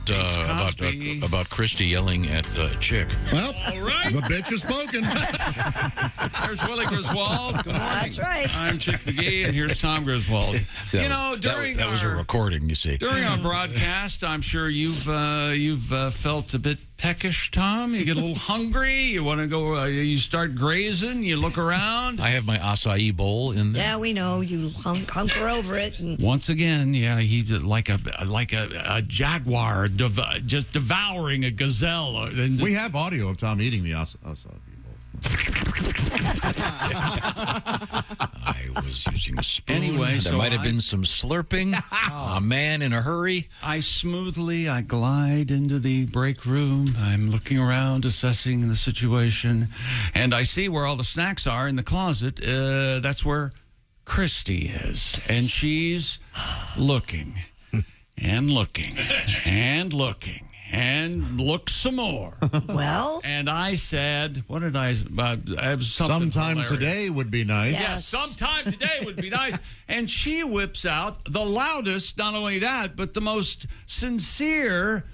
Christy yelling at Chick? Well, all right. The bitch has spoken. There's Willie Griswold. Good morning. That's right. I'm Chick McGee, and here's Tom Griswold. See, that was a recording, you see. During our broadcast, I'm sure you've felt a bit peckish, Tom. You get a little hungry. You want to go. You start grazing. You look around. I have my acai bowl in there. Yeah, we know. You hunker over it. And Once again, yeah, he's like a jaguar just devouring a gazelle. We have audio of Tom eating the acai bowl. I was using a spoon. Anyway, there might have been some slurping. A man in a hurry. I glide into the break room. I'm looking around, assessing the situation, and I see where all the snacks are in the closet. That's where Christy is, and she's looking and looking and looking. And look some more. Well, and I said, what did I have something sometime hilarious. Today would be nice. Yes, sometime today would be nice. And she whips out the loudest, not only that, but the most sincere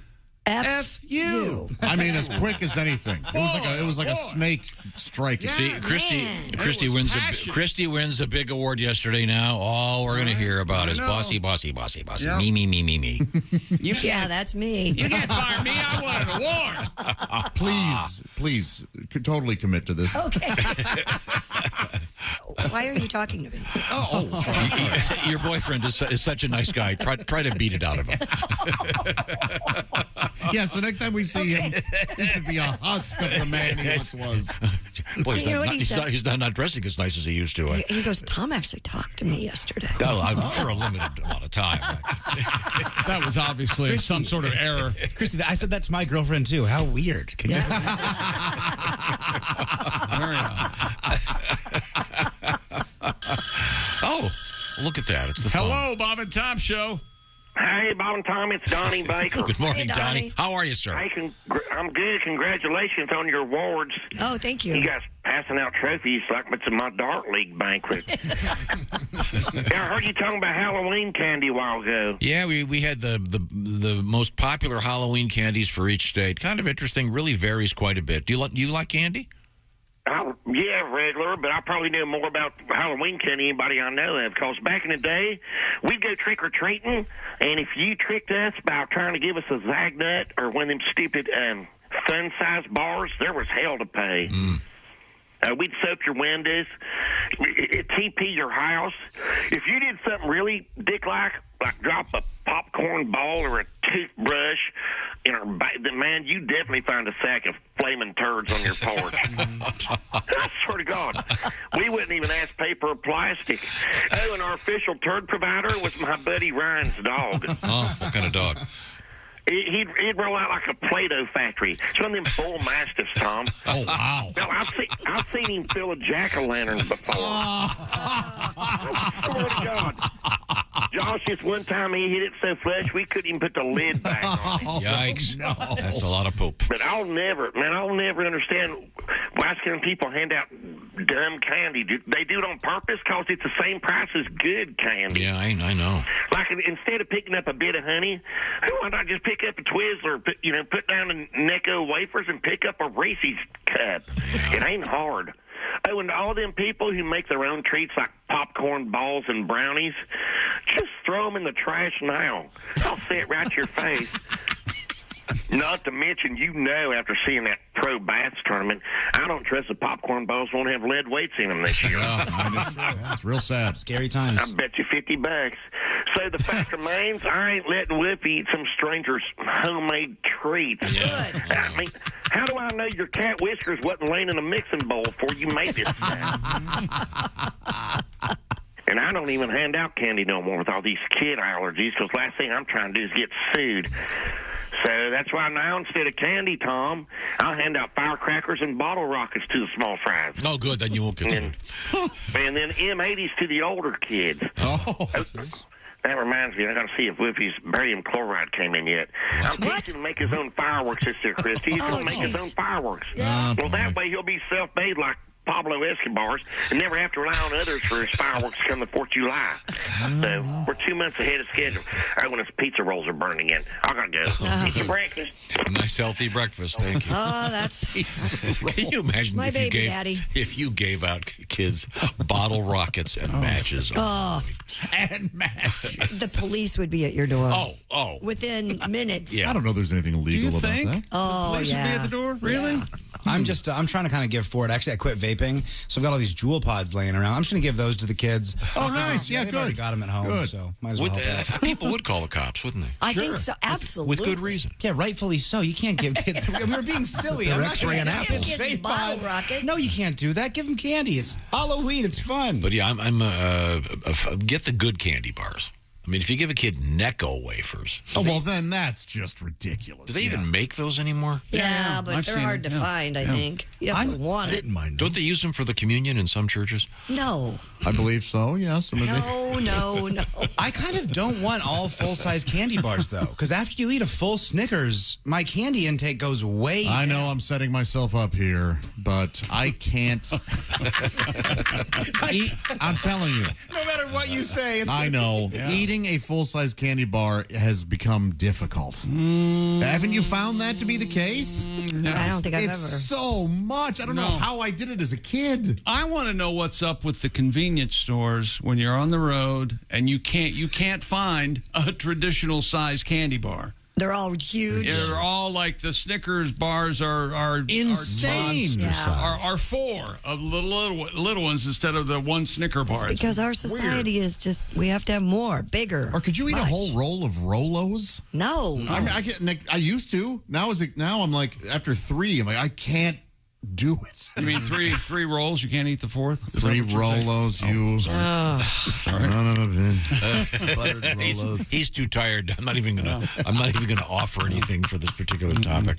F you. I mean, as quick as anything. It was like a snake striking. Yeah, see, Christy wins a big award yesterday. Now all we're going to hear about is bossy. Yep. Me. Yeah, that's me. You can't fire me. I want an award. Please, totally commit to this. Okay. Why are you talking to me? Your boyfriend is such a nice guy. Try to beat it out of him. Yes, the next time we see him, he should be a husk of the man he once was. Boy, You know what he said? he's not dressing as nice as he used to. He goes, Tom actually talked to me yesterday. For a limited amount of time. That was obviously some sort of error. Christy, I said that to my girlfriend, too. How weird. Can you- Oh, look at that. It's the Hello, Bob and Tom Show. Hey, Bob and Tom, it's Donnie Baker. Good morning, Donnie. How are you, sir? Hey, I'm good. Congratulations on your awards. Oh, thank you. You guys passing out trophies like it's in my Dart League banquet. Yeah, I heard you talking about Halloween candy a while ago. Yeah, we had the most popular Halloween candies for each state. Kind of interesting. Really varies quite a bit. Do you like candy? Yeah, regular, but I probably know more about Halloween candy than anybody I know of, because back in the day, we'd go trick-or-treating, and if you tricked us by trying to give us a Zag Nut or one of them stupid fun-sized bars, there was hell to pay. We'd soap your windows, TP your house. If you did something really dick-like drop a popcorn ball or a toothbrush in our then man, you definitely find a sack of flaming turds on your porch. I swear to God, we wouldn't even ask paper or plastic. Oh, and our official turd provider was my buddy Ryan's dog. Oh, what kind of dog? He'd roll out like a Play-Doh factory. It's one of them bull mastiffs, Tom. Oh, wow. Well, I've seen him fill a jack-o'-lantern before. I swear to God. Josh, just one time he hit it so flush we couldn't even put the lid back on it. Yikes. No. That's a lot of poop. But I'll never understand why some people hand out dumb candy. They do it on purpose because it's the same price as good candy. Yeah, I know. Like instead of picking up a bit of honey, why not just pick up a Twizzler, put down a Necco wafers and pick up a Reese's cup? Yeah. It ain't hard. Oh, and all them people who make their own treats like popcorn balls and brownies, just throw them in the trash now. I'll say it right to your face. Not to mention, after seeing that pro baths tournament, I don't trust the popcorn balls won't have lead weights in them this year. It's real sad. Scary times. I bet you $50. So the fact remains, I ain't letting Whoopi eat some stranger's homemade treats. Good. I mean, how do I know your cat Whiskers wasn't laying in a mixing bowl before you made this stuff? And I don't even hand out candy no more with all these kid allergies, because last thing I'm trying to do is get sued. So that's why now, instead of candy, Tom, I'll hand out firecrackers and bottle rockets to the small fries. Oh, good. Then you won't get sued. And then M80s to the older kids. Oh, that reminds me, I got to see if Whoopi's barium chloride came in yet. I'm teaching him to make his own fireworks this year, Christy. He's going to make his own fireworks. Yeah. Well, that way he'll be self-made like Pablo Escobar's and never have to rely on others for his fireworks come the 4th of July. So we're 2 months ahead of schedule. Oh, when his pizza rolls are burning in. I got to go. Eat your breakfast. A nice healthy breakfast. Thank you. Oh, that's Can you imagine my baby daddy. If you gave out kids bottle rockets and matches? And matches. The police would be at your door. Oh. Within minutes. I don't know if there's anything illegal about that. Oh, Police would be at the door? Really? Yeah. I'm trying to kind of give forward. Actually, I quit vaping, so I've got all these Juul pods laying around. I'm just going to give those to the kids. Oh, nice. Yeah, they've good. already got them at home, so might as well help out. People would call the cops, wouldn't they? I think so. Absolutely. With good reason. Yeah, rightfully so. You can't give kids. We were being silly. I'm not X-ray and gonna give apples. kids Bottle pods. rockets. No, you can't do that. Give them candy. It's Halloween. It's fun. But yeah, get the good candy bars. I mean, if you give a kid Necco wafers. Well, then that's just ridiculous. Do they even make those anymore? Yeah, but I've they're seen hard to find, I think. You have to want it. Don't they use them for the communion in some churches? No. I believe so, yes. No. I kind of don't want all full-size candy bars, though, because after you eat a full Snickers, my candy intake goes way down. I know I'm setting myself up here, but I can't. I'm telling you. No matter what you say, it's I know. Yeah. Eating a full-size candy bar has become difficult. Haven't you found that to be the case? No. I don't think I've It's so much. I don't know how I did it as a kid. I want to know what's up with the convenience stores when you're on the road and you can't find a traditional size candy bar. They're all huge. They're all like the Snickers bars are insane. Are four of the little ones instead of the one Snicker bar. It's because our society is just, we have to have more, bigger. Or could you eat a whole roll of Rolos? No. I mean, I used to. Now I'm like, after 3, I'm like, I can't do it. You mean three rolls? You can't eat the fourth? 3 Rolos, Sorry. Buttered Rolos. He's too tired. I'm not even gonna offer anything for this particular topic.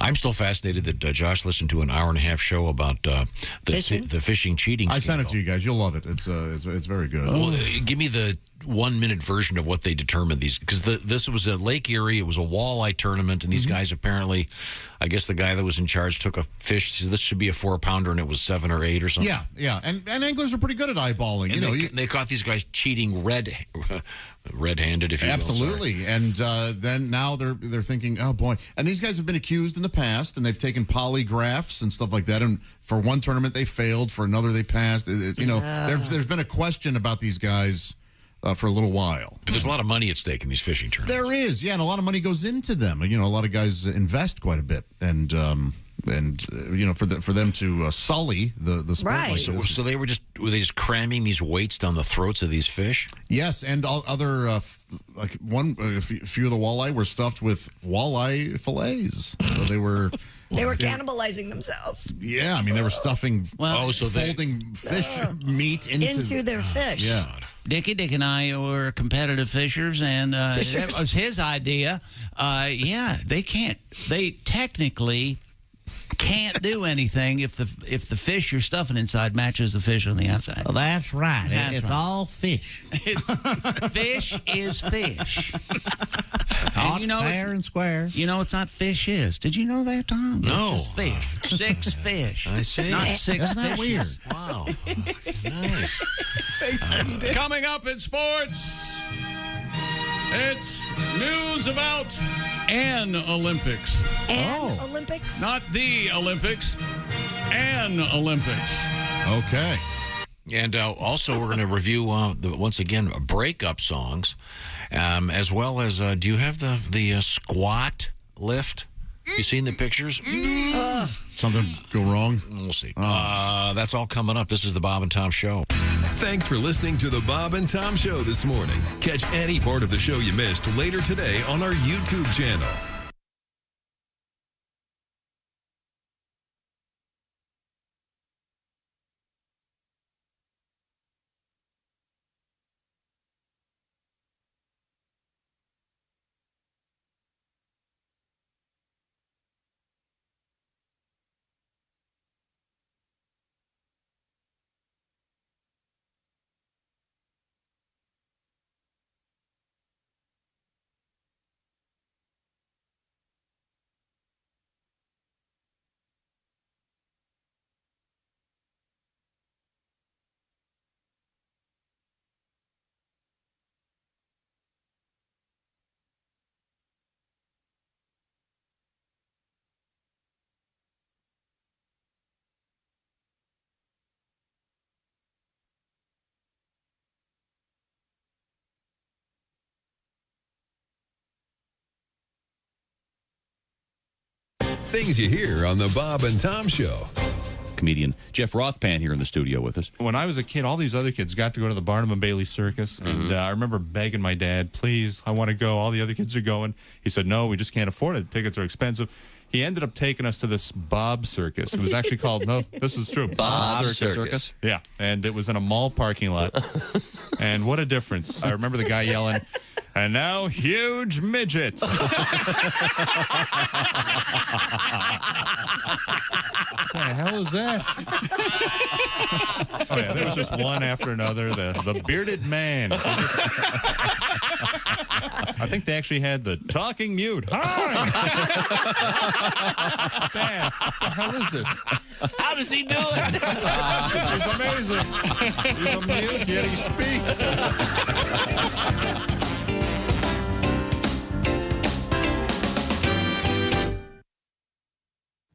I'm still fascinated that Josh listened to an hour-and-a-half show about the fishing cheating. I sent it to you guys. You'll love it. It's very good. Well, give me the 1-minute version of what they determined these, because this was at Lake Erie. It was a walleye tournament, and these guys apparently, I guess the guy that was in charge took a fish. So this should be a 4-pounder, and it was 7 or 8 or something. Yeah, and anglers are pretty good at eyeballing. And they caught these guys cheating red-handed, if you will. Absolutely, and then now they're thinking, oh boy. And these guys have been accused in the past, and they've taken polygraphs and stuff like that. And for one tournament they failed, for another they passed. There's been a question about these guys for a little while. But there's a lot of money at stake in these fishing tournaments. There is, yeah, and a lot of money goes into them. A lot of guys invest quite a bit, and for them to sully the sport. Right. Like this. So were they just cramming these weights down the throats of these fish? Yes, and other a few of the walleye were stuffed with walleye fillets. So they were. They were cannibalizing themselves. Yeah, I mean they were stuffing, folding fish meat into their fish. Yeah. Dick and I were competitive fishers, and that was his idea. They technically can't do anything if the fish you're stuffing inside matches the fish on the outside. Well, that's right. It's right. all fish. Fish is fish. Caught fair and square. You know it's not fish is. Did you know that, Tom? No. It's just fish. 6 fish. I see. Not 6 Isn't that fishes. weird? Wow. Nice. Coming up in sports, it's news about an Olympics. Olympics? Not the Olympics, an Olympics. Okay. And also, we're going to review, once again, breakup songs, as well as, do you have the squat lift? You seen the pictures? Something go wrong? We'll see. That's all coming up. This is the Bob and Tom Show. Thanks for listening to the Bob and Tom Show this morning. Catch any part of the show you missed later today on our YouTube channel. Things you hear on the Bob and Tom Show. Comedian Jeff Rothpan here in the studio with us. When I was a kid, all these other kids got to go to the Barnum and Bailey Circus, and I remember begging my dad, please, I want to go. All the other kids are going. He said, no, we just can't afford it. Tickets are expensive. He ended up taking us to this Bob Circus. It was actually called, no, this is true. Bob Circus. Yeah, and it was in a mall parking lot. And what a difference. I remember the guy yelling, and now huge midgets. What the hell is that? Oh, yeah, there was just one after another. The bearded man. I think they actually had the talking mute. Hi! Dad, what the hell is this? How does he do it? He's amazing. He's a mute, yet he speaks.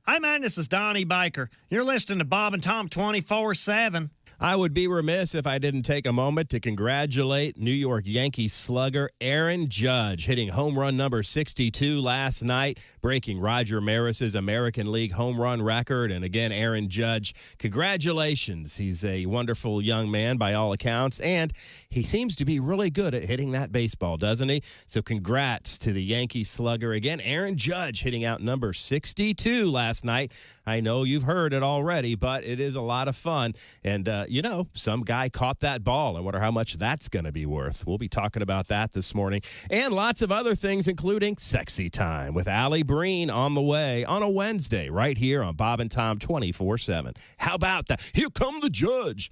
Hi, man, this is Donnie Baker. You're listening to Bob and Tom 24/7. I would be remiss if I didn't take a moment to congratulate New York Yankees slugger Aaron Judge, hitting home run number 62 last night, breaking Roger Maris's American League home run record. And again, Aaron Judge, congratulations. He's a wonderful young man by all accounts, and he seems to be really good at hitting that baseball, doesn't he? So congrats to the Yankee slugger. Again, Aaron Judge hitting out number 62 last night. I know you've heard it already, but it is a lot of fun. And, some guy caught that ball. I wonder how much that's going to be worth. We'll be talking about that this morning. And lots of other things, including Sexy Time with Allie Breen on the way on a Wednesday right here on Bob and Tom 24/7. How about that? Here come the judge.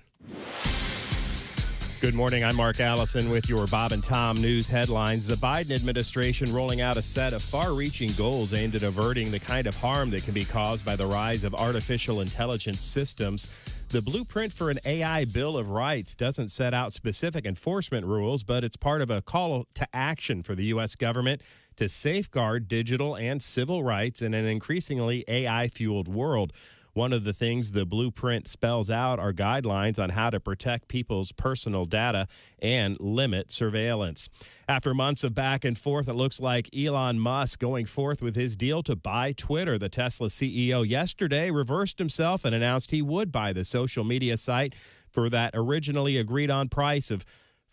Good morning. I'm Mark Allison with your Bob and Tom news headlines. The Biden administration rolling out a set of far-reaching goals aimed at averting the kind of harm that can be caused by the rise of artificial intelligence systems. The blueprint for an AI Bill of Rights doesn't set out specific enforcement rules, but it's part of a call to action for the U.S. government to safeguard digital and civil rights in an increasingly AI-fueled world. One of the things the blueprint spells out are guidelines on how to protect people's personal data and limit surveillance. After months of back and forth, it looks like Elon Musk going forth with his deal to buy Twitter. The Tesla CEO yesterday reversed himself and announced he would buy the social media site for that originally agreed-on price of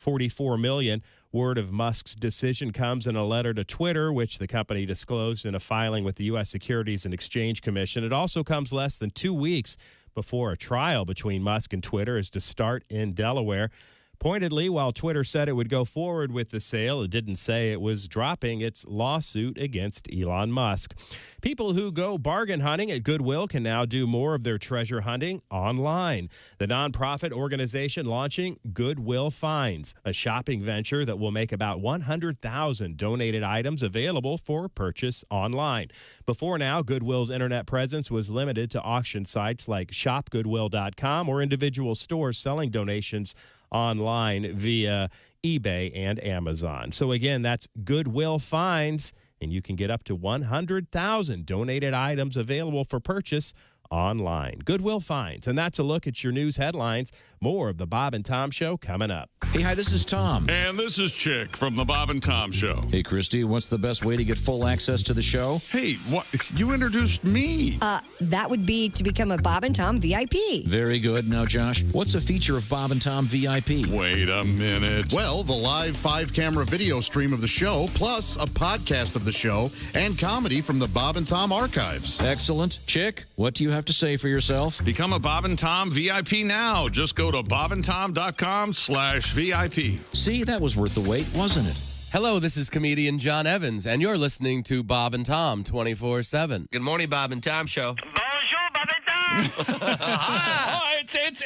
$44 million. Word of Musk's decision comes in a letter to Twitter, which the company disclosed in a filing with the U.S. Securities and Exchange Commission. It also comes less than 2 weeks before a trial between Musk and Twitter is to start in Delaware. Pointedly, while Twitter said it would go forward with the sale, it didn't say it was dropping its lawsuit against Elon Musk. People who go bargain hunting at Goodwill can now do more of their treasure hunting online. The nonprofit organization launching Goodwill Finds, a shopping venture that will make about 100,000 donated items available for purchase online. Before now, Goodwill's internet presence was limited to auction sites like shopgoodwill.com or individual stores selling donations online via eBay and Amazon. So again, that's Goodwill Finds, and you can get up to 100,000 donated items available for purchase online. Goodwill Finds. And that's a look at your news headlines. More of the Bob and Tom Show coming up. Hey, hi, this is Tom. And this is Chick from the Bob and Tom Show. Hey, Christy, what's the best way to get full access to the show? Hey, what? You introduced me. That would be to become a Bob and Tom VIP. Very good. Now, Josh, what's a feature of Bob and Tom VIP? Wait a minute. Well, the live 5-camera video stream of the show, plus a podcast of the show and comedy from the Bob and Tom archives. Excellent. Chick, what do you have to say for yourself? Become a Bob and Tom VIP now. Just go to bobandtom.com/VIP. See, that was worth the wait, wasn't it? Hello, this is comedian John Evans, and you're listening to Bob and Tom 24/7. Good morning, Bob and Tom Show. Bonjour, Bob and Tom. Hi. It's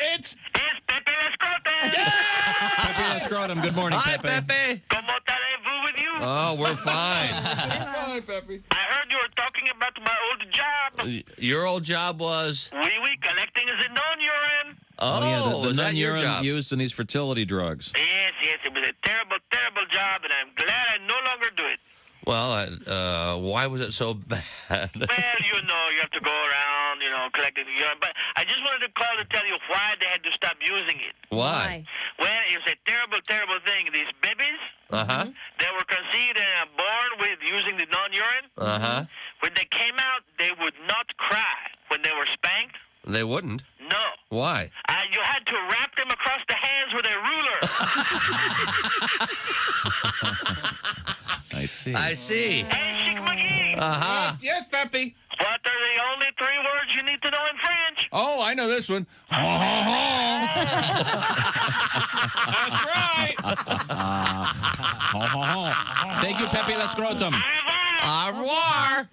Pepe Lescrote. Pepe Lescrotum. Good morning, Hi, Pepe. Pepe. Comment allez-vous with you? Oh, we're fine. Fine, Pepe. I heard you were talking about my old job. Your old job was? Oui, collecting the non-urine. Oh, yeah, the was that your non-urine job? used in these fertility drugs. Yes, it was a terrible, terrible job, and I'm glad I no longer do it. Well, why was it so bad? Well, you have to go around, collecting the urine. But I just wanted to call to tell you why they had to stop using it. Why? Well, it's a terrible, terrible thing. These babies, they were conceived and born with using the non-urine. When they came out, they would not cry when they were spanked. They wouldn't? No. Why? You had to wrap them across the hands with a ruler. I see. Hey, Chick McGee. Yes, Pepe. What are the only 3 words you need to know in French? Oh, I know this one. That's right. Thank you, Pepe Lescrotum. Au revoir.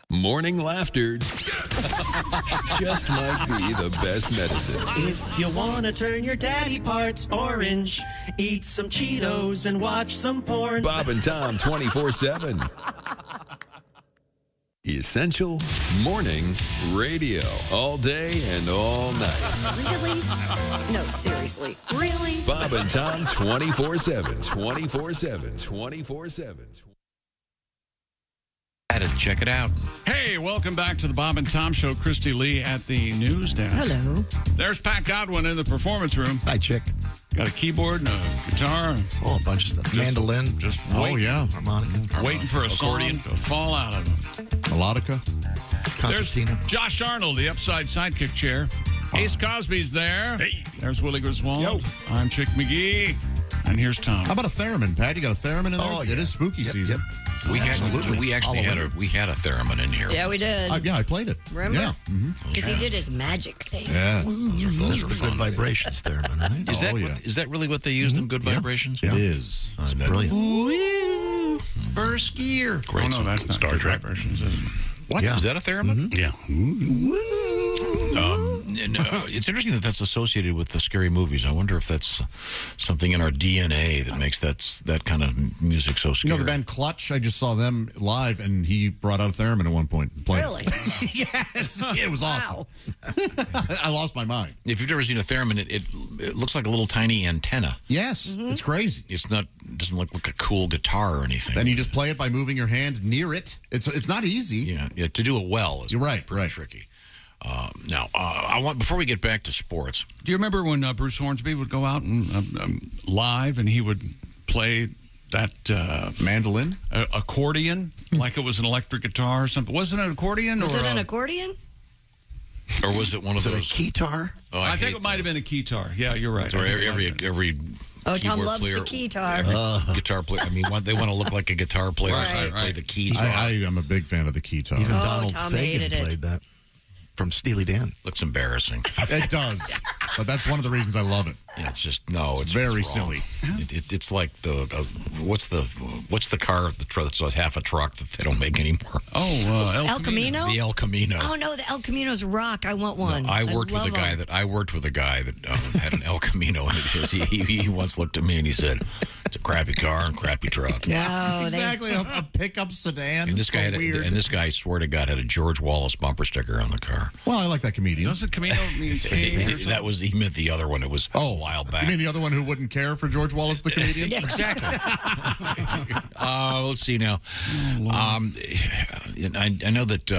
Morning laughter just might be the best medicine. If you want to turn your daddy parts orange, eat some Cheetos and watch some porn. Bob and Tom 24/7. Essential morning radio. All day and all night. Really? No, seriously. Really? Bob and Tom 24/7. 24/7. 24/7. Check it out. Hey, welcome back to the Bob and Tom Show. Christy Lee at the news desk. Hello. There's Pat Godwin in the performance room. Hi, Chick. Got a keyboard and a guitar. Oh, a bunch of stuff. Mandolin. Just harmonica. Waiting for a Accordion. song to fall out of him. Melodica. Concertina. There's Josh Arnold, the upside sidekick chair. Ace Cosby's there. Hey. There's Willie Griswold. Yo. I'm Chick McGee. And here's Tom. How about a theremin, Pat? You got a theremin in there? Oh, yeah. It is spooky season. Yep. We Absolutely. actually had a theremin in here. Yeah, we did. Yeah, I played it. Remember? Yeah. Because he did his magic thing. Yes. That's the good vibrations theremin, right? Is that really what they used in Good Vibrations? It is. It's brilliant. Ooh, burst gear. Oh, no, that's not Star Good Trek. Vibrations, is it? What? Yeah. Is that a theremin? Yeah. It's interesting that that's associated with the scary movies. I wonder if that's something in our DNA that makes that kind of music so scary. You know the band Clutch? I just saw them live, and he brought out a theremin at one point. And played. Really? Yes. It was awesome. I lost my mind. If you've ever seen a theremin, it looks like a little tiny antenna. Yes. It's crazy. It doesn't look like a cool guitar or anything. Then you just play it by moving your hand near it. It's not easy. Yeah, to do it well is pretty tricky. Now, I want before we get back to sports. Do you remember when Bruce Hornsby would go out and live and he would play that mandolin accordion like it was an electric guitar or something? Wasn't it an accordion? Was it an accordion? Or was it one of those? a keytar? Oh, I think it might have been a keytar. Yeah, you're right. So every Oh, Tom keyboard loves player, the keytar. Every guitar player. I mean, they want to look like a guitar player, so they play the keys. I am a big fan of the keytar. Even Oh, Donald Tom Fagen hated it. played that. from Steely Dan. Looks embarrassing. It does. But that's one of the reasons I love it. Yeah, it's just it's very wrong. silly. It's like what's the car that's half a truck that they don't make anymore? El Camino. The El Camino. Oh no, the El Camino's rock. I want one. No, I worked with a guy that had an El Camino, and he once looked at me and he said, "It's a crappy car and crappy truck." No, exactly. A pickup sedan. And this guy this guy, I swear to God, had a George Wallace bumper sticker on the car. Well, I like that comedian. Doesn't Camino mean he meant the other one. It was a while back. You mean the other one who wouldn't care for George Wallace, the comedian? Exactly. Let's see now. I know that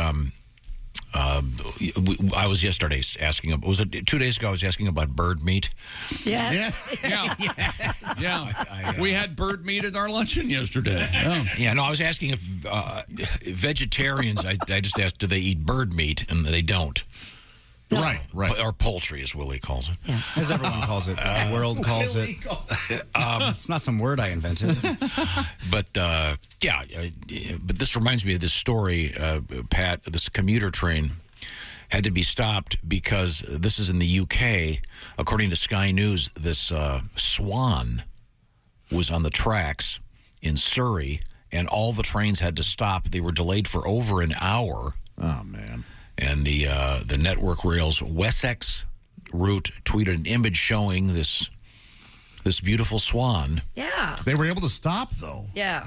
I was yesterday asking. Was it 2 days ago? I was asking about bird meat. Yes. Yeah. We had bird meat at our luncheon yesterday. Yeah. No, I was asking if vegetarians. I just asked, do they eat bird meat, and they don't. No. Right. Or poultry, as Willie calls it. Yes. As everyone calls it. The world calls it. It's not some word I invented. But, but this reminds me of this story, Pat. This commuter train had to be stopped because this is in the UK. According to Sky News, this swan was on the tracks in Surrey, and all the trains had to stop. They were delayed for over an hour. Oh, man. And the Network Rail's Wessex route tweeted an image showing this beautiful swan. Yeah. They were able to stop, though. Yeah.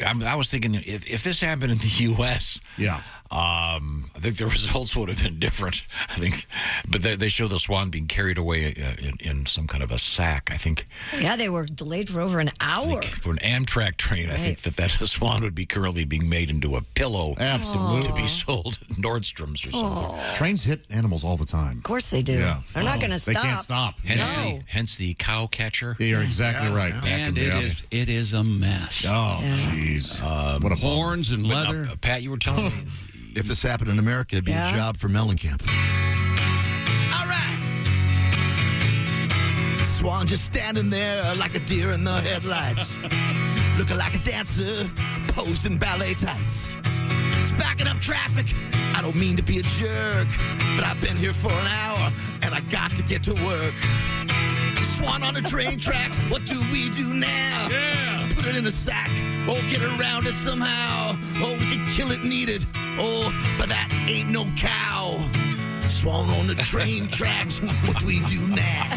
I was thinking if this happened in the U.S., I think the results would have been different. I think, but they show the swan being carried away in some kind of a sack. I think. Yeah, they were delayed for over an hour. For an Amtrak train, I think that swan would be currently being made into a pillow, absolutely, to be sold at Nordstrom's or something. Trains hit animals all the time. Of course they do. Yeah. They're not going to stop. They can't stop. Hence the cow catcher. Yeah, you're exactly right. And it is a mess. Oh, jeez. What a horns and leather. Now, Pat, you were telling me. If this happened in America, it'd be a job for Mellencamp. All right. Swan just standing there like a deer in the headlights. Looking like a dancer, posed in ballet tights. It's backing up traffic. I don't mean to be a jerk, but I've been here for an hour, and I got to get to work. Swan on the train tracks, what do we do now? Yeah. Put it in a sack, or get around it somehow. Oh, we can kill it and eat it. Oh, but that ain't no cow. Swan on the train tracks, what do we do now?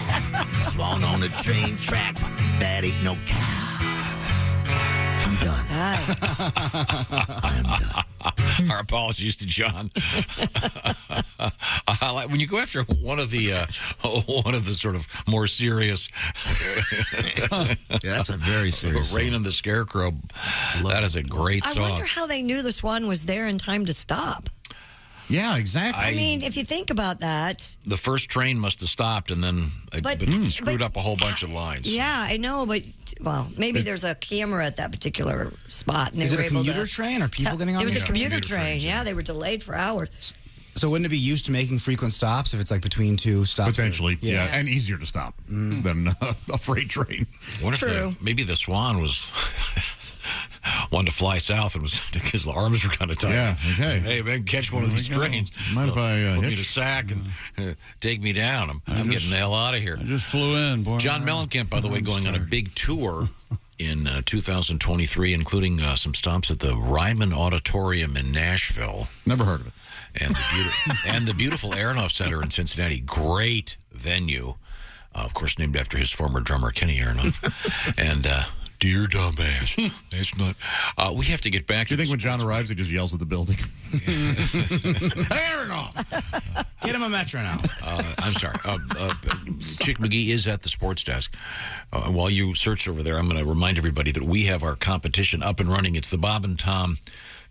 Swan on the train tracks, that ain't no cow. I'm done. I am done. Our apologies to John. When you go after one of the sort of more serious, that's a very serious. Rain and the Scarecrow. That is a great song. I wonder how they knew the swan was there in time to stop. Yeah, exactly. I mean, if you think about that. The first train must have stopped and then screwed up a whole bunch of lines. Yeah, I know, but, maybe there's a camera at that particular spot. And Is they it were a commuter train or people getting on it? It was there? a commuter train, yeah. They were delayed for hours. So wouldn't it be used to making frequent stops if it's like between two stops? Potentially, yeah. And easier to stop than a freight train. If maybe the swan was... wanted to fly south and his arms were kind of tight. Yeah, okay. Hey, man, catch one of these trains. Mind if I put me in a sack and take me down? I'm getting the hell out of here. I just flew in. Boy, John Mellencamp, by the way, going on a big tour in 2023, including some stops at the Ryman Auditorium in Nashville. Never heard of it. And the beautiful Aronoff Center in Cincinnati. Great venue. Of course, named after his former drummer, Kenny Aronoff. And... Dear dumbass, that's not. We have to get back. Do you think when John arrives, he just yells at the building? Aronoff! Get him a metronome. I'm sorry. Chick McGee is at the sports desk. While you search over there, I'm going to remind everybody that we have our competition up and running. It's the Bob and Tom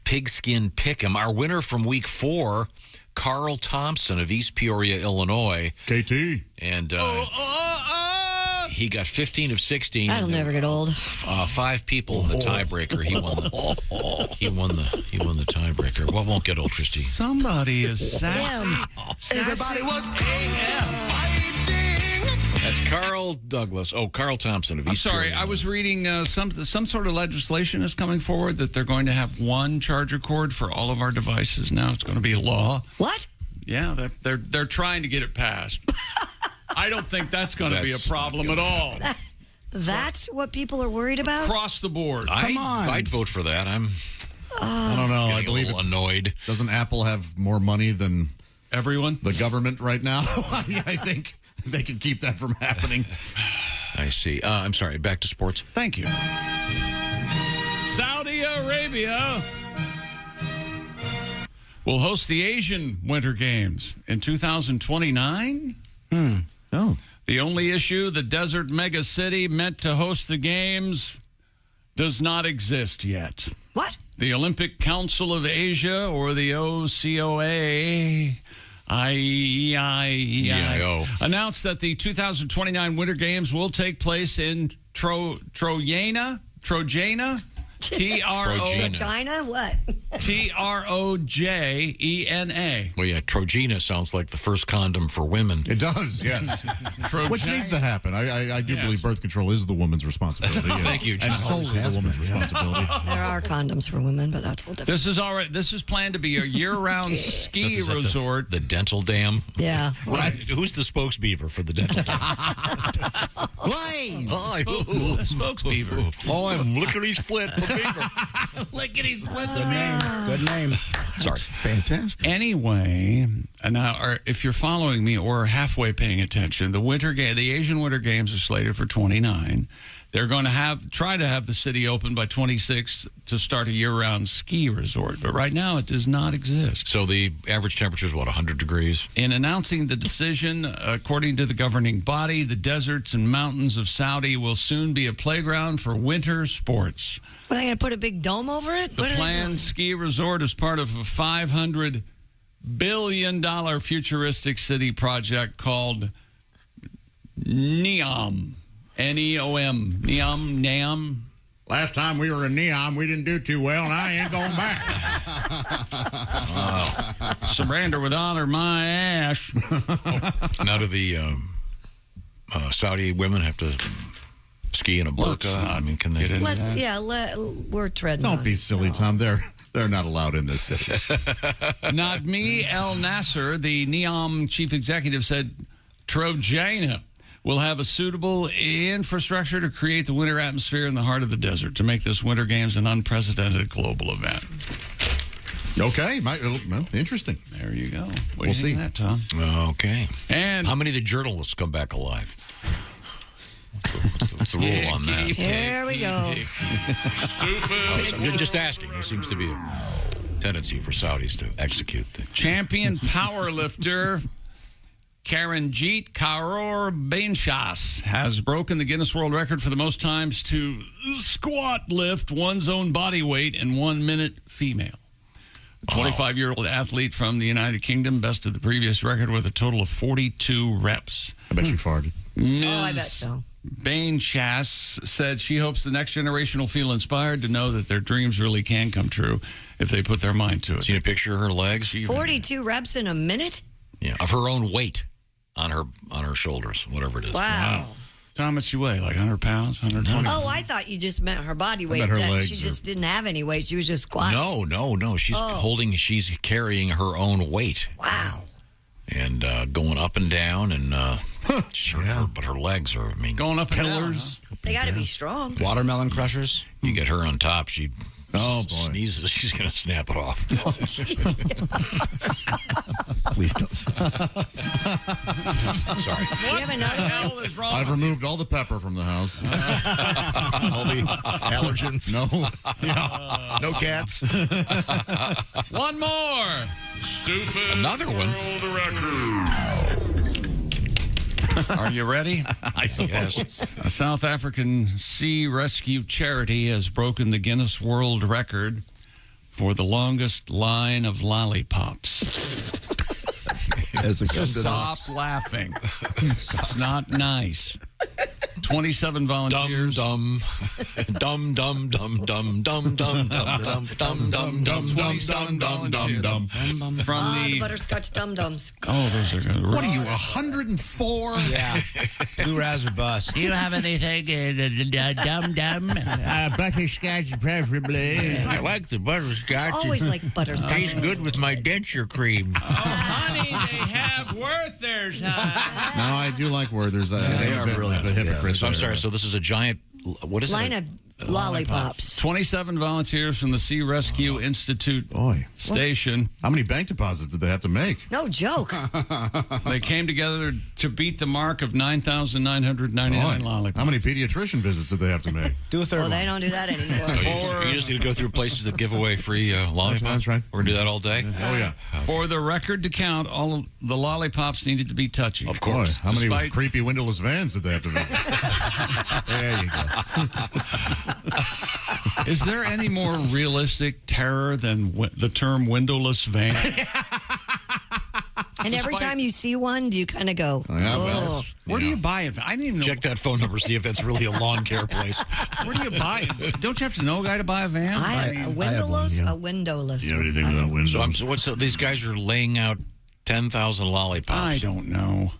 Pigskin Pick'em. Our winner from week 4, Carl Thompson of East Peoria, Illinois. KT. And he got 15 of 16. That'll never get old. 5 people in the tiebreaker. He won the tiebreaker. What won't get old, Christy? Somebody is sassy. Everybody was fighting. That's Carl Douglas. Oh, Carl Thompson of I'm East sorry, Carolina. I was reading some sort of legislation is coming forward that they're going to have one charger cord for all of our devices. Now it's going to be a law. What? Yeah, they're trying to get it passed. I don't think that's going to be a problem at all. That's what people are worried about? Across the board. I'd vote for that. I don't know. I believe it's annoyed. Doesn't Apple have more money than everyone? The government right now? I think they can keep that from happening. I see. I'm sorry. Back to sports. Thank you. Saudi Arabia will host the Asian Winter Games in 2029. Oh. The only issue, the desert mega city meant to host the games does not exist yet. What? The Olympic Council of Asia, or the OCOA, IEIEO, announced that the 2029 Winter Games will take place in Trojana? Trojana? What? Trojena. Well, yeah, Trojena sounds like the first condom for women. It does, yes. Which needs to happen. I do believe birth control is the woman's responsibility. Thank you, John. And solely the woman's responsibility. There are condoms for women, but that's all different. This is all right. This is planned to be a year-round ski resort. The dental dam? Yeah. Right. Who's the spokesbeaver for the dental dam? Hi. Spokesbeaver. Oh, I'm lickety split for beaver. Lickety split the Good name. Sorry. Fantastic. Anyway, now, if you're following me or halfway paying attention, the Asian Winter Games are slated for 29. They're going to try to have the city open by 26 to start a year-round ski resort. But right now, it does not exist. So the average temperature is, 100 degrees? In announcing the decision, according to the governing body, the deserts and mountains of Saudi will soon be a playground for winter sports. Are they going to put a big dome over it? The planned ski resort is part of a $500 billion futuristic city project called NEOM. NEOM. NEOM. Last time we were in Neom, we didn't do too well, and I ain't going back. Surrender with honor, my ass. Now, do the Saudi women have to ski in a burqa? I mean, can they? We're treading. Don't be silly, Tom. They're not allowed in this city. Nadmi El Nasser, the NEOM chief executive, said Trojana will have a suitable infrastructure to create the winter atmosphere in the heart of the desert to make this Winter Games an unprecedented global event. Okay. Interesting. There you go. We'll see that, Tom. Okay. And how many of the journalists come back alive? What's the rule on that? Here we go. Stupid. Just asking. There seems to be a tendency for Saudis to execute the champion powerlifter Karanjit Kaur Benchas has broken the Guinness World Record for the most times to squat lift one's own body weight in 1 minute female. The 25-year-old athlete from the United Kingdom bested the previous record with a total of 42 reps. I bet she farted. I bet so. Benchas said she hopes the next generation will feel inspired to know that their dreams really can come true if they put their mind to it. Seen a picture of her legs? 42 reps in a minute? Yeah, of her own weight on her shoulders, whatever it is. Wow. How much she weigh? Like 100 pounds, 120? Oh, I thought you just meant her body weight. her That legs she just didn't have any weight. She was just squatting. No. She's carrying her own weight. Wow. And going up and down, and but her legs are, going up and killers. Down, huh? They got to be strong. Watermelon crushers. You get her on top, she sneezes, she's going to snap it off. Please don't. Sorry. What the hell is wrong? I've removed all the pepper from the house. All the allergens. No. No cats. One more. Stupid. Another one. Are you ready? I suppose. Yes. A South African sea rescue charity has broken the Guinness World Record for the longest line of lollipops. As a Stop laughing. It's not nice. 27 volunteers. Dum dum dum dum dum dum dum dum dum dum dum dum 27 volunteers from the the butterscotch dum-dums. Oh, those are good. What are you, 104? Yeah. Blue Raz or bust. Do you have anything dum-dum? Butterscotch, preferably. I like the butterscotch. Always like butterscotch. Tastes good with my denture cream. Honey, they have Werther's. No, I do like Werther's. They are really the hypocrites. So I'm sorry. So this is a giant. What is Line it? of lollipops. 27 volunteers from the Sea Rescue Institute station. How many bank deposits did they have to make? No joke. They came together to beat the mark of 9,999 lollipops. How many pediatrician visits did they have to make? Do a third Well, they don't do that anymore. You just need to go through places that give away free lollipops. That's right. We're gonna do that all day. Oh yeah. For the record to count, all of the lollipops needed to be touchy. Of course. How many creepy windowless vans did they have to make? There you go. Is there any more realistic terror than the term windowless van? And every time you see one, do you kind of go, oh. Where do you buy it? I didn't even know. Check that phone number, see if that's really a lawn care place. Where do you buy it? Don't you have to know a guy to buy a van? A windowless? A windowless. You know anything about windows? So these guys are laying out 10,000 lollipops. I don't know.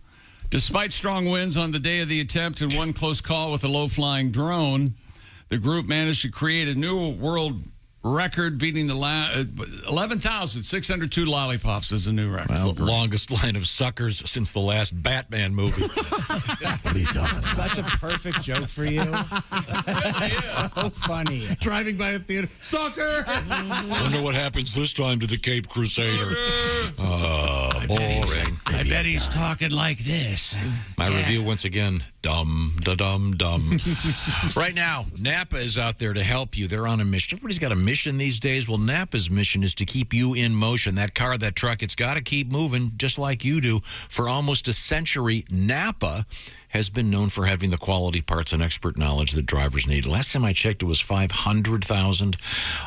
Despite strong winds on the day of the attempt and one close call with a low-flying drone, the group managed to create a new world record, beating the 11,602 lollipops as a new record. That's the longest line of suckers since the last Batman movie. Such a perfect joke for you. That's so funny. Driving by a theater. Sucker! Wonder what happens this time to the Cape Crusader. Boring. I bet he's talking like this. My review once again. Dum da dum dum. Right now, NAPA is out there to help you. They're on a mission. Everybody's got a mission these days. Well, NAPA's mission is to keep you in motion. That car, that truck, it's got to keep moving just like you do. For almost a century, NAPA has been known for having the quality parts and expert knowledge that drivers need. Last time I checked, it was 500,000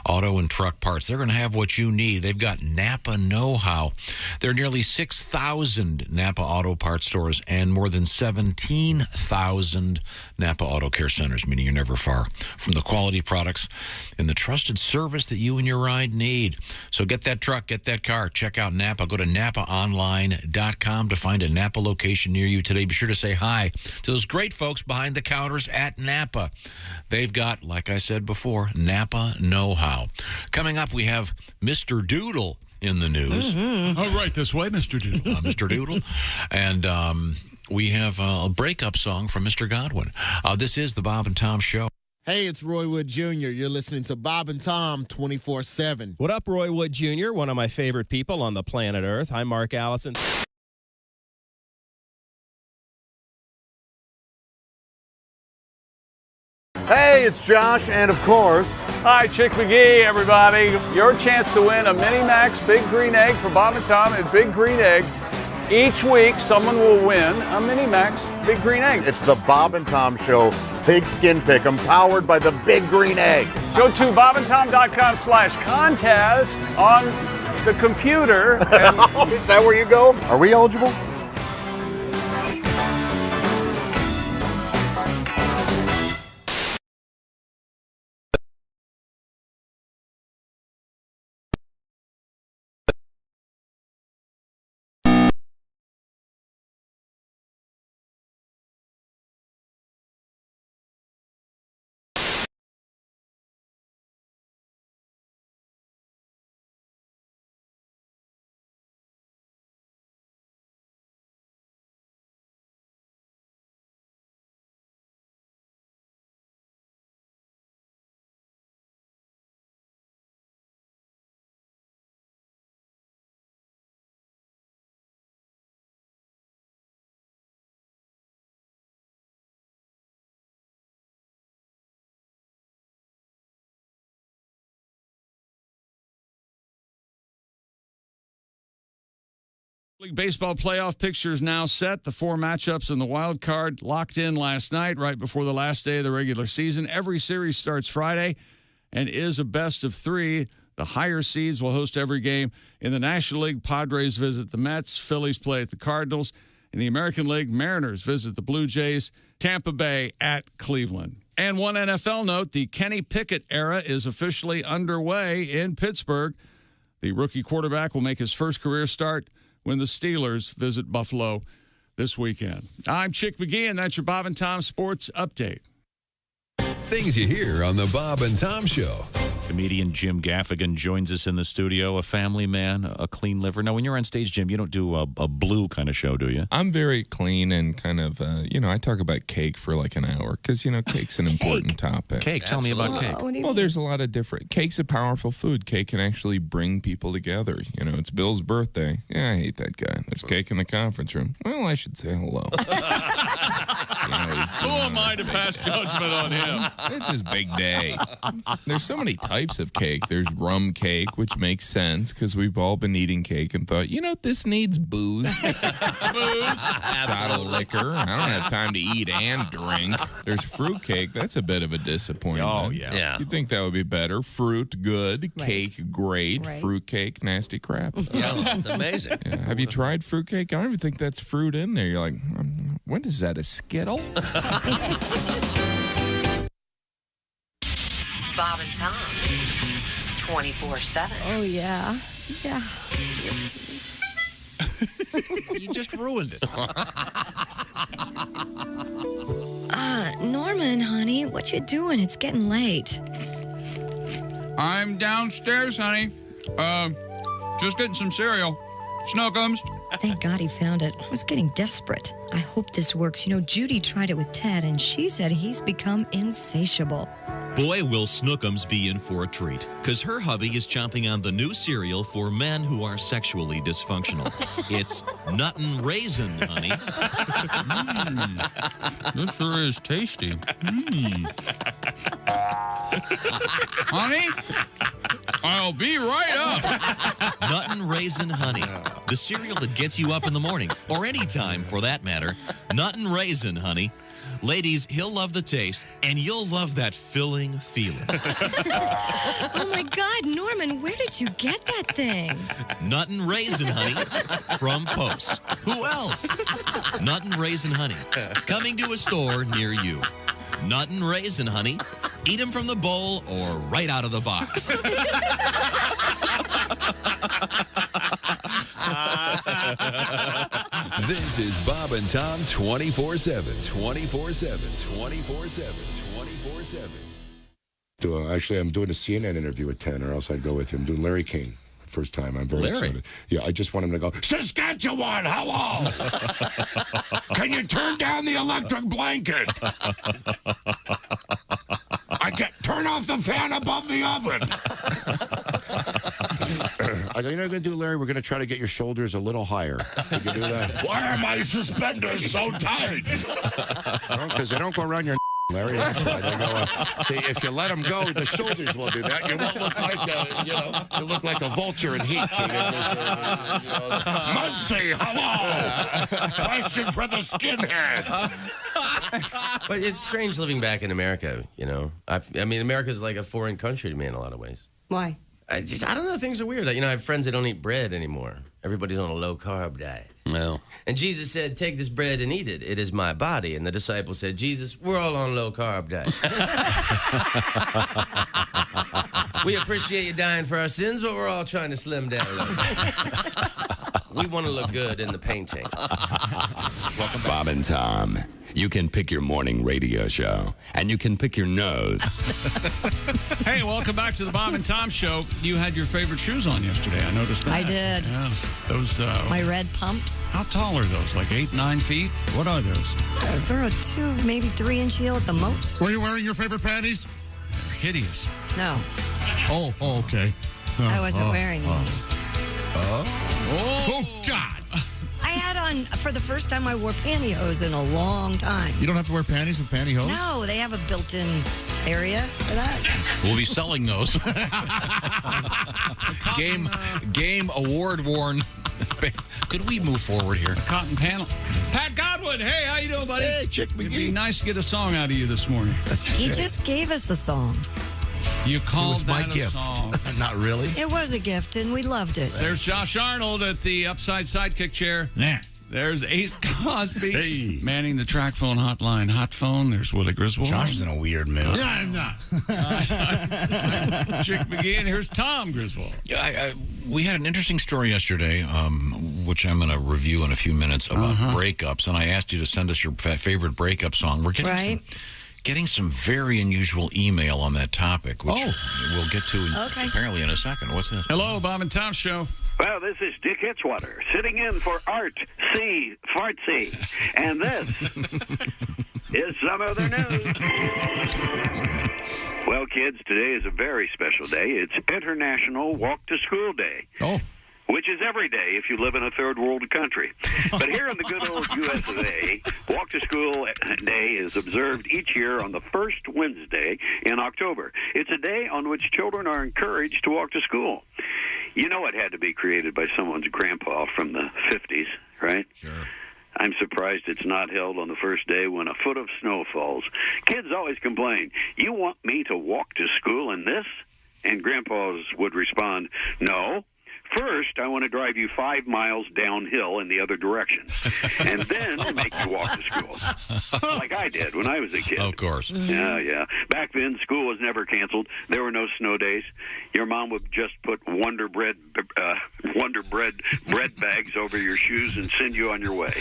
auto and truck parts. They're going to have what you need. They've got NAPA know-how. There are nearly 6,000 NAPA Auto Parts stores and more than 17,000 NAPA Auto Care Centers, meaning you're never far from the quality products and the trusted service that you and your ride need. So get that truck, get that car, check out NAPA. Go to NAPAonline.com to find a NAPA location near you today. Be sure to say hi to those great folks behind the counters at NAPA. They've got, like I said before, NAPA know-how. Coming up, we have Mr. Doodle in the news. All right, this way, Mr. Doodle. Mr. Doodle. And we have a breakup song from Mr. Godwin. This is the Bob and Tom Show. Hey, it's Roy Wood Jr. You're listening to Bob and Tom 24/7. What up, Roy Wood Jr., one of my favorite people on the planet Earth. I'm Mark Allison. Hey, it's Josh, and of course... Hi, Chick McGee, everybody. Your chance to win a Mini Max Big Green Egg for Bob and Tom at Big Green Egg. Each week, someone will win a Mini Max Big Green Egg. It's the Bob and Tom Show Pigskin Pick'em, powered by the Big Green Egg. Go to bobandtom.com/contest on the computer. And is that where you go? Are we eligible? League Baseball playoff picture is now set. The 4 matchups in the wild card locked in last night, right before the last day of the regular season. Every series starts Friday and is a best of 3. The higher seeds will host every game. In the National League, Padres visit the Mets. Phillies play at the Cardinals. In the American League, Mariners visit the Blue Jays, Tampa Bay at Cleveland. And one NFL note, the Kenny Pickett era is officially underway in Pittsburgh. The rookie quarterback will make his first career start when the Steelers visit Buffalo this weekend. I'm Chick McGee, and that's your Bob and Tom Sports Update. Things you hear on the Bob and Tom Show. Comedian Jim Gaffigan joins us in the studio, a family man, a clean liver. Now, when you're on stage, Jim, you don't do a blue kind of show, do you? I'm very clean and kind of, I talk about cake for like an hour because, cake's an important topic. Cake, tell me about cake. Well, there's a lot of different. Cake's a powerful food. Cake can actually bring people together. It's Bill's birthday. Yeah, I hate that guy. There's cake in the conference room. Well, I should say hello. Who am I to pass judgment on him? It's his big day. There's so many types of cake. There's rum cake, which makes sense because we've all been eating cake and thought, this needs booze. Shot of liquor. I don't have time to eat and drink. There's fruit cake. That's a bit of a disappointment. Oh, yeah. You'd think that would be better. Fruit, good. Right. Cake, great. Right. Fruit cake, nasty crap. Yeah, that's amazing. Yeah. Have you tried fruit cake? I don't even think that's fruit in there. You're like, when is that, a Skittle? Bob and Tom, 24/7. Oh, yeah. Yeah. You just ruined it. Norman, honey, what you doing? It's getting late. I'm downstairs, honey. Just getting some cereal. Snookums. Thank God he found it. I was getting desperate. I hope this works. Judy tried it with Ted, and she said he's become insatiable. Boy, will Snookums be in for a treat, because her hubby is chomping on the new cereal for men who are sexually dysfunctional. It's Nuttin' Raisin, honey. This sure is tasty. Honey, I'll be right up. Nuttin' Raisin Honey, the cereal that gets you up in the morning, or any time for that matter. Nuttin' Raisin Honey. Ladies, he'll love the taste, and you'll love that filling feeling. Oh, my God, Norman, where did you get that thing? Nuttin' Raisin Honey from Post. Who else? Nuttin' Raisin Honey, coming to a store near you. Nuttin' Raisin Honey, eat them from the bowl or right out of the box. This is Bob and Tom 24/7. 24/7. 24/7. 24/7. Actually, I'm doing a CNN interview at 10, or else I'd go with him. I'm doing Larry King. First time. I'm very excited. Yeah, I just want him to go, Saskatchewan, hello! Can you turn down the electric blanket? Turn off the fan above the oven. I go, going to do, Larry? We're going to try to get your shoulders a little higher. Can you do that? Why are my suspenders so tight? Because they don't go around your Larry. That's why they go. See, if you let them go, the shoulders will do that. You won't look like you look like a vulture in heat. Muncie, hello. Question for the skinhead. But it's strange living back in America. I mean, America's like a foreign country to me in a lot of ways. Why? I don't know. Things are weird. I have friends that don't eat bread anymore. Everybody's on a low-carb diet. Well. And Jesus said, take this bread and eat it. It is my body. And the disciples said, Jesus, we're all on a low-carb diet. We appreciate you dying for our sins, but we're all trying to slim down a little. We want to look good in the painting. Welcome, Bob and Tom. You can pick your morning radio show, and you can pick your nose. Hey, welcome back to the Bob and Tom Show. You had your favorite shoes on yesterday. I noticed that. I did. Yeah. Those. My red pumps. How tall are those? Like 8, 9 feet? What are those? They're a 2, maybe 3-inch heel at the most. Were you wearing your favorite panties? They're hideous. No. Oh, okay. I wasn't wearing them. Oh, God. I had on, for the first time, I wore pantyhose in a long time. You don't have to wear panties with pantyhose? No, they have a built-in area for that. We'll be selling those. Game award-worn. Could we move forward here? Cotton panel. Pat Godwin, hey, how you doing, buddy? Hey, Chick McGee. It'd be nice to get a song out of you this morning. He just gave us a song. You called it was my that a gift. song. Not really. It was a gift, and we loved it. There's Josh Arnold at the upside sidekick chair. Yeah. There's Ace Cosby manning the track phone hotline. Hot phone. There's Willie Griswold. Josh is in a weird mood. Yeah, I'm not. Chick McGee, and here's Tom Griswold. We had an interesting story yesterday, which I'm going to review in a few minutes about breakups, and I asked you to send us your favorite breakup song. We're getting some very unusual email on that topic, which we'll get to apparently in a second. What's this? Hello, Bob and Tom Show. Well, this is Dick Hitzwater, sitting in for Art C. Fartsy, and this is some other news. Well, kids, today is a very special day. It's International Walk to School Day. Which is every day if you live in a third world country. But here in the good old U.S. of A., Walk to School Day is observed each year on the first Wednesday in October. It's a day on which children are encouraged to walk to school. You know it had to be created by someone's grandpa from the 50s, right? Sure. I'm surprised it's not held on the first day when a foot of snow falls. Kids always complain, "You want me to walk to school in this?" And grandpas would respond, "No. First, I want to drive you 5 miles downhill in the other direction, and then make you walk to school." Like I did when I was a kid. Of course. Yeah. Back then, school was never canceled. There were no snow days. Your mom would just put Wonder Bread bread bags over your shoes and send you on your way.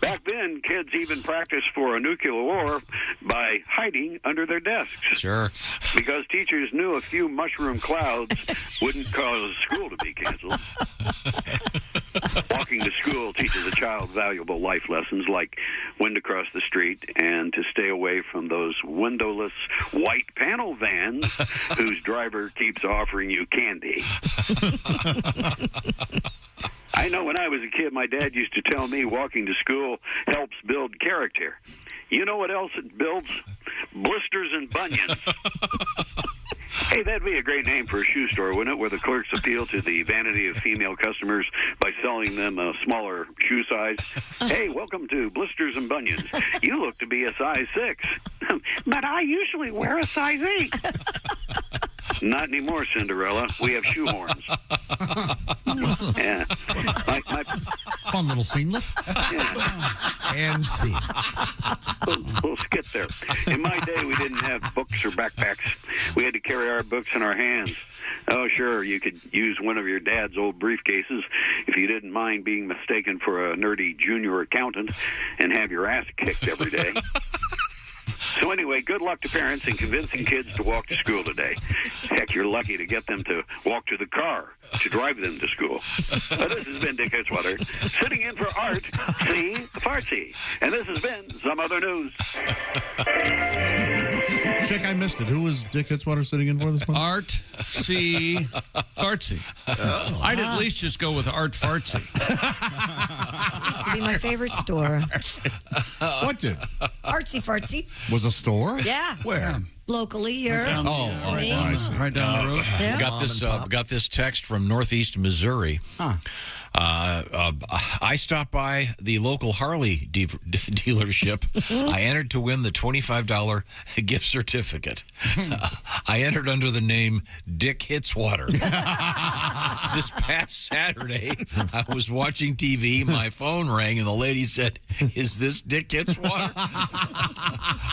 Back then, kids even practiced for a nuclear war by hiding under their desks. Sure. Because teachers knew a few mushroom clouds wouldn't cause school to be canceled. Walking to school teaches a child valuable life lessons like when to cross the street and to stay away from those windowless white panel vans whose driver keeps offering you candy. I know when I was a kid, my dad used to tell me walking to school helps build character. You know what else it builds? Blisters and bunions. Hey, that'd be a great name for a shoe store, wouldn't it? Where the clerks appeal to the vanity of female customers by selling them a smaller shoe size. Hey, welcome to Blisters and Bunions. You look to be a size 6. But I usually wear a size 8. Not anymore, Cinderella. We have shoe horns. Yeah. My fun little singlet. Yeah. And scene. We'll skip there. In my day, we didn't have books or backpacks. We had to carry our books in our hands. Oh, sure, you could use one of your dad's old briefcases if you didn't mind being mistaken for a nerdy junior accountant and have your ass kicked every day. So anyway, good luck to parents in convincing kids to walk to school today. Heck, you're lucky to get them to walk to the car to drive them to school. This has been Dick Hitzwater, sitting in for Art C. Fartsy. And this has been Some Other News. Chick, I missed it. Who was Dick Hitzwater sitting in for this one? Art C. Fartsy. I'd at least just go with Art Fartsy. Used to be my favorite store. What did? Artsy Fartsy. Was a store? Yeah. Where? Locally here. I see. Right down the road. Yeah. Got this text from Northeast Missouri. I stopped by the local Harley dealership. I entered to win the $25 gift certificate. I entered under the name Dick Hitzwater. This past Saturday, I was watching TV. My phone rang, and the lady said, "Is this Dick Hitzwater?"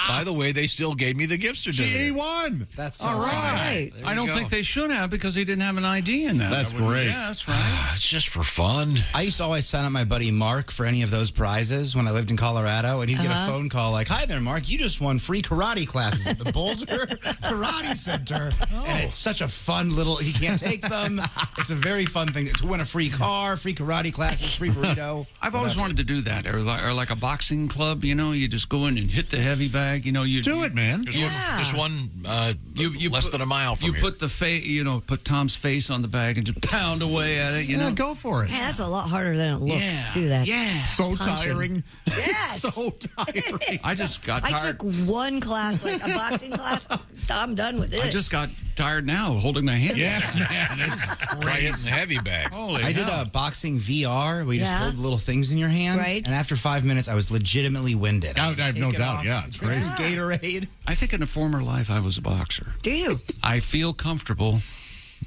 By the way, they still gave me the gift certificate. He won. That's all right. I don't think they should have because he didn't have an ID in that. That's great. Yeah, that's right. It's just for fun. I used to always sign up my buddy Mark for any of those prizes when I lived in Colorado, and he'd get a phone call like, "Hi there, Mark. You just won free karate classes at the Boulder Karate Center." And it's such a fun little, he can't take them. It's a very fun thing to win a free car, free karate classes, free burrito. I've always wanted to do that, or like a boxing club. You know, you just go in and hit the heavy bag. You know, you do it, man. Just one less than a mile from here. You put the put Tom's face on the bag and just pound away at it. You know, go for it. Yeah, that's a lot harder than it looks, too. So punching. tiring. Yes. So tiring. I just got tired. I took one class, like a boxing class. I'm done with this. I just got tired now holding my hand. Yeah, man. It's Right hitting the heavy bag. Holy I did a boxing VR where you just hold the little things in your hand. Right. And after 5 minutes, I was legitimately winded. I have no doubt. Yeah, it's Drink crazy. some Gatorade. I think in a former life I was a boxer. Do you? I feel comfortable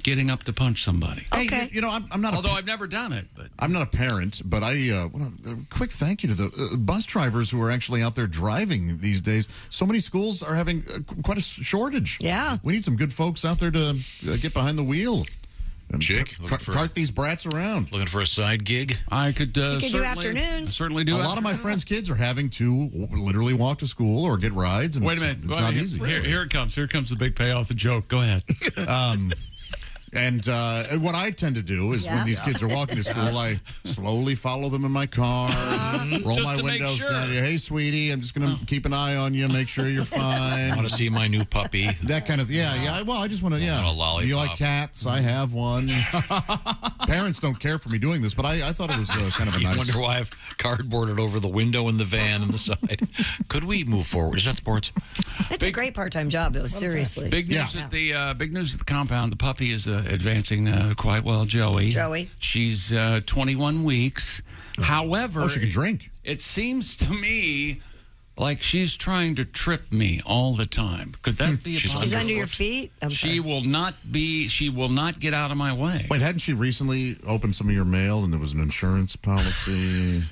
getting up to punch somebody. Okay. You know, I'm not. Although I've never done it, but I'm not a parent, but a quick thank you to the bus drivers who are actually out there driving these days. So many schools are having quite a shortage. Yeah. We need some good folks out there to get behind the wheel. And Chick, cart these brats around. Looking for a side gig? I could You can do afternoons. certainly do A lot of my friends' kids are having to literally walk to school or get rides. And Wait a minute. It's not easy. Here it comes. Here comes the big payoff, the joke. Go ahead. And what I tend to do is when these kids are walking to school, I slowly follow them in my car, roll Just my to make windows sure. down. Hey, sweetie, I'm just going to keep an eye on you, make sure you're fine. Want to see my new puppy? That kind of, yeah. Well, I just want to, Want a lollipop. You like cats? I have one. Parents don't care for me doing this, but I thought it was kind of a You nice. wonder why I've cardboarded over the window in the van and the side. Could we move forward? Is that sports? It's a great part-time job, though. Seriously. Big news at the big news at the compound. The puppy is advancing quite well. Joey. She's 21 weeks. However, she can drink. It seems to me like she's trying to trip me all the time. Could that be a She's possibility? under your feet? She will not get out of my way. Wait, hadn't she recently opened some of your mail and there was an insurance policy?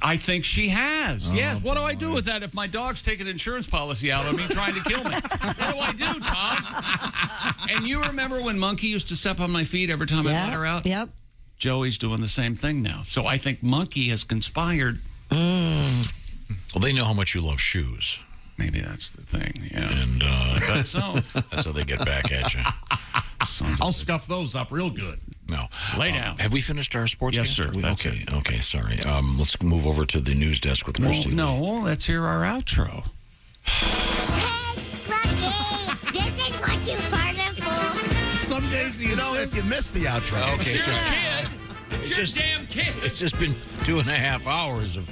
I think she has. Yes. What do I do with that if my dog's taking an insurance policy out on me trying to kill me? What do I do, Tom? And you remember when Monkey used to step on my feet every time I let her out? Yep. Joey's doing the same thing now. So I think Monkey has conspired. Well, they know how much you love shoes. Maybe that's the thing, yeah. And That's so. That's how they get back at you. I'll scuff those up real good. No. Lay down. Have we finished our sports? Yes, cast? sir. That's okay. it. Okay. Sorry. Let's move over to the news desk with Christy. No, let's hear our outro. This is what you farted for. Some days you know, if you missed the outro. Okay, You're sorry. a kid. You're a damn kid. It's just been 2.5 hours of.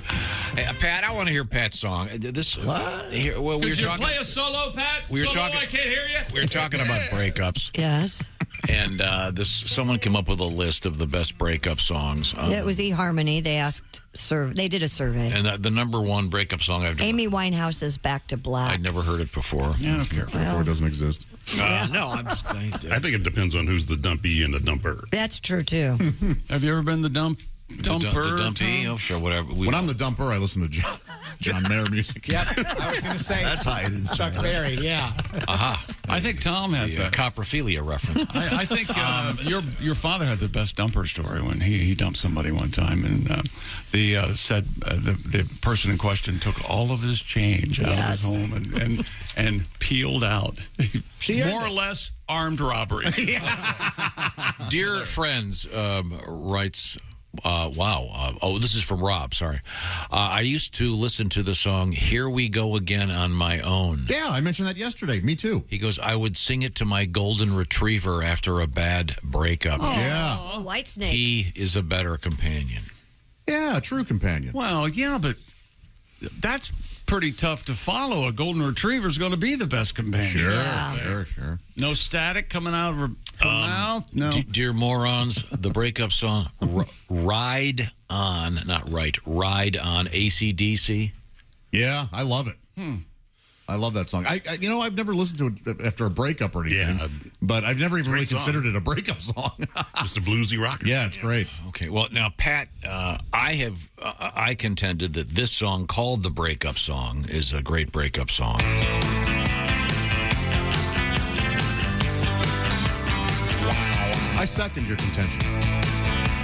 Hey, Pat, I want to hear Pat's song. This what? Here, well, we Could were you talking. play a solo, Pat? We were solo, talking- I can't hear you. We were talking about breakups. Yes. And someone came up with a list of the best breakup songs. It was eHarmony. They asked, they did a survey. And the number one breakup song I've never. Amy Winehouse's Back to Black. I'd never heard it before. Yeah, I don't care. Before it doesn't exist. No, I'm just. I think it depends on who's the dumpy and the dumper. That's true, too. Have you ever been the dumper? The dumpy? Oh, sure, whatever. When I'm the dumper, I listen to John Mayer music. Yep, I was going to say. That's how it is. Chuck Berry, yeah. Aha. I think Tom has that. Coprophilia reference. I think your father had the best dumper story when he dumped somebody one time, and the person in question took all of his change out of his home and peeled out. More or less armed robbery. Dear friends, writes. Wow. This is from Rob. Sorry. I used to listen to the song Here We Go Again on my own. Yeah, I mentioned that yesterday. Me too. He goes, I would sing it to my golden retriever after a bad breakup. Yeah. White Snake. He is a better companion. Yeah, a true companion. Well, yeah, but that's pretty tough to follow. A golden retriever is going to be the best companion. Sure. No static coming out of her mouth. No. Dear morons, the breakup song Ride On, not right, Ride On, AC/DC. Yeah, I love it. I love that song. I've never listened to it after a breakup or anything, but I've never even really considered it a breakup song. Just a bluesy rocker. Yeah, it's great. Okay, well, now, Pat, I contended that this song called the breakup song is a great breakup song. I second your contention.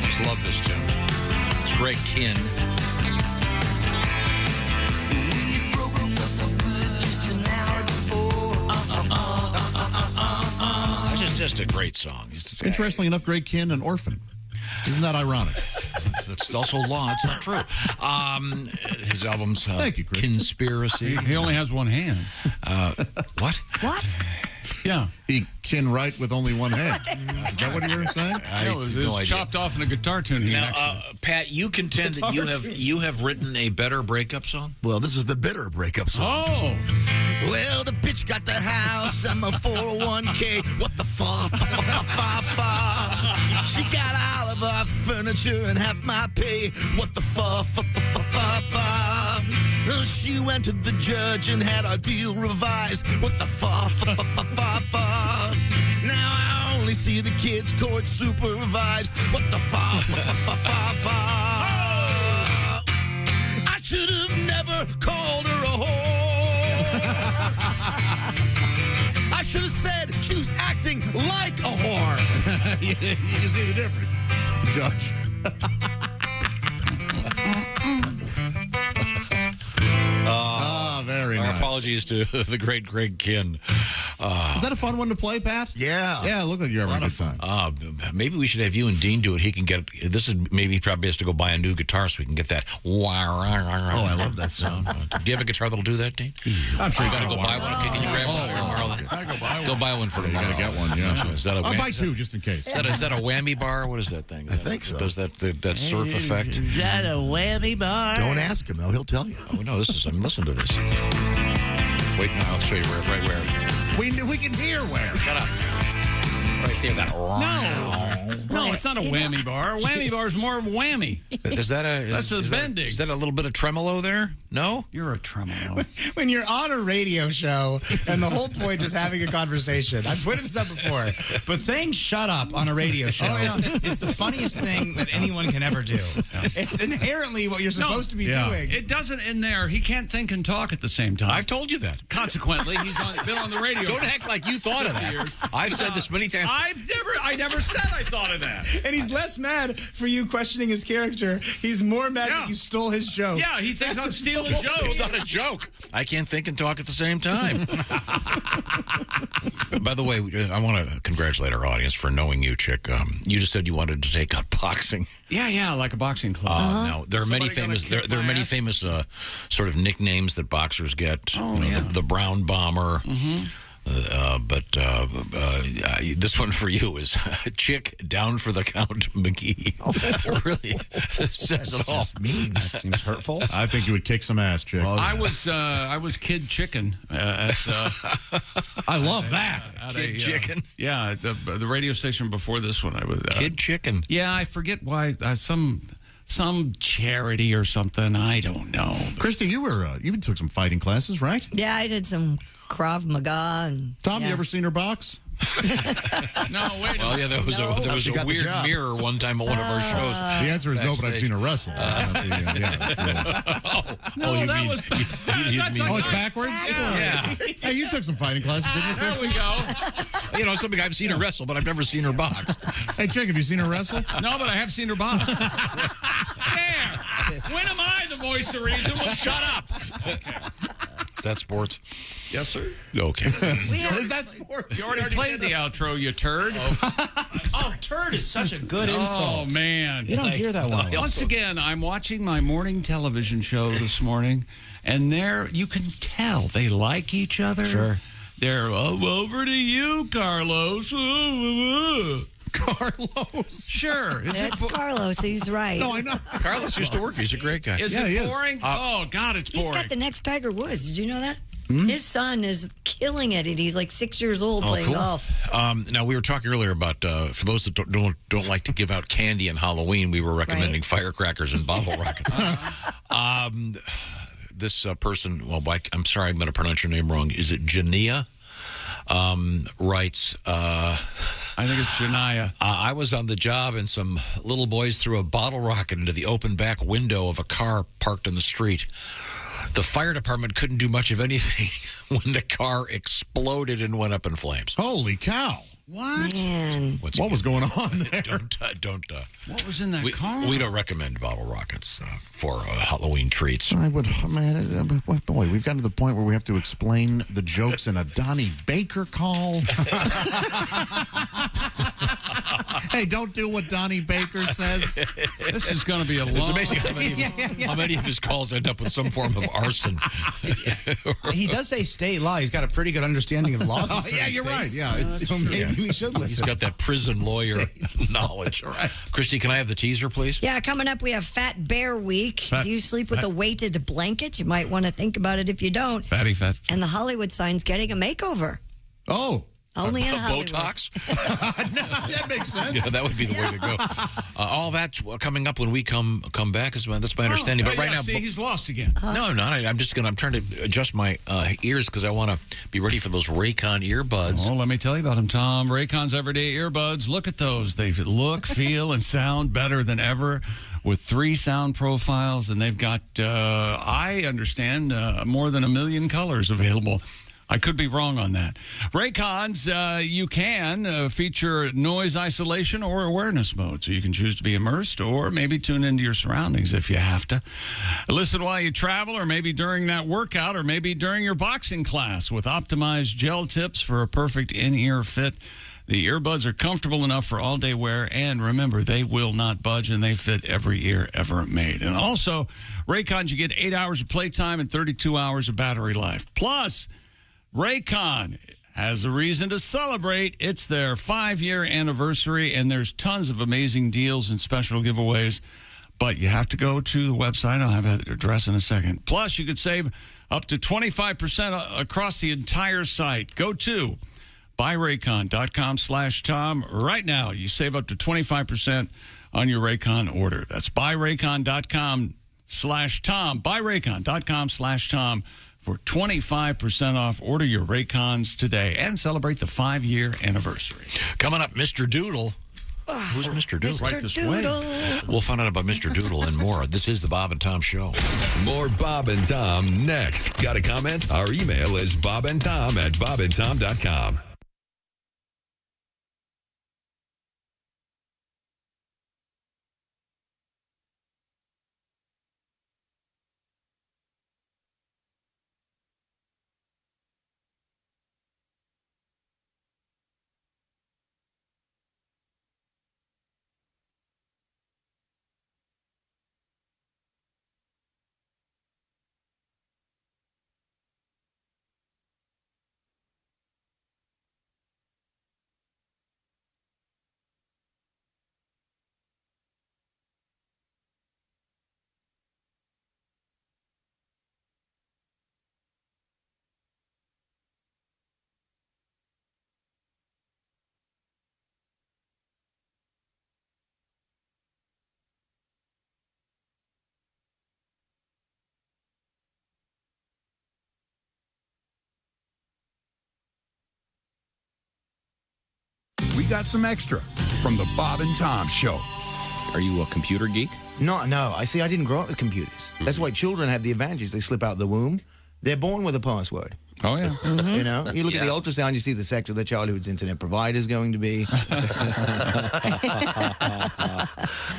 Just love this tune. It's Greg Kinn. It's just a great song. Interestingly enough, Greg Kinn, an orphan. Isn't that ironic? It's also law. It's not true. His album's Thank you, Chris. He Conspiracy. only has one hand. What? What? Yeah. He can write with only one hand. Is that what you were saying? It was chopped off in a guitar tune. Now, Pat, you contend that you have written a better breakup song? Well, this is the bitter breakup song. Oh. Well, the bitch got the house and my 401k. What the fuck? She got all of our furniture and half my pay. What the fuck? She went to the judge and had our deal revised. What the fuck? Now I only see see the kids' court supervised. What the fa? I should have never called her a whore. I should have said she was acting like a whore. You can see the difference, Judge. Very Our nice. apologies to the great Greg Kinn. Is that a fun one to play, Pat? Yeah. Yeah, it looked like you're having a good time. Maybe we should have you and Dean do it. He can get this is maybe he probably has to go buy a new guitar so we can get that. Oh, I love that sound. Do you have a guitar that'll do that, Dean? I'm sure you got to go buy one. Okay, can you grab one tomorrow? Go buy one for tomorrow. You got to get one. Yeah. Is that a I'll buy two just in case. Is that a whammy bar? What is that thing? I think so. Does that surf effect? Is that a whammy bar? Don't ask him, though. He'll tell you. Oh no, listen to this. Wait, now I'll show you right where. We can hear where. Shut up. Right there, that. No, it's not a whammy bar. A whammy bar is more of a whammy. Is that a? That's a bending. Is that a little bit of tremolo there? No? You're a tremolo. When you're on a radio show and the whole point is having a conversation. I've pointed this out before, but saying shut up on a radio show is the funniest thing that anyone can ever do. It's inherently what you're supposed to be doing. It doesn't in there. He can't think and talk at the same time. I've told you that. Consequently, he's been on the radio. Don't act like you thought of that. I've said this many times. I never said I thought of that. And he's less mad for you questioning his character. He's more mad that you stole his joke. Yeah, he thinks I'm stealing jokes. It's not a joke. I can't think and talk at the same time. By the way, I want to congratulate our audience for knowing you, Chick. You just said you wanted to take up boxing. Yeah, like a boxing club. Now there are many famous. There are many famous sort of nicknames that boxers get. The Brown Bomber. Mm-hmm. But this one for you is Chick Down for the Count McGee. Really says it all. Mean. That seems hurtful. I think you would kick some ass, Chick. I was Kid Chicken at. I love that. Kid Chicken. Yeah, the radio station before this one. I was Kid Chicken. Yeah, I forget why. Some charity or something. I don't know. Christy, you took some fighting classes, right? Yeah, I did some Krav Maga. And, Tom, you ever seen her box? No, wait. Well, yeah, there was a weird mirror one time on one of our shows. The answer is no, but I've seen her wrestle. It's backwards? Yeah. Hey, you took some fighting classes, didn't you, Christy? There we go. Something I've seen her wrestle, but I've never seen her box. Hey, Chick, have you seen her wrestle? No, but I have seen her box. There. When am I the voice of reason? Well, shut up. Okay. Is that sports? Yes, sir. Okay. Is that sports? You already played the outro, you turd. Oh, turd is such a good insult. Oh, man. You don't hear that one. Once again, I'm watching my morning television show this morning, and there you can tell they like each other. Sure. They're over to you, Carlos. Carlos. Sure. That's Carlos. He's right. No, I know. Carlos used to work. He's a great guy. Is it boring? Oh, God, it's boring. He's got the next Tiger Woods. Did you know that? His son is killing it. He's like 6 years old playing golf. Now, we were talking earlier about, for those that don't like to give out candy on Halloween, we were recommending firecrackers and bottle rockets. This person, I'm sorry, I'm going to pronounce your name wrong. Is it Jania? Writes, I think it's Janaya. I was on the job and some little boys threw a bottle rocket into the open back window of a car parked in the street. The fire department couldn't do much of anything when the car exploded and went up in flames. Holy cow. What? Man. What was going on there? Don't. What was in that car? We don't recommend bottle rockets for Halloween treats. I would, boy, we've gotten to the point where we have to explain the jokes in a Donnie Baker call. Hey, don't do what Donnie Baker says. This is going to be a long... It's amazing how many of his calls end up with some form of arson. He does say state law. He's got a pretty good understanding of laws. Yeah, you're right. Yeah, so maybe we should listen. He's got that prison lawyer knowledge. All right. Christy, can I have the teaser, please? Yeah, coming up, we have Fat Bear Week. Do you sleep with a weighted blanket? You might want to think about it if you don't. Fatty fat. And the Hollywood sign's getting a makeover. Oh. Only in Hollywood. Botox? That makes sense. Yeah, that would be the way to go. All that's coming up when we come back. That's my understanding. But right now, see, he's lost again. No, I'm not. I'm trying to adjust my ears because I want to be ready for those Raycon earbuds. Oh, let me tell you about them, Tom. Raycon's everyday earbuds. Look at those. They look, feel, and sound better than ever with 3 sound profiles, and they've got, I understand, more than 1 million colors available. I could be wrong on that. Raycons, you can feature noise isolation or awareness mode, so you can choose to be immersed or maybe tune into your surroundings if you have to. Listen while you travel or maybe during that workout or maybe during your boxing class with optimized gel tips for a perfect in-ear fit. The earbuds are comfortable enough for all-day wear, and remember, they will not budge, and they fit every ear ever made. And also, Raycons, you get 8 hours of playtime and 32 hours of battery life. Plus, Raycon has a reason to celebrate. It's their 5-year anniversary, and there's tons of amazing deals and special giveaways. But you have to go to the website. I'll have that address in a second. Plus, you could save up to 25% across the entire site. Go to buyraycon.com/Tom right now. You save up to 25% on your Raycon order. That's buyraycon.com/Tom. Buyraycon.com/Tom. for 25% off. Order your Raycons today and celebrate the 5-year anniversary. Coming up, Mr. Doodle. Who's Mr. Doodle? Mr. Right this Doodle. way. We'll find out about Mr. Doodle and more. This is the Bob and Tom Show. More Bob and Tom next. Got a comment? Our email is bobandtom@bobandtom.com. We got some extra from the Bob and Tom Show. Are you a computer geek? No. I see. I didn't grow up with computers. That's why children have the advantage. They slip out the womb. They're born with a password. Oh, yeah. You know, you look at the ultrasound, you see the sex of the child whose internet provider is going to be.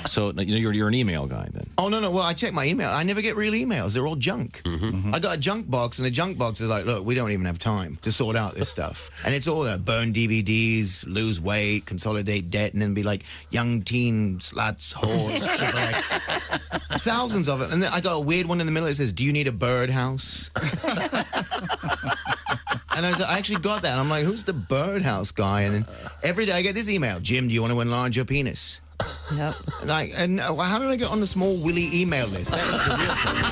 So you're an email guy then? Oh, no. Well, I check my email. I never get real emails. They're all junk. I got a junk box, and the junk box is like, look, we don't even have time to sort out this stuff. And it's all burn DVDs, lose weight, consolidate debt, and then be like, young teen, sluts, whores, triple X. Thousands of it. And then I got a weird one in the middle that says, do you need a birdhouse? And I actually got that. I'm like, who's the birdhouse guy? And then every day I get this email. Jim, do you want to enlarge your penis? Yep. And how did I get on the small Willy email list? That is the real question.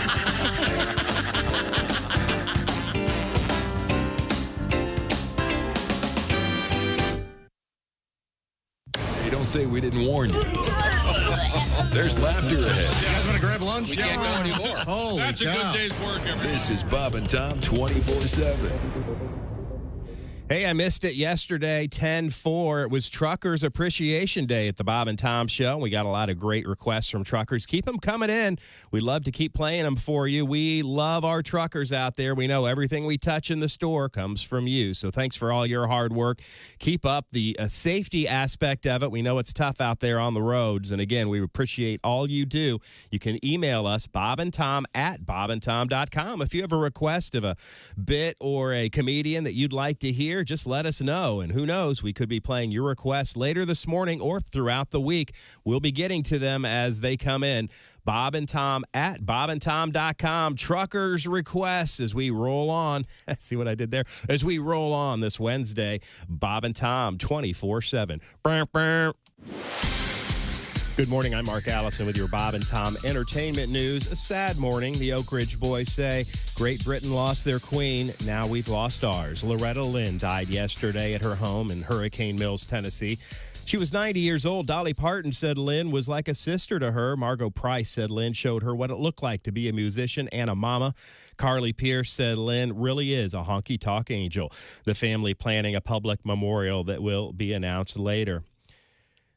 Hey, don't say we didn't warn you. There's laughter ahead. You guys want to grab lunch? We can't go anymore. Holy That's cow. a good day's work, everybody. This is Bob and Tom 24/7. Hey, I missed it yesterday, 10/4. It was Truckers Appreciation Day at the Bob and Tom Show. We got a lot of great requests from truckers. Keep them coming in. We'd love to keep playing them for you. We love our truckers out there. We know everything we touch in the store comes from you. So thanks for all your hard work. Keep up the safety aspect of it. We know it's tough out there on the roads. And again, we appreciate all you do. You can email us, bobandtom@bobandtom.com. If you have a request of a bit or a comedian that you'd like to hear, just let us know. And who knows, we could be playing your requests later this morning or throughout the week. We'll be getting to them as they come in. bobandtom@bobandtom.com. Truckers requests as we roll on. See what I did there? As we roll on this Wednesday, Bob and Tom 24/7. Good morning. I'm Mark Allison with your Bob and Tom entertainment news. A sad morning. The Oak Ridge boys say Great Britain lost their queen. Now we've lost ours. Loretta Lynn died yesterday at her home in Hurricane Mills, Tennessee. She was 90 years old. Dolly Parton said Lynn was like a sister to her. Margot Price said Lynn showed her what it looked like to be a musician and a mama. Carly Pierce said Lynn really is a honky-tonk angel. The family planning a public memorial that will be announced later.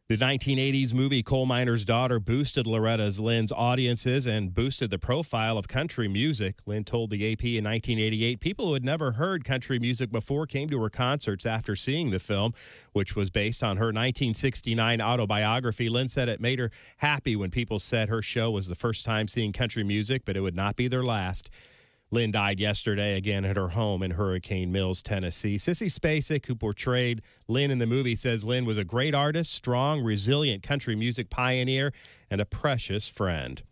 The 1980s movie Coal Miner's Daughter boosted Loretta's Lynn's audiences and boosted the profile of country music. Lynn told the AP in 1988 people who had never heard country music before came to her concerts after seeing the film, which was based on her 1969 autobiography. Lynn said it made her happy when people said her show was the first time seeing country music, but it would not be their last. Lynn died yesterday, again at her home in Hurricane Mills, Tennessee. Sissy Spacek, who portrayed Lynn in the movie, says Lynn was a great artist, strong, resilient country music pioneer, and a precious friend.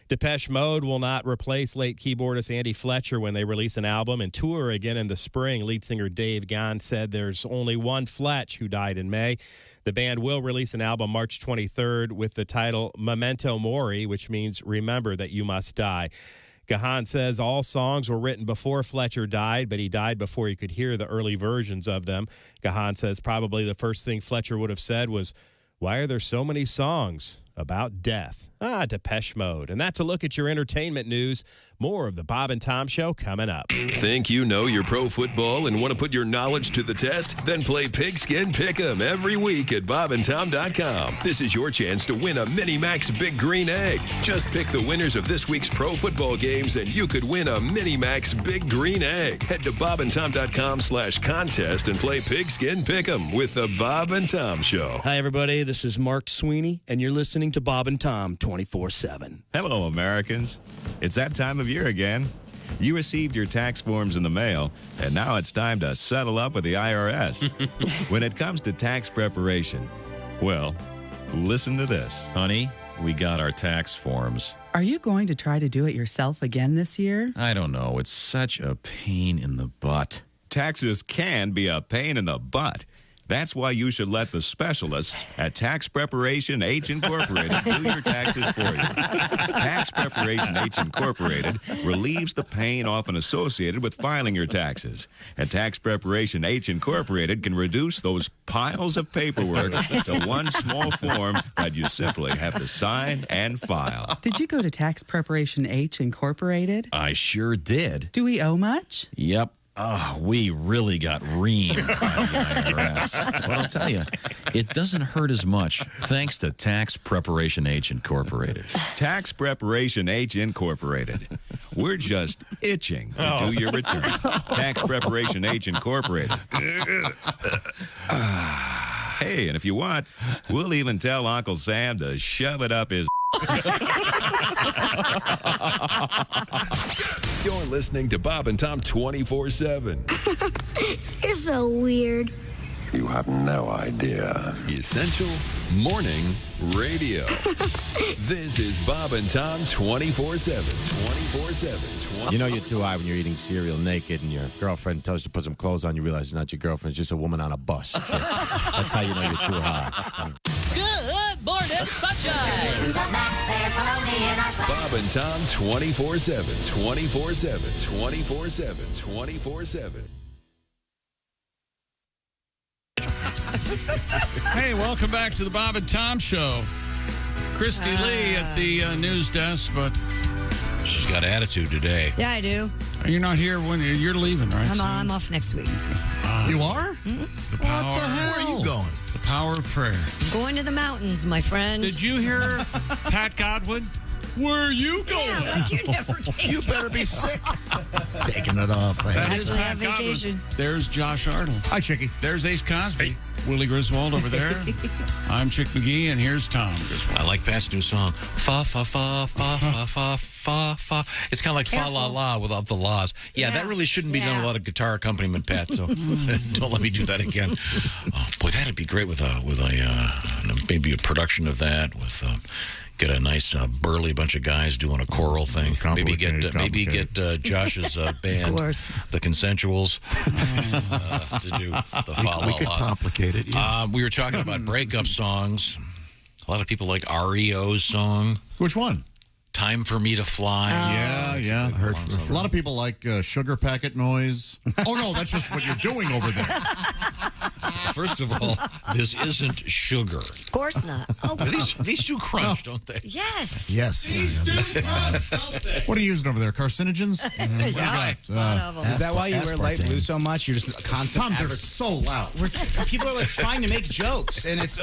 Depeche Mode will not replace late keyboardist Andy Fletcher when they release an album and tour again in the spring. Lead singer Dave Gahan said there's only one Fletch, who died in May. The band will release an album March 23rd with the title Memento Mori, which means remember that you must die. Gahan says all songs were written before Fletcher died, but he died before he could hear the early versions of them. Gahan says probably the first thing Fletcher would have said was, "Why are there so many songs about death?" Depeche Mode. And that's a look at your entertainment news. More of the Bob and Tom Show coming up. Think you know your pro football and want to put your knowledge to the test? Then play Pigskin Pick'em every week at bobandtom.com. This is your chance to win a Mini Max Big Green Egg. Just pick the winners of this week's pro football games and you could win a Mini Max Big Green Egg. Head to bobandtom.com/contest and play Pigskin Pick'em with the Bob and Tom Show. Hi, everybody. This is Mark Sweeney, and you're listening to Bob and Tom 24/7. Hello, Americans. It's that time of year again. You received your tax forms in the mail, and now it's time to settle up with the IRS. When it comes to tax preparation, well, listen to this. Honey, we got our tax forms. Are you going to try to do it yourself again this year? I don't know. It's such a pain in the butt. Taxes can be a pain in the butt. That's why you should let the specialists at Tax Preparation H Incorporated do your taxes for you. Tax Preparation H Incorporated relieves the pain often associated with filing your taxes. And Tax Preparation H Incorporated can reduce those piles of paperwork to one small form that you simply have to sign and file. Did you go to Tax Preparation H Incorporated? I sure did. Do we owe much? Yep. Oh, we really got reamed by the IRS. But I'll tell you, it doesn't hurt as much thanks to Tax Preparation H Incorporated. Tax Preparation H Incorporated. We're just itching to do your return. Tax Preparation H Incorporated. Hey, and if you want, we'll even tell Uncle Sam to shove it up his... You're listening to Bob and Tom 24/7. You're so weird. You have no idea. Essential Morning Radio. This is Bob and Tom 24/7. 24/7. You know you're too high when you're eating cereal naked and your girlfriend tells you to put some clothes on. You realize it's not your girlfriend. It's just a woman on a bus. That's how you know you're too high. Good morning, sunshine. To the max, there's baloney in our side. Bob and Tom 24/7. 24/7. 24/7. 24/7. Hey, welcome back to the Bob and Tom Show. Christy Lee at the news desk, but she's got attitude today. Yeah, I do. You're not here when you're leaving, right? I'm off next week. You are? The What the hell? Where are you going? The power of prayer. I'm going to the mountains, my friend. Did you hear Pat Godwin? Where are you going? Yeah, like you never take You better be sick. Taking it off. That I is actually Pat have vacation. Godwin. There's Josh Arnold. Hi, Chickie. There's Ace Cosby. Willie Griswold over there. I'm Chick McGee, and here's Tom Griswold. I like Pat's new song. Fa, fa, fa, fa, fa, fa, fa, fa. It's kind of like fa, la, la without the laws. Yeah, that really shouldn't be done with a lot of guitar accompaniment, Pat, so don't let me do that again. Oh, boy, that'd be great with maybe a production of that with... Get a nice burly bunch of guys doing a choral thing. Maybe get Josh's band, the Consensuals, to do the follow. We could complicate it. Yes. We were talking about breakup songs. A lot of people like REO's song. Which one? Time for Me to Fly. Yeah. A lot of people like sugar packet noise. Oh, no, that's just what you're doing over there. First of all, this isn't sugar. Of course not. Oh, These do crunch, don't they? yes. Yes. What are you using over there? Carcinogens? What do you got? Is that why you wear light blue so much? You're just constant. Tom, they're so loud. People are like trying to make jokes, and it's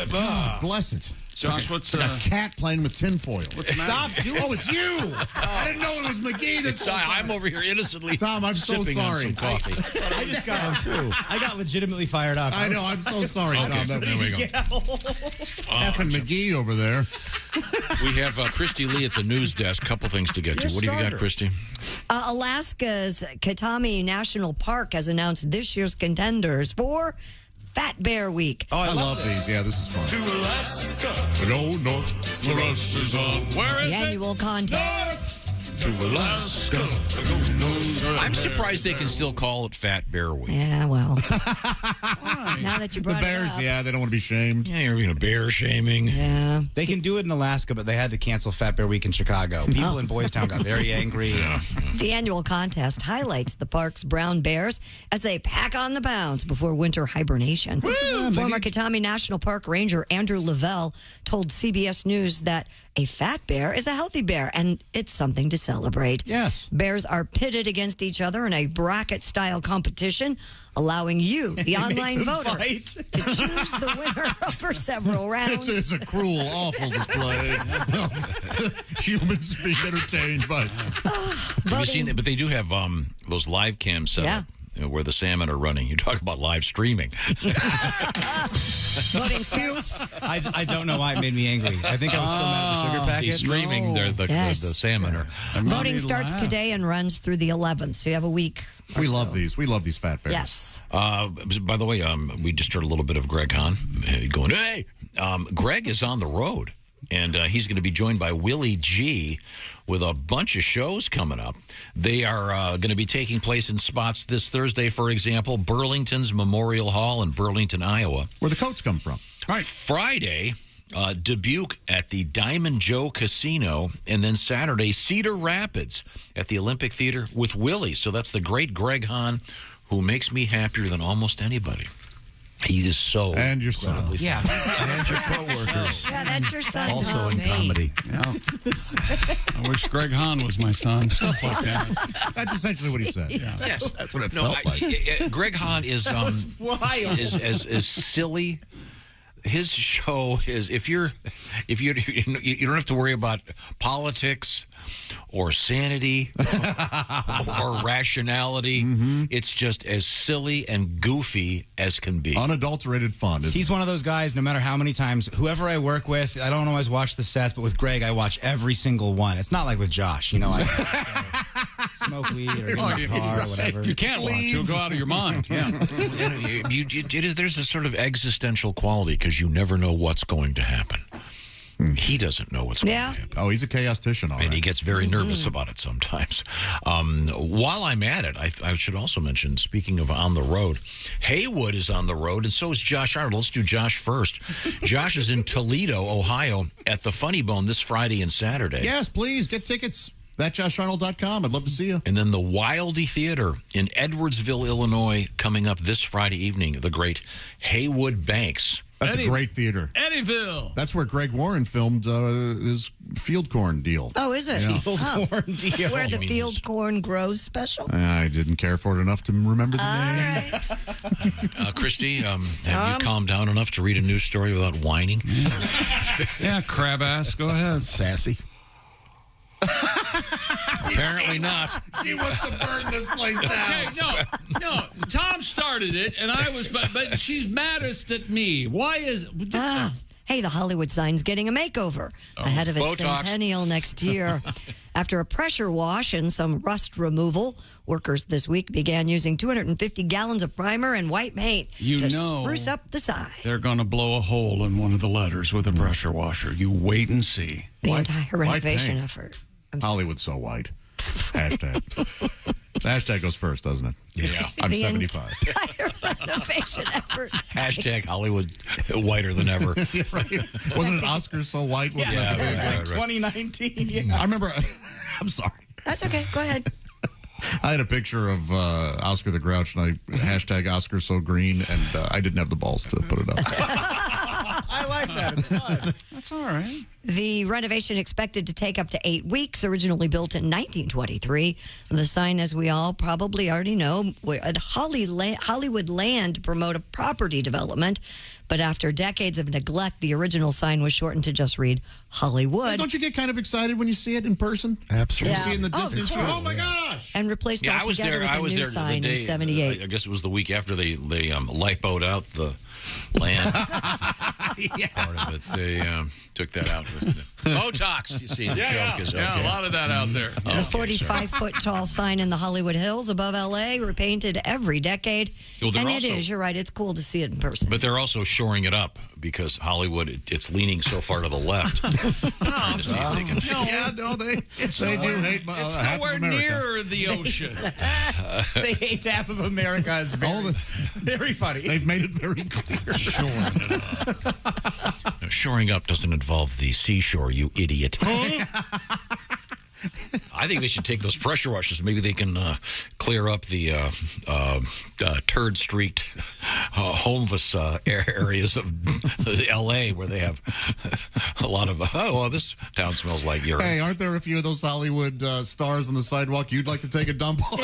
Bless it. Josh, what's Like a cat playing with tinfoil. what's the matter? Stop doing. Oh, it's you. I didn't know it was McGee. This whole time. I'm over here innocently. Tom, I'm so sipping on sorry. some coffee. I just got one too. I got legitimately fired up. I know. I'm so sorry, Tom. There we go. Effing McGee over there. We have Christy Lee at the news desk. Couple things to get to. What do you got, Christy? Alaska's Katami National Park has announced this year's contenders for Fat Bear Week. Oh, I love these. Yeah, this is fun. To Alaska, go north, the rush is on. Where is The it? annual contest. To Alaska, go north. I'm surprised they can still call it Fat Bear Week. Yeah, well. Now that you The brought Bears, it up. yeah, they don't want to be shamed. Yeah, you're being a bear shaming. Yeah. They can do it in Alaska, but they had to cancel Fat Bear Week in Chicago. People in Boys Town got very angry. The annual contest highlights the park's brown bears as they pack on the pounds before winter hibernation. Former Katami National Park Ranger Andrew Lavelle told CBS News that a fat bear is a healthy bear, and it's something to celebrate. Yes. Bears are pitted against each other in a bracket-style competition, allowing you, the online voter, to choose the winner over several rounds. It's a cruel, awful display of humans being entertained by. Have you seen it? But they do have those live cams set up. Where the salmon are running. You talk about live streaming. Voting starts. I don't know why it made me angry. I think I was still mad at the sugar packet. He's streaming the salmon. Voting starts today and runs through the 11th, so you have a week. We love these. We love these fat bears. Yes. By the way, we just heard a little bit of Greg Hahn going, hey! Greg is on the road, and he's going to be joined by Willie G with a bunch of shows coming up. They are going to be taking place in spots this Thursday, for example, Burlington's Memorial Hall in Burlington, Iowa. Where the coats come from. Right. Friday, Dubuque at the Diamond Joe Casino, and then Saturday, Cedar Rapids at the Olympic Theater with Willie. So that's the great Greg Hahn, who makes me happier than almost anybody. He is so and your son, yeah, and your coworkers. Yeah, that's your son. Also in comedy. Yeah. I wish Greg Hahn was my son. Stuff like that. That's essentially what he said. Yeah. Yes, that's what it felt like. Greg Hahn is is silly. His show is if you don't have to worry about politics or sanity or rationality. It's just as silly and goofy as can be. Unadulterated fun. He's one of those guys, no matter how many times, whoever I work with, I don't always watch the sets, but with Greg, I watch every single one. It's not like with Josh, I smoke weed or get in the car or whatever. You can't watch. You'll go out of your mind. Yeah. There's a sort of existential quality because you never know what's going to happen. He doesn't know what's going to happen. Oh, he's a chaostician, all right. And he gets very nervous about it sometimes. While I'm at it, I should also mention, speaking of on the road, Haywood is on the road, and so is Josh Arnold. Let's do Josh first. Josh is in Toledo, Ohio, at the Funny Bone this Friday and Saturday. Yes, please, get tickets. ThatJoshArnold.com. I'd love to see you. And then the Wildy Theater in Edwardsville, Illinois, coming up this Friday evening, the great Haywood Banks. That's a great theater. Eddyville. That's where Greg Warren filmed his field corn deal. Oh, is it? Yeah. Field corn deal. Where the field corn grows special? I didn't care for it enough to remember the name. Right. Christy, have you calmed down enough to read a news story without whining? Yeah, crab ass. Go ahead. Sassy. Apparently not. She wants to burn this place down. Okay, no. Tom started it, and I was, but she's maddest at me. Why is? Hey, the Hollywood sign's getting a makeover ahead of its Botox. centennial next year. After a pressure wash and some rust removal, workers this week began using 250 gallons of primer and white paint to spruce up the sign. They're going to blow a hole in one of the letters with a pressure washer. You wait and see. The entire renovation paint. effort. Hollywood's so white. Hashtag. The hashtag goes first, doesn't it? Yeah. I'm The 75. entire renovation effort. Hashtag Hollywood whiter than ever. Yeah, right. Wasn't it Oscar so white? Wasn't Yeah, it? right. 2019. Yeah. I remember. I'm sorry. That's okay. Go ahead. I had a picture of Oscar the Grouch, and I hashtag Oscar so green, and I didn't have the balls to put it up. I like that. It's fun. That's all right. The renovation expected to take up to 8 weeks, originally built in 1923. The sign, as we all probably already know, at Hollywood Land promote a property development. But after decades of neglect, the original sign was shortened to just read Hollywood. Don't you get kind of excited when you see it in person? Absolutely. You see it in the Oh, of distance. course. Oh my gosh! And replaced Yeah, I was altogether there. with I a was new there sign the day. in 78. I guess it was the week after they lipoed out the land part of it. They took that out with the Botox. You see, the joke is okay. Yeah, a lot of that out there. The 45-foot tall sign in the Hollywood Hills above L.A. repainted every decade. Well, they're and also- it is, you're right, it's cool to see it in person. But they're also shoring it up because Hollywood, it's leaning so far to the left. Trying to see if they can. Yeah, no, they do hate It's half nowhere of America. near the ocean. They hate half of America. Is very funny. They've made it very clear. Shoring up doesn't involve the seashore, you idiot. I think they should take those pressure washers. Maybe they can clear up the turd street homeless areas of L.A. where they have a lot of, this town smells like urine. Hey, aren't there a few of those Hollywood stars on the sidewalk you'd like to take a dump on?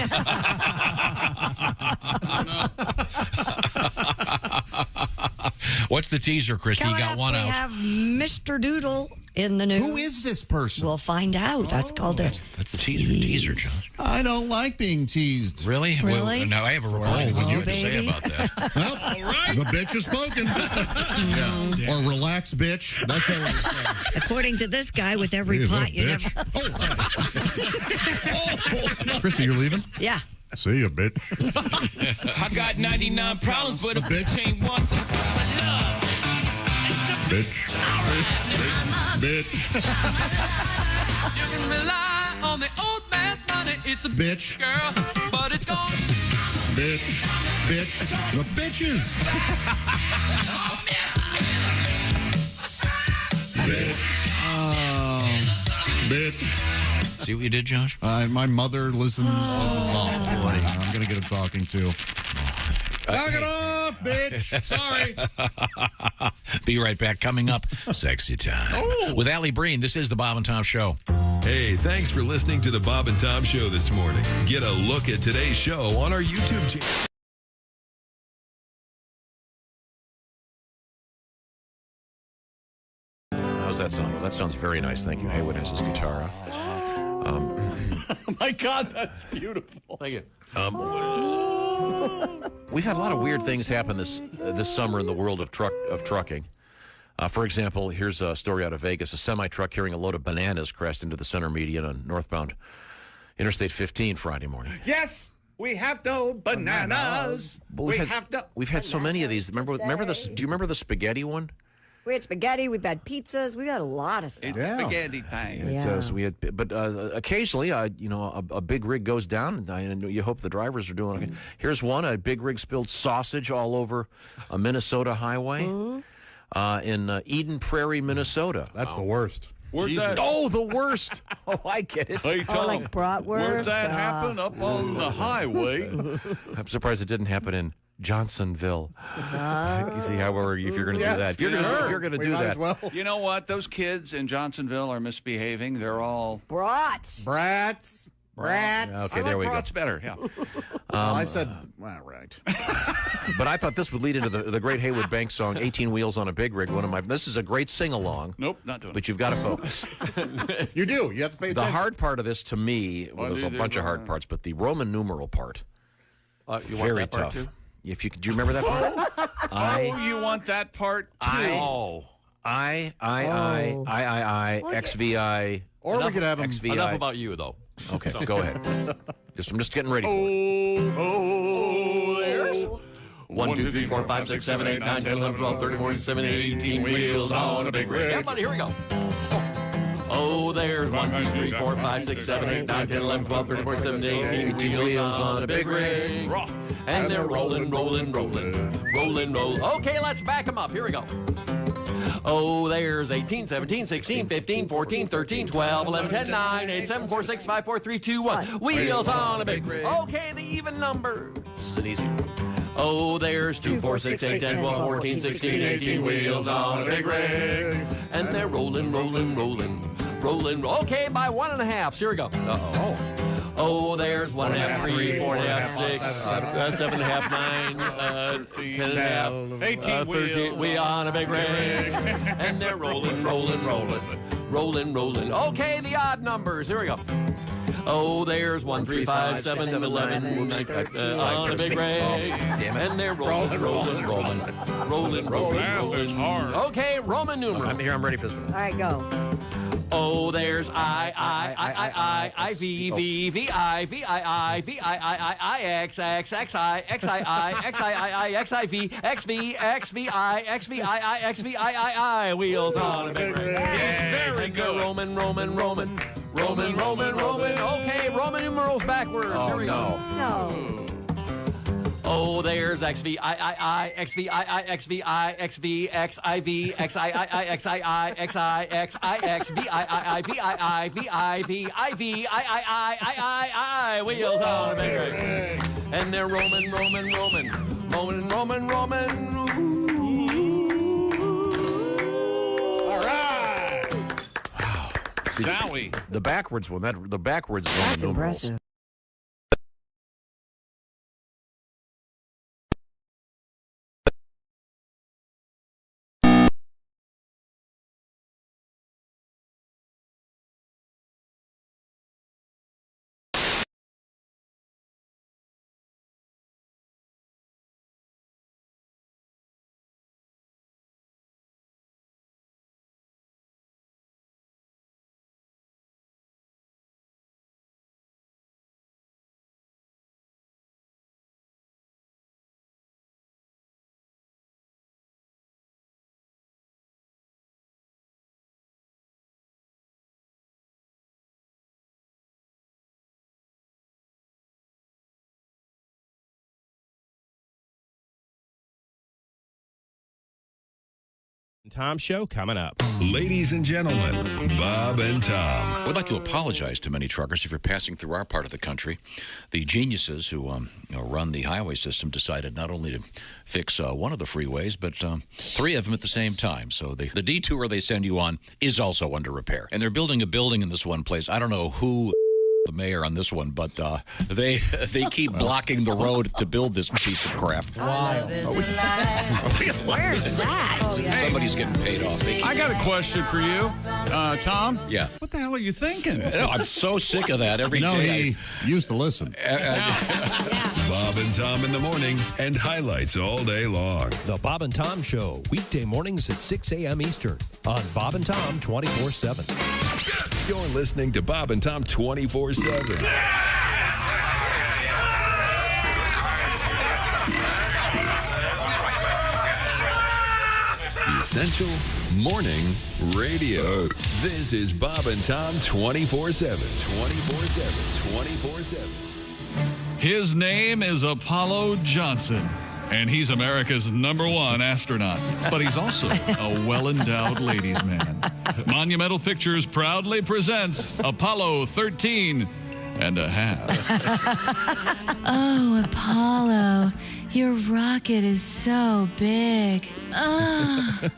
What's the teaser, Christy? Coming You got up, one we out. have Mr. Doodle in the news. Who is this person? We'll find out. That's called a That's the teaser, Josh. I don't like being teased. Really? Really? Well, now I have a recording of what you had to say baby. about that. Well, the bitch has spoken. Yeah. Or relax, bitch. That's how I say. According to this guy, with every Hey, pot look, you bitch. never. Christy, you're leaving? Yeah. See ya, bitch. I got 99 problems, but The bitch. ain't one for love. Bitch. Bitch. You can rely on the old man money. It's a Bitch. girl, but it's gone. Bitch. Bitch. The bitches. Bitch. Bitch. See what you did, Josh? My mother listens. Oh, boy. I'm going to get a talking to. Knock it off, bitch. Sorry. Be right back. Coming up, Sexy Time. With Allie Breen, this is the Bob and Tom Show. Hey, thanks for listening to the Bob and Tom Show this morning. Get a look at today's show on our YouTube channel. How's that sound? Well, that sounds very nice. Thank you. Haywood has his guitar out. Oh, my God, that's beautiful. Thank you. We've had a lot of weird things happen this summer in the world of trucking. For example, here's a story out of Vegas. A semi-truck carrying a load of bananas crashed into the center median on northbound Interstate 15 Friday morning. Yes, we have no bananas. We've had so many of these. Remember this? Do you remember the spaghetti one? We had spaghetti. We've had pizzas. We've had a lot of stuff. It's spaghetti time. Yeah. So we had, but occasionally, a big rig goes down, and you hope the drivers are doing okay. Here's one: a big rig spilled sausage all over a Minnesota highway in Eden Prairie, Minnesota. That's the worst. Oh, the worst! Oh, I get it. Hey, Tom, like bratwurst. where'd that happen? Up on the highway. I'm surprised it didn't happen in Johnsonville. You see how if you're going to do that, if you're going to do that, well. You know what? Those kids in Johnsonville are misbehaving. They're all Brats. Brats. okay, there we go. brats better. Yeah. I said, well, right. But I thought this would lead into the great Haywood Banks song, 18 Wheels on a Big Rig. This is a great sing-along. Nope, not doing it. But you've got to focus. You do. You have to pay The attention. hard part of this, to me, there's a bunch of hard parts, but the Roman numeral part, You very want that part tough. too? If you do you remember that part? You want that part too? I, XVI. Or we could have them. XVI. Enough about you, though. Okay, go ahead. I'm just getting ready for it. There's 1, 2, 3, 4, 5, 6, 7, 8, 9, 10, 11, 12, 13, 14, 17, 18 wheels on a big rig. Everybody, here we go. Oh, there's 1, 2, 3, 4, 5, 6, 7, 8, 9, 10, 11, 12, 13, 14, 17, 18 wheels on a big rig. And they're rolling, rolling, rolling, rolling, rolling. Okay, let's back them up. Here we go. Oh, there's 18, 17, 16, 15, 14, 13, 12, 11, 10, 9, 8, 7, 4, 6, 5, 4, 3, 2, 1. Wheels on a big rig. Okay, the even numbers. This is an easy one. Oh, there's 2, 4, 6, 8, 10, 12, 14, 16, 18 wheels on a big rig. And they're rolling, rolling, rolling, rolling. Okay, by 1.5. Here we go. Uh-oh. Oh, there's 1.5, 3, 4.5, 6, 7.5, 9, 10.5, 18 13. We on a big rig. And they're rolling, rolling, rolling, rolling, rolling. Okay, the odd numbers. Here we go. Oh, there's 1, 3, 5, 7, 11, 9, on a big rig. And they're rolling, rolling, rolling, rolling, rolling. Okay, Roman numeral. I'm ready for this one. All right, go. Oh, there's I, V, V, V, I, V, I, V, I, X, X, X, I, X, I, X, I, X, I, V, X, V, X, V, I, X, V, I, X, V, I, wheels on a big rig. Yes, very good. Roman, Roman, Roman, Roman, Roman, Roman. Okay, Roman numerals backwards. Here we go. No. Oh, there's XV, I, XV, I, XV, I, XV, X, IV, X, I, X, I, X, I, X, I, X, V, I, V, I, V, I, V, I, V, I, wheels on a big rig. And they're Roman, Roman, Roman, Roman, Roman, Roman. All right. Wow. Zowie. The backwards one. The backwards. That's Roman numerals. impressive. Tom Show coming up. Ladies and gentlemen, Bob and Tom. We'd like to apologize to many truckers if you're passing through our part of the country. The geniuses who run the highway system decided not only to fix one of the freeways, but 3 of them at the same time. So the detour they send you on is also under repair. And they're building a building in this one place. I don't know who the mayor on this one, but they keep blocking the road to build this piece of crap. Wow. Where's that? Oh, yeah. Somebody's getting paid off. I got a question for you, Tom. Yeah. What the hell are you thinking? I'm so sick of that every day. He used to listen. Bob and Tom in the morning and highlights all day long. The Bob and Tom Show, weekday mornings at 6 a.m. Eastern on Bob and Tom 24/7. You're listening to Bob and Tom 24/7. Essential Morning Radio. This is Bob and Tom 24/7. 24/7. 24/7. His name is Apollo Johnson, and he's America's #1 astronaut. But he's also a well-endowed ladies' man. Monumental Pictures proudly presents Apollo 13 and a half. Oh, Apollo, your rocket is so big. Ugh.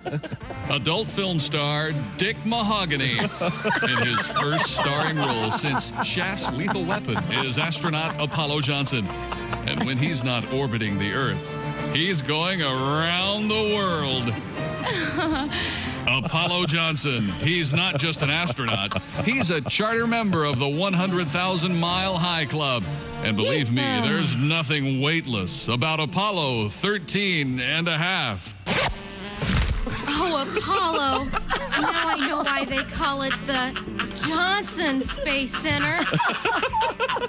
Adult film star Dick Mahogany in his first starring role since Shaft's Lethal Weapon is astronaut Apollo Johnson. And when he's not orbiting the Earth, he's going around the world. Apollo Johnson, he's not just an astronaut. He's a charter member of the 100,000 Mile High Club. And believe me, there's nothing weightless about Apollo 13 and a half. Oh, Apollo. Now I know why they call it the Johnson Space Center.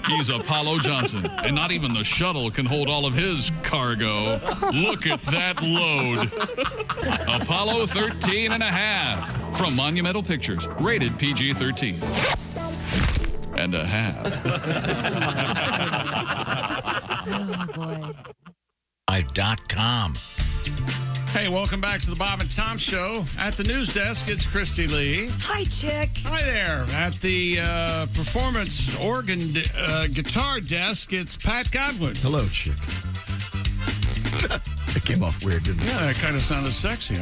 He's Apollo Johnson, and not even the shuttle can hold all of his cargo. Look at that load. Apollo 13 and a half from Monumental Pictures, rated PG-13 and a half. Oh, boy. .com. Hey, welcome back to the Bob and Tom Show. At the news desk, it's Christy Lee. Hi, Chick. Hi there. At the performance organ guitar desk, it's Pat Godwin. Hello, Chick. It came off weird, didn't it? Yeah, that kind of sounded sexy.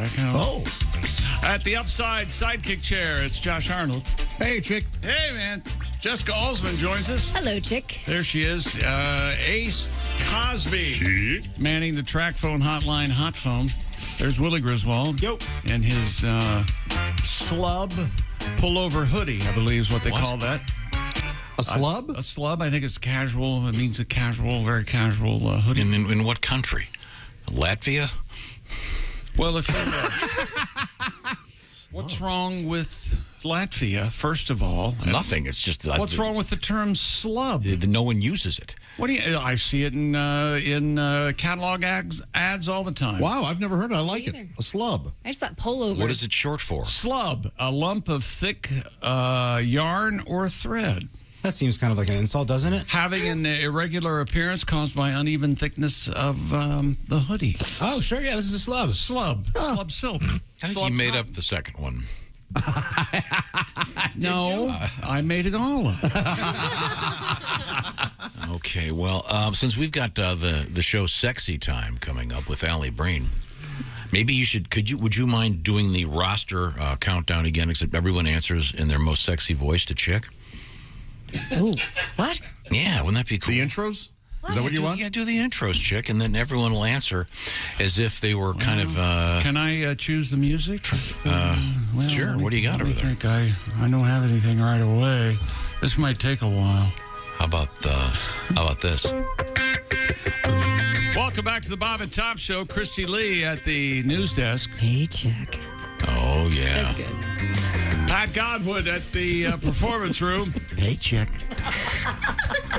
At the upside sidekick chair, it's Josh Arnold. Hey, Chick. Hey, man. Jessica Alsman joins us. Hello, Chick. There she is. Ace Cosby. Manning the track phone hotline, hot phone. There's Willie Griswold. Yo. And his slub pullover hoodie, I believe is what they call that. A slub? A slub. I think it's casual. It means a casual, very casual hoodie. In what country? Latvia? Well, if what's wrong with Latvia, first of all? Nothing. It's just... What's wrong with the term slub? No one uses it. What do you? I see it in catalog ads all the time. Wow, I've never heard it. I like it. A slub. I just thought pullover. What is it short for? Slub, a lump of thick yarn or thread. That seems kind of like an insult, doesn't it? Having an irregular appearance caused by uneven thickness of the hoodie. Oh, sure, yeah, this is a slub. Slub silk. I think you made up the second one. No, I made it all up. Okay, well, since we've got the show Sexy Time coming up with Allie Breen, maybe you should. Would you mind doing the roster countdown again? Except everyone answers in their most sexy voice to Chick. Ooh, what? Yeah, wouldn't that be cool? The intros? Is that what you want? Yeah, do the intros, Chick, and then everyone will answer as if they were kind of... Can I choose the music? Sure, what do you got over there? I don't have anything right away. This might take a while. How about this? Welcome back to the Bob and Tom Show. Christy Lee at the news desk. Hey, Chick. Oh, yeah. That's good. Pat Godwin at the performance room. Hey, Chick.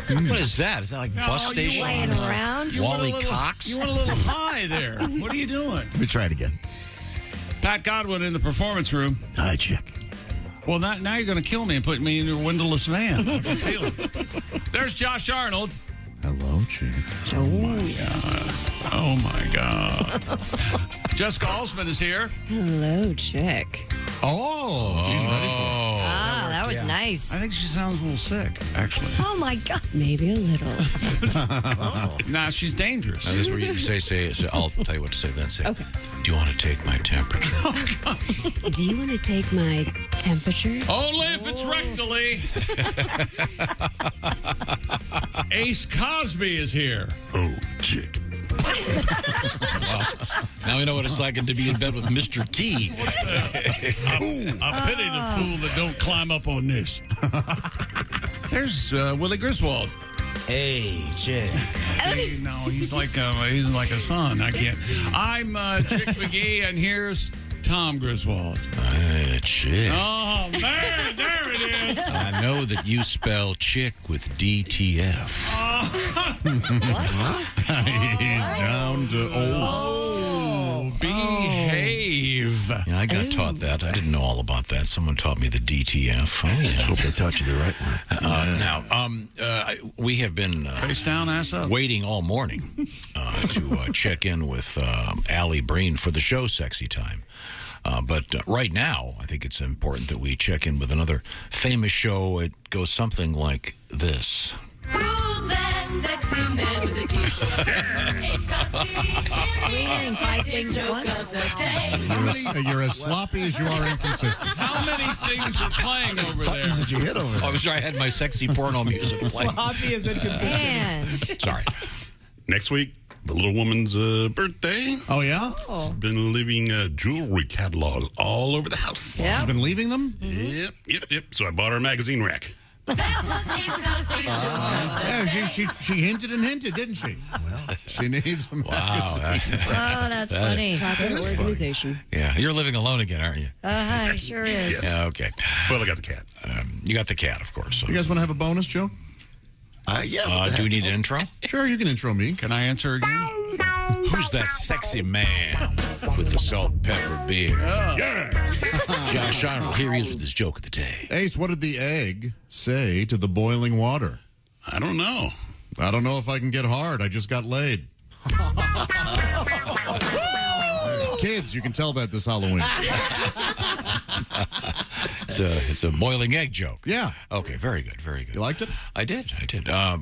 What is that? Is that like bus station? Laying around? Wally Cox? You went a little high there. What are you doing? Let me try it again. Pat Godwin in the performance room. Hi, Chick. Well, now you're going to kill me and put me in your windowless van. I can feel it. There's Josh Arnold. Hello, Chick. Oh, my God. Jessica Alsman is here. Hello, Chick. Oh, she's ready for it. Ah, that was nice. I think she sounds a little sick, actually. Oh, my God. Maybe a little. Nah, she's dangerous. This is where you say, I'll tell you what to say then. Say, Okay. do you want to take my temperature? Do you want to take my temperature? Only if it's rectally. Ace Cosby is here. Oh, Chick. Well, now we know what it's like to be in bed with Mr. T. I pity the fool that don't climb up on this. There's Willie Griswold. Hey, Chick. See, no, he's like a son. I can't. I'm Chick McGee, and here's Tom Griswold. Chick. Oh, man, there it is. I know that you spell chick with DTF. He's down to old. Oh, behave. Yeah, I got taught that. I didn't know all about that. Someone taught me the DTF. Oh, yeah. Hope they taught you the right way. Now, we have been face down, ass up, waiting all morning to check in with Allie Breen for the show Sexy Time. But right now, I think it's important that we check in with another famous show. It goes something like this. Who's that sexy man with the teeth? Are we hearing 5 things at once? You're as sloppy as you are inconsistent. How many things are playing over there? Buttons did you hit over there? I was sure I had my sexy porno music playing. Sloppy is inconsistent. Man. Sorry. Next week, the little woman's birthday. Oh, yeah? Oh. Been leaving jewelry catalogs all over the house. Yeah. She's been leaving them? Yep. So I bought her a magazine rack. Yeah, she hinted and hinted, didn't she? Well, she needs a magazine. Oh, that's funny. Organization. Yeah, you're living alone again, aren't you? It sure is. Yeah, okay. Well, I got the cat. You got the cat, of course. You guys want to have a bonus, Joe? Yeah. Do we need an intro? Sure, you can intro me. Can I answer again? Who's that sexy man with the salt and pepper beer? Yeah. Josh Arnold, here he is with his joke of the day. Ace, what did the egg say to the boiling water? I don't know. I don't know if I can get hard. I just got laid. Kids, you can tell that this Halloween. It's a boiling egg joke. Yeah. Okay, very good, very good. You liked it? I did. Now,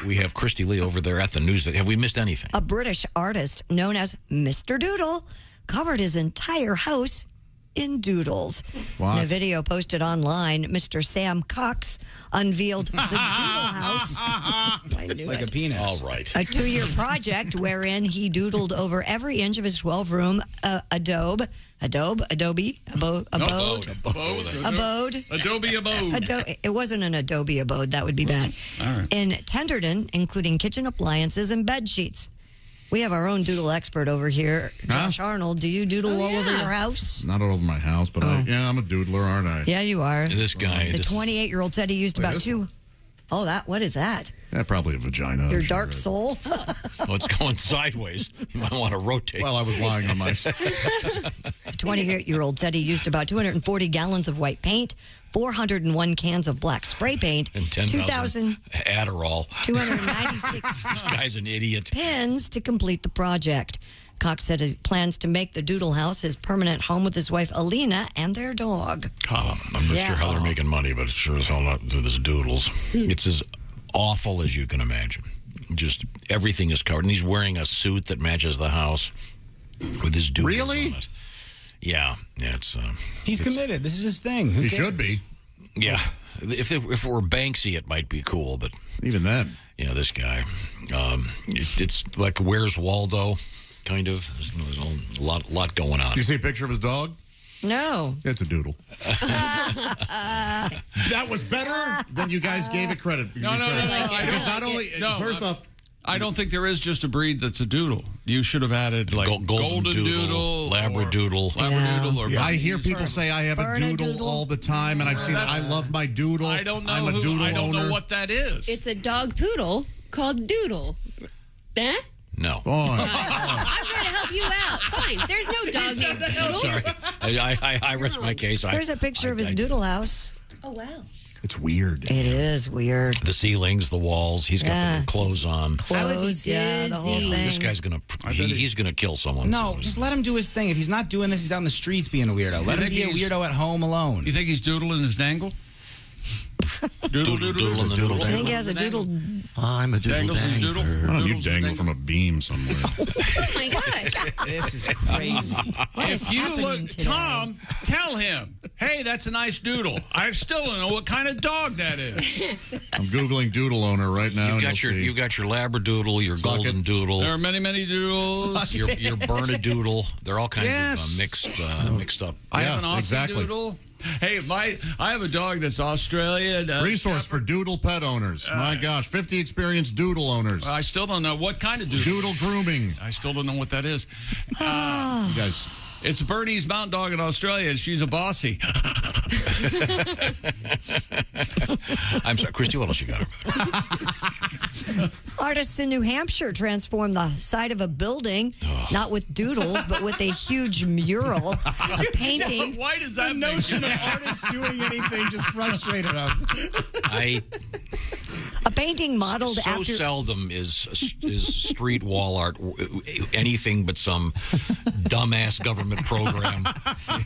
we have Christy Lee over there at the news. Have we missed anything? A British artist known as Mr. Doodle covered his entire house in doodles. What? In a video posted online, Mr. Sam Cox unveiled the Doodle House. I knew Like it. a penis. All right. A 2-year project wherein he doodled over every inch of his 12-room abode. It wasn't an Adobe abode. That would be bad. All right. In Tenderden, including kitchen appliances and bed sheets. We have our own doodle expert over here, Josh Arnold. Do you doodle all over your house? Not all over my house, but I'm a doodler, aren't I? Yeah, you are. This guy. The 28-year-old said he used about two. Oh, what is that? Yeah, probably a vagina. Your I'm sure. dark soul? Oh, it's going sideways. You might want to rotate. Well, I was lying on my... The 28-year-old said he used about 240 gallons of white paint, 401 cans of black spray paint, and 10,000 Adderall. 296 This guy's an idiot. pins to complete the project. Cox said he plans to make the Doodle House his permanent home with his wife Alina and their dog. I'm not sure how they're making money, but it's sure as hell not through this doodles. It's as awful as you can imagine. Just everything is covered. And he's wearing a suit that matches the house with his doodles on it. Yeah, it's... He's committed. This is his thing. He should be. Yeah. If it were Banksy, it might be cool, but... Even then. Yeah, this guy. It's like Where's Waldo, kind of. There's a lot going on. Do you see a picture of his dog? No. It's a doodle. That was better than you guys gave it credit. No. Because not only... First off... I don't think there is just a breed that's a doodle. You should have added like golden doodle, Labradoodle. I hear people say I have a doodle all the time, and I've seen it. I love my doodle. I don't know. I'm a doodle I don't owner. know what that is. It's a dog poodle called Doodle. Eh? No. I'm trying to help you out. Fine. There's no dog named Doodle. Sorry. I rest my case. There's a picture of his Doodle House. Oh, wow. It's weird. It is weird. The ceilings, the walls. He's got the clothes on. Clothes, the whole thing. This guy's he's gonna kill someone. No, soon. just let him do his thing. If he's not doing this, he's out in the streets being a weirdo. Let him be a weirdo at home alone. You think he's doodling his dangle? Doodle. I think he has a doodle. I'm a doodle doodle. Why don't you dangle from a beam somewhere? Oh, my gosh. This is crazy. If you look, Tom, tell him, hey, that's a nice doodle. I still don't know what kind of dog that is. I'm Googling doodle owner right now. You've got your Labradoodle, your golden doodle. There are many doodles. Your Bernedoodle. They're all kinds of mixed up. I have an Aussie doodle. Hey, I have a dog that's Australian. Resource for doodle pet owners. My gosh, 50 experienced doodle owners. I still don't know what kind of doodle. Doodle grooming. I still don't know what that is. You guys. It's Bernie's mountain dog in Australia, and she's a bossy. I'm sorry, Christy, what else you got over there? Artists in New Hampshire transformed the side of a building, not with doodles, but with a huge mural, a painting. Why does that notion of artists doing anything just frustrated him? A painting modeled so after... seldom is street wall art anything but some dumbass government program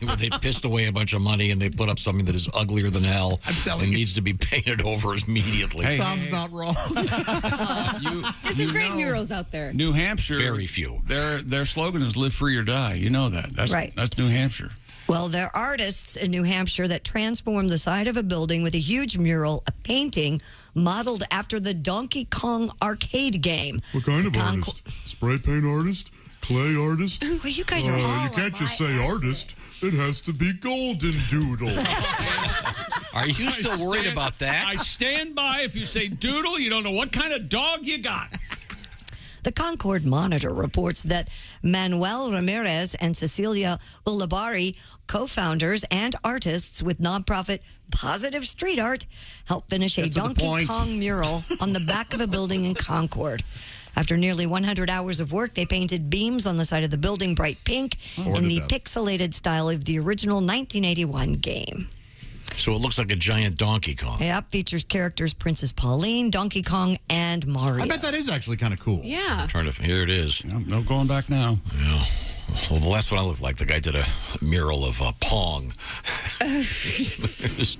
where they pissed away a bunch of money and they put up something that is uglier than hell and needs to be painted over immediately. Tom's not wrong. There's some great murals out there. New Hampshire. Very few. Their slogan is live free or die. You know that. That's right. That's New Hampshire. Well, there are artists in New Hampshire that transformed the side of a building with a huge mural, a painting modeled after the Donkey Kong arcade game. What kind of artist? Spray paint artist? Clay artist? Well, you guys are all You can't just say artist. It has to be golden doodle. Are you still worried about that? I stand by. If you say doodle, you don't know what kind of dog you got. The Concord Monitor reports that Manuel Ramirez and Cecilia Ulibarri, co-founders and artists with nonprofit Positive Street Art, helped finish a Donkey Kong mural on the back of a building in Concord. After nearly 100 hours of work, they painted beams on the side of the building bright pink in the pixelated style of the original 1981 game. So it looks like a giant Donkey Kong. Yep, features characters Princess Pauline, Donkey Kong, and Mario. I bet that is actually kind of cool. Yeah. Here it is. No going back now. Yeah. Well, the last one I looked like, the guy did a mural of Pong. There's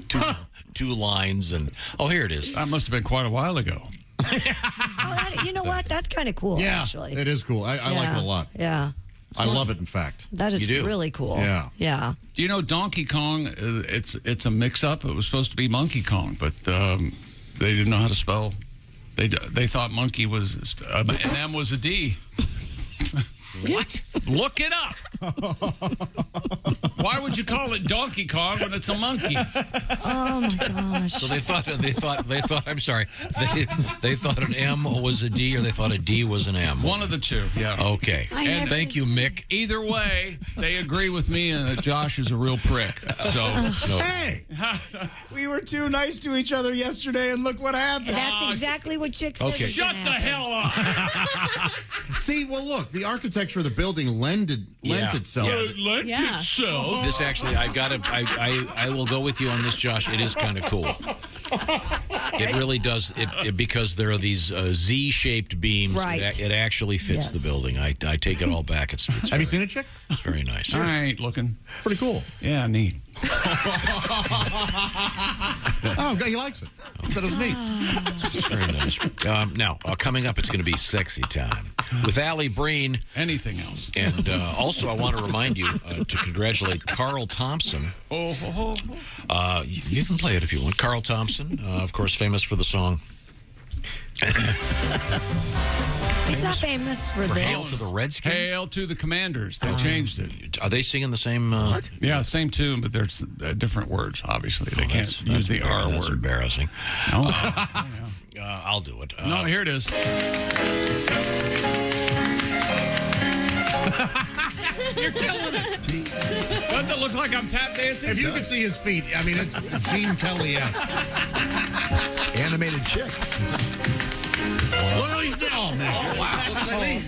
two lines, and here it is. That must have been quite a while ago. You know what? That's kind of cool, Yeah, actually. it is cool. I like it a lot. Yeah. I love it, in fact. That is really cool. Yeah. Yeah. Do you know Donkey Kong, it's a mix-up. It was supposed to be Monkey Kong, but they didn't know how to spell. They thought monkey was, an M was a D. What? Look it up. Why would you call it Donkey Kong when it's a monkey? Oh my gosh. So they thought I'm sorry. They thought an M was a D, or they thought a D was an M. One of the two, yeah. Okay. And thank you, Mick. Either way, they agree with me and that Josh is a real prick. So Hey, we were too nice to each other yesterday, and look what happened. That's exactly what Chick said. Okay. Shut the hell up. See, well, look, the architecture of the building lent itself. Lent itself. This actually, I will go with you on this, Josh. It is kind of cool. It really does. It because there are these Z-shaped beams. Right. It actually fits the building. I take it all back. It's Have you seen it, Chick? It's very nice. All right, looking. Pretty cool. Yeah, neat. Oh, he likes it. He said it was neat. It's very nice. Now, coming up, it's going to be sexy time with Allie Breen. Anything else? And also, I want to remind you to congratulate Carl Thompson. You can play it if you want. Carl Thompson, of course, famous for the song. He's not famous for this. Hail to the Redskins? Hail to the Commanders. They changed it. Are they singing the same? Yeah, same tune, but there's different words, obviously. They can't use the R That's word. embarrassing. No. I'll do it. No, here it is. You're killing it. Doesn't it look like I'm tap dancing? If you could see his feet, I mean, it's Gene Kelly-esque. Animated chick. Look how he's doing. Oh, man. Oh, wow.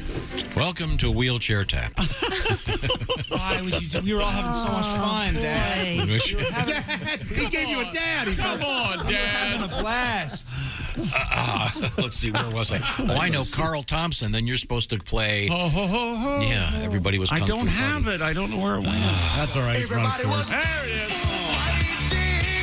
Welcome to Wheelchair Tap. Why would you do? We were all having so much fun, Dad. Dad, he gave you a dad. Come on, Dad. Having a blast. Let's see, where was I? Oh, I know, Carl Thompson. Then you're supposed to play. Yeah, everybody was. I Kung don't Fu have fighting. it. I don't know where it went. That's all right. Everybody wants There it is.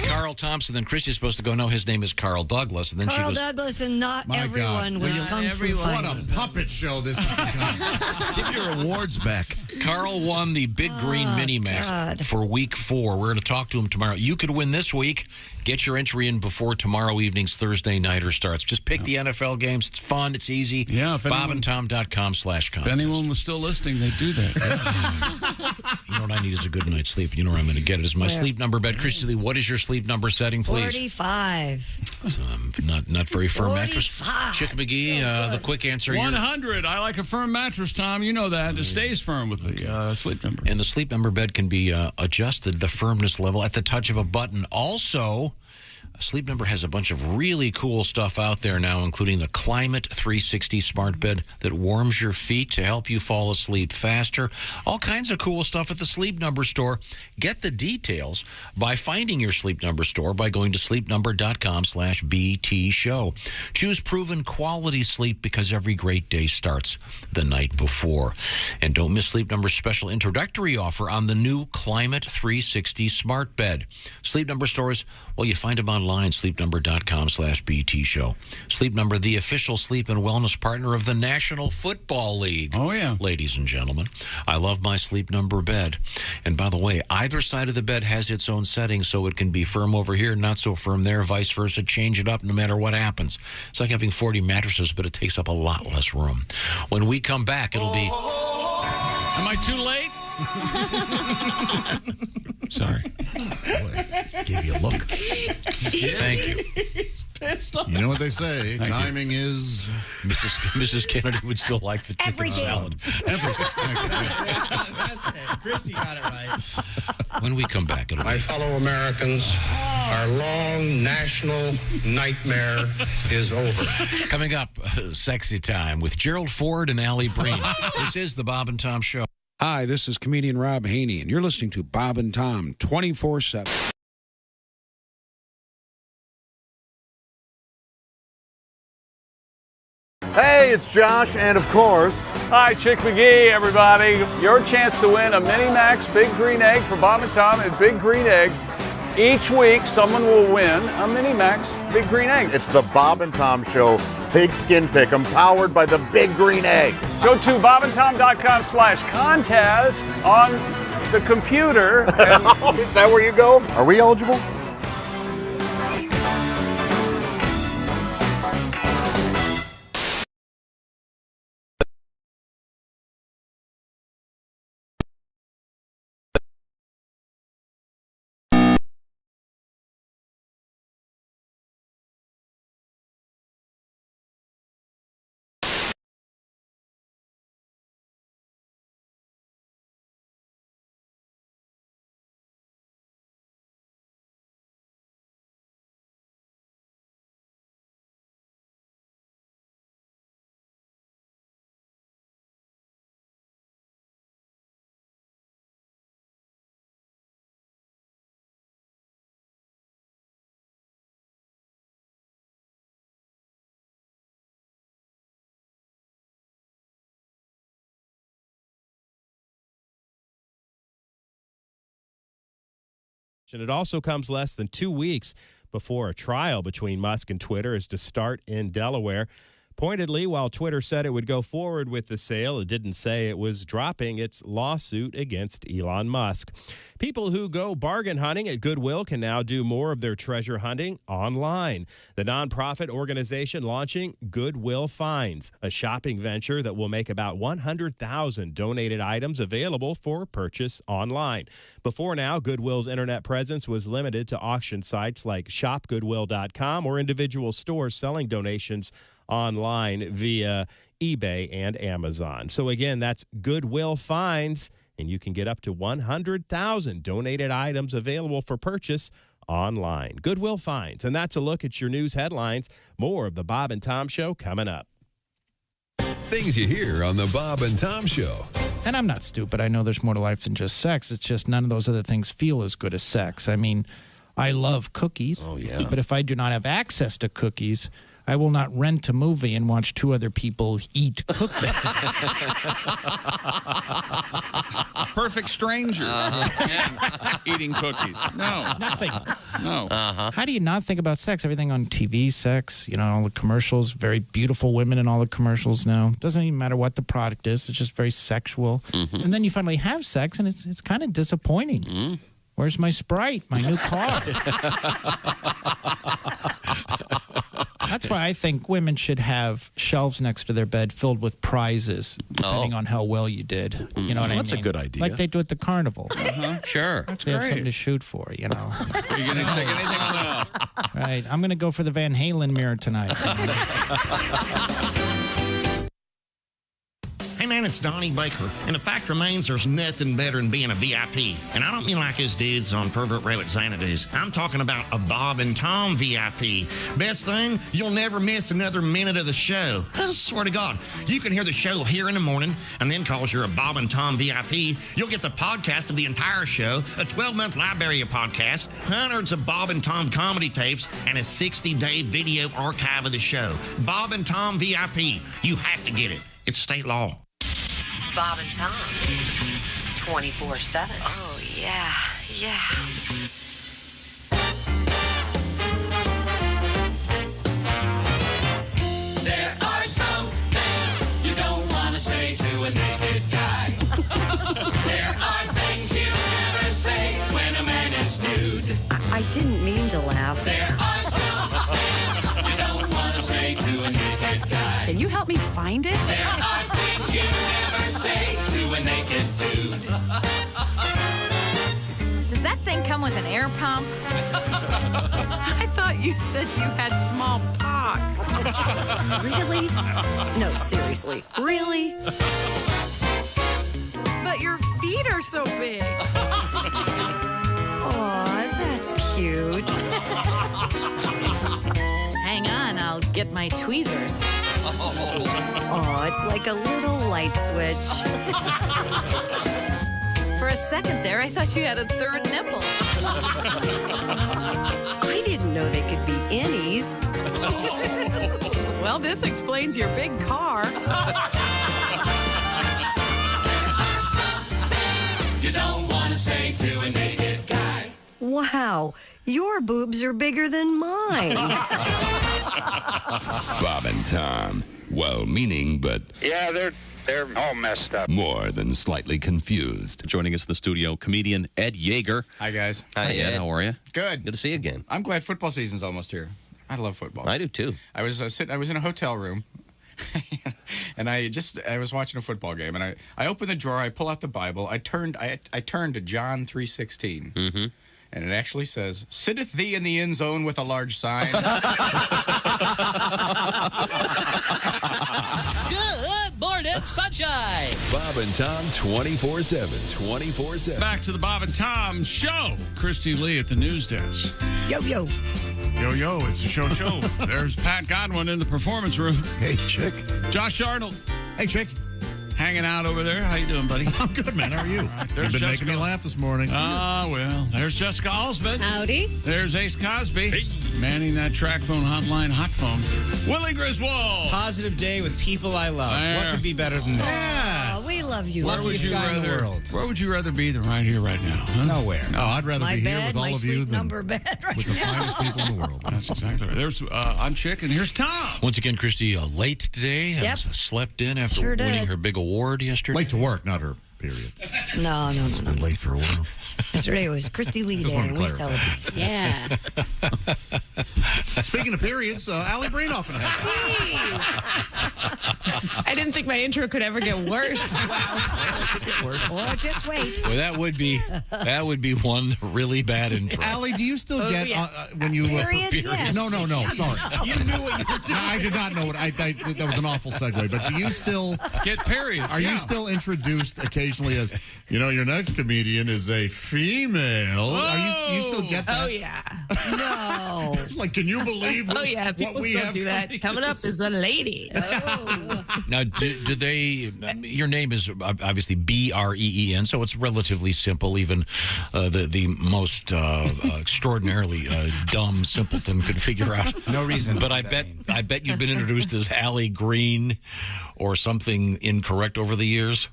Carl Thompson. Then Chrissy's supposed to go. No, his name is Carl Douglas. And then Carl she goes. Douglas, and not My everyone God. was Well, Kung Fu What fighting. a puppet show this has become. Give your awards back. Carl won the Big Green Minimax God. for week 4. We're going to talk to him tomorrow. You could win this week. Get your entry in before tomorrow evening's Thursday Nighter starts. Just pick the NFL games. It's fun. It's easy. Yeah, if anyone- BobandTom.com/contest. If anyone was still listening, they'd do that. You know what I need is a good night's sleep. You know where I'm going to get it. Is my sleep number bed. Chrissy Lee, what is your sleep number setting, please? 45. So, not very firm mattress. 45. Chick McGee, the quick answer. 100. I like a firm mattress, Tom. You know that. It stays firm with the sleep number. And the sleep number bed can be adjusted, the firmness level, at the touch of a button. Also, Sleep Number has a bunch of really cool stuff out there now, including the Climate 360 smart bed that warms your feet to help you fall asleep faster. All kinds of cool stuff at the Sleep Number store. Get the details by finding your Sleep Number store by going to sleepnumber.com/BT show. Choose proven quality sleep because every great day starts the night before. And don't miss Sleep Number's special introductory offer on the new Climate 360 smart bed. Sleep Number stores, well, you find them online, sleepnumber.com/BT show. Sleep Number, the official sleep and wellness partner of the National Football League. Oh, yeah. Ladies and gentlemen, I love my Sleep Number bed. And by the way, either side of the bed has its own settings, so it can be firm over here, not so firm there, vice versa. Change it up no matter what happens. It's like having 40 mattresses, but it takes up a lot less room. When we come back, it'll be... Am I too late? Sorry. Gave you a look. Thank you. You know what they say? Timing is... Mrs. Kennedy would still like the chicken salad. That's it. Christy got it right. When we come back, it'll My fellow Americans, our long national nightmare is over. Coming up, Sexy Time with Gerald Ford and Allie Breen. This is the Bob and Tom Show. Hi, this is comedian Rob Haney, and you're listening to Bob and Tom 24/7. Hey, it's Josh, and of course... Hi, Chick McGee, everybody. Your chance to win a Mini Max Big Green Egg for Bob and Tom at Big Green Egg. Each week, someone will win a Mini Max Big Green Egg. It's the Bob and Tom Show Pigskin Pick'em, powered by the Big Green Egg. Go to bobandtom.com/contest on the computer. And is that where you go? Are we eligible? And it also comes less than 2 weeks before a trial between Musk and Twitter is to start in Delaware. Pointedly, while Twitter said it would go forward with the sale, it didn't say it was dropping its lawsuit against Elon Musk. People who go bargain hunting at Goodwill can now do more of their treasure hunting online. The nonprofit organization launching Goodwill Finds, a shopping venture that will make about 100,000 donated items available for purchase online. Before now, Goodwill's internet presence was limited to auction sites like shopgoodwill.com or individual stores selling donations online via eBay and Amazon. So again, that's Goodwill Finds, and you can get up to 100,000 donated items available for purchase online. Goodwill Finds, and that's a look at your news headlines. More of the Bob and Tom Show coming up. Things you hear on the Bob and Tom Show. And I'm not stupid. I know there's more to life than just sex. It's just none of those other things feel as good as sex. I mean, I love cookies. Oh, yeah. But if I do not have access to cookies, I will not rent a movie and watch two other people eat cookies. Perfect stranger. Eating cookies. No. Nothing. No. How do you not think about sex? Everything on TV, sex, you know, all the commercials, very beautiful women in all the commercials now. It doesn't even matter what the product is. It's just very sexual. Mm-hmm. And then you finally have sex, and it's kind of disappointing. Mm. Where's my Sprite, my new car? That's why I think women should have shelves next to their bed filled with prizes, depending on how well you did. You know what I mean? That's a good idea. Like they do at the carnival. Sure. They have something to shoot for, you know. Are you going to take anything on that? Right. I'm going to go for the Van Halen mirror tonight. Hey man, it's Donnie Baker, and the fact remains there's nothing better than being a VIP. And I don't mean like his dudes on Pervert Rabbit Xanadu's. I'm talking about a Bob and Tom VIP. Best thing, you'll never miss another minute of the show. I swear to God, you can hear the show here in the morning, and then cause you're a Bob and Tom VIP, you'll get the podcast of the entire show, a 12-month library of podcasts, hundreds of Bob and Tom comedy tapes, and a 60-day video archive of the show. Bob and Tom VIP. You have to get it. It's state law. Bob and Tom, 24/7. Oh, yeah. There are some things you don't want to say to a naked guy. There are things you never say when a man is nude. I didn't mean to laugh. There are some things you don't want to say to a naked guy. Can you help me find it? There are things you never say to a naked dude. come with an air pump? I thought you said you had small pox. Really? No, seriously. Really? But your feet are so big. Aw, that's cute. Hang on, I'll get my tweezers. Oh, it's like a little light switch. For a second there, I thought you had a third nipple. I didn't know they could be innies. Well, this explains your big car. You don't want to say to a naked guy. Wow, your boobs are bigger than mine. Bob and Tom, well-meaning, but Yeah, they're all messed up. more than slightly confused. Joining us in the studio, comedian Ed Yeager. Hi, guys. Hi, Ed. How are you? Good. Good to see you again. I'm glad football season's almost here. I love football. I do too. I was I was in a hotel room, and I was watching a football game, and I opened the drawer, I pull out the Bible, I turned to John 3:16. Mm-hmm. And it actually says, "Sitteth thee in the end zone with a large sign." Good morning, sunshine. Bob and Tom 24/7. 24/7. Back to the Bob and Tom show. Christy Lee at the news desk. Yo, yo. Yo, yo, it's a show. There's Pat Godwin in the performance room. Hey, Chick. Josh Arnold Hey, Chick. hanging out over there. How you doing, buddy? I'm good, man. How are you? There's You've been Jessica. making me laugh this morning. Well, there's Jessica Alsman. Howdy. There's Ace Cosby. Manning that track phone hotline, hot phone. Willie Griswold. Positive day with people I love. There. What could be better than that? Oh, we love you. Where would Luckiest you guy in the rather? world. Where would you rather be than right here, right now? Huh? Nowhere. Oh, I'd rather My be here bed, with my all of you sleep than number bed right with the now. finest people in the world. That's exactly right. There's I'm Chick, and here's Tom. Once again, Christy, late today. Yep. Has slept in after Sure winning did. her big award yesterday. Late to work, not her period. No. Been late for a while. Yesterday was Christy Lee Just Day, wanted and to we clarify. celebrate. Yeah. Speaking of periods, Allie Brainoff in the house. I didn't think my intro could ever get worse. Or just wait. Well, that would be one really bad intro. Allie, do you still Oh, get yeah. when you Periods, yes. No. Sorry, You knew what you were doing. I did not know what that was an awful segue. But do you still Get periods. are you still introduced occasionally as your next comedian is a female? Are you still get that? Oh, yeah. No. Like, can you believe Oh, yeah. what People we still have do that. Coming up is a lady. Oh. Now, do they? Your name is obviously BREEN, so it's relatively simple. Even the most extraordinarily dumb simpleton could figure out. No reason. But I bet you've been introduced as Allie Green or something incorrect over the years.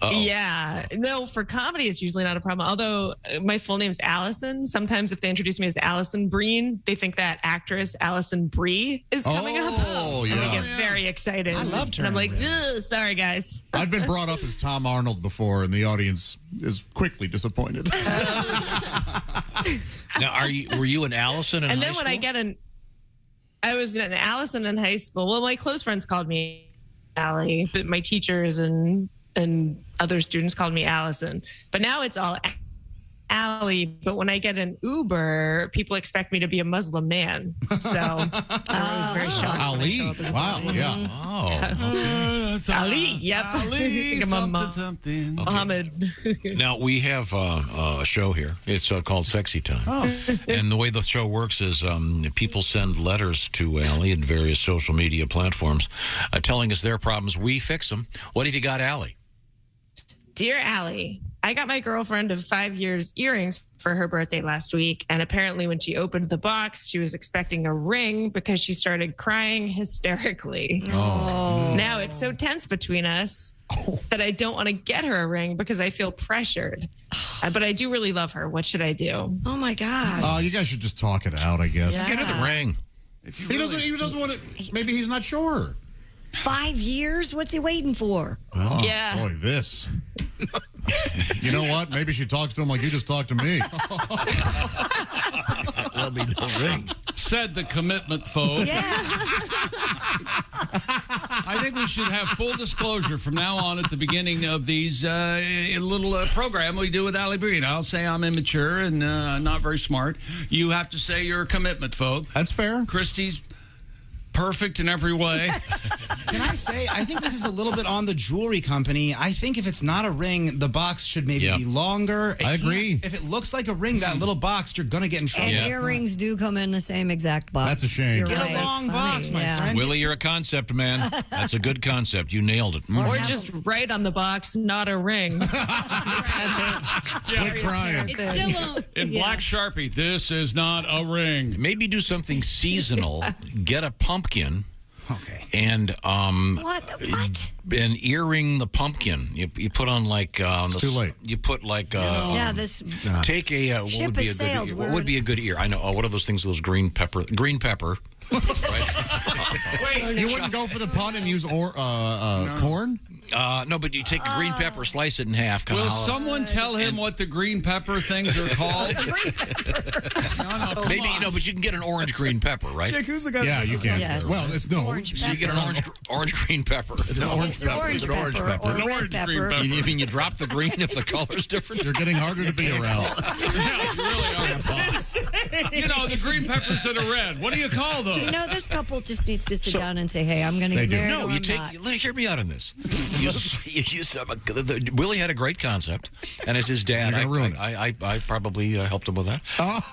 Uh-oh. Yeah. No, for comedy, it's usually not a problem. Although my full name is Allison. Sometimes if they introduce me as Allison Breen, they think that actress Allison Brie is coming up. Oh, And they yeah. get very excited. I loved her And I'm like, in "Ugh, sorry, guys. I've been brought up as Tom Arnold before, and the audience is quickly disappointed. Now, were you an Allison in And high then when school? I was an Allison in high school. Well, my close friends called me Allie, but my teachers and other students called me Allison. But now it's all Allie. But when I get an Uber, people expect me to be a Muslim man. So I was very shocked. Ali. Wow. Yeah. Oh. Ali. Yep. Ali, I'm a something. Muhammad. Now, we have a show here. It's called Sexy Time. Oh. And the way the show works is people send letters to Allie at various social media platforms telling us their problems. We fix them. What have you got, Allie? Dear Allie, I got my girlfriend of 5 years earrings for her birthday last week. And apparently when she opened the box, she was expecting a ring because she started crying hysterically. Oh. Now it's so tense between us that I don't want to get her a ring because I feel pressured. But I do really love her. What should I do? Oh, my God. You guys should just talk it out, I guess. Yeah. Get her the ring. He doesn't want to. Maybe he's not sure. 5 years? What's he waiting for? Oh, Yeah. Boy, this. You know what? Maybe she talks to him like you just talked to me. Let me know ring. Said the commitment phobe. Yeah. I think we should have full disclosure from now on at the beginning of these little program we do with Allie Breen. I'll say I'm immature and not very smart. You have to say you're a commitment phobe. That's fair. Christy's perfect in every way. Can I say, I think this is a little bit on the jewelry company. I think if it's not a ring, the box should maybe be longer. I agree. If it looks like a ring, that little box, you're going to get in trouble. And earrings do come in the same exact box. That's a shame. You're Get right. a long box, my friend. Willie, you're a concept man. That's a good concept. You nailed it. Or just write on the box, not a ring. Quit crying. It still won't. In black Sharpie, this is not a ring. Maybe do something seasonal. Get a pumpkin. Okay. And what? And earring the pumpkin. You put on like it's too late. You put like this take a what ship would be a has good sailed. ear? What would be a good ear? I know. What are those things? Those green pepper. Right? Wait, you wouldn't go for the pun and use corn? No, but you take the green pepper, slice it in half. Will someone tell him what the green pepper things are called? Maybe but you can get an orange green pepper, right? Jake, who's the guy? Yeah, you can. Yes. Well, it's no. Orange So you get an orange green pepper. It's an orange pepper. It's an orange pepper. Or red pepper. You mean you drop the green if the color's different? You're getting harder to be around. Yeah, you really are. You know, the green peppers that are red. What do you call those? You know, this couple just needs to sit down and say, hey, I'm going to get married. No, or you I'm take. not. Hear me out on this. Willie had a great concept, and as his dad, I probably helped him with that.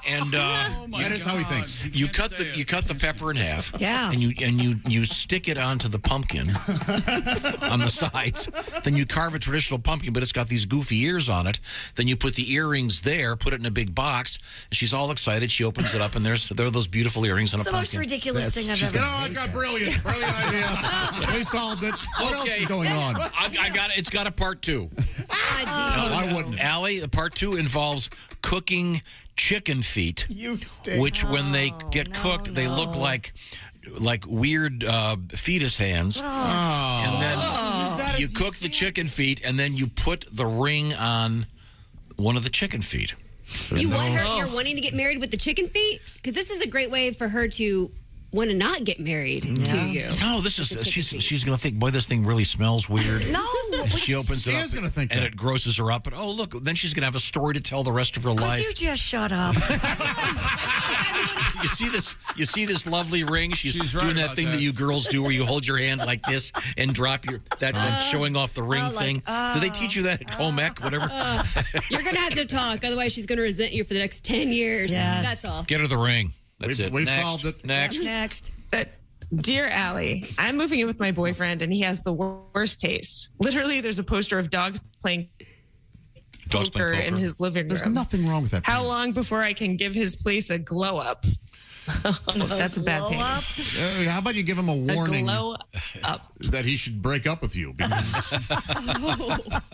And that is how he thinks. You cut the pepper in half. Yeah. And you stick it onto the pumpkin on the sides. Then you carve a traditional pumpkin, but it's got these goofy ears on it. Then you put the earrings there, put it in a big box, and she's all excited. She opens it up, and there are those beautiful earrings on It's a the most pumpkin. ridiculous thing I've ever I got brilliant idea. We solved it. What else is going on? I got it. It's got a part 2. I wouldn't. Allie, part 2 involves cooking chicken feet, which when they get cooked, they look like weird fetus hands. And then you cook the chicken feet, and then you put the ring on one of the chicken feet. You're wanting to get married with the chicken feet? Because this is a great way for her to want to not get married to you. No, this is she's going to think, boy, this thing really smells weird. No. She opens it She up is gonna think and that. it grosses her up. But oh, look, then she's going to have a story to tell the rest of her Could life. you just shut up? You see this lovely ring? She's right doing that about thing that you girls do where you hold your hand like this and drop that showing off the ring thing. Do they teach you that at home ec, whatever? You're going to have to talk. Otherwise, she's going to resent you for the next 10 years. Yes. That's all. Get her the ring. That's it. We've Next. solved it. Next. But dear Allie, I'm moving in with my boyfriend, and he has the worst taste. Literally, there's a poster of dogs playing poker in his living room. There's nothing wrong with that. How long before I can give his place a glow up? That's a bad pain. How about you give him a warning glow up. that he should break up with you? Because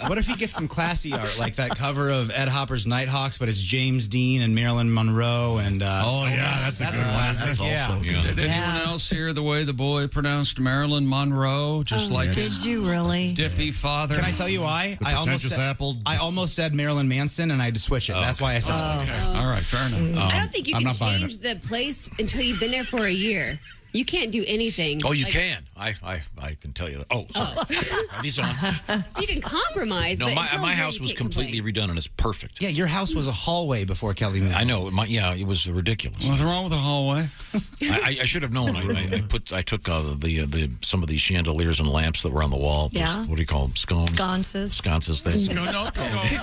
What if he gets some classy art, like that cover of Ed Hopper's Nighthawks, but it's James Dean and Marilyn Monroe and that's a good one. classic. That's also good. Did anyone else hear the way the boy pronounced Marilyn Monroe? Just like Did his you really? stiffy father. Can I tell you why? The I almost said Marilyn Manson, and I had to switch it. That's why I said Okay. All right, fair enough. I don't think you I'm can not buying change the place until you've been there for a year. You can't do anything. Oh, you Like, can. I can tell you that. Oh, sorry. Are these on? You can compromise. No, but my until my then, house you was can't completely redone and it's perfect. Yeah, your house was a hallway before Kelly moved. I know. It was ridiculous. Nothing wrong with the hallway. I should have known. I took some of these chandeliers and lamps that were on the wall. Those, Yeah. what do you call them? Sconces. Sconces. Did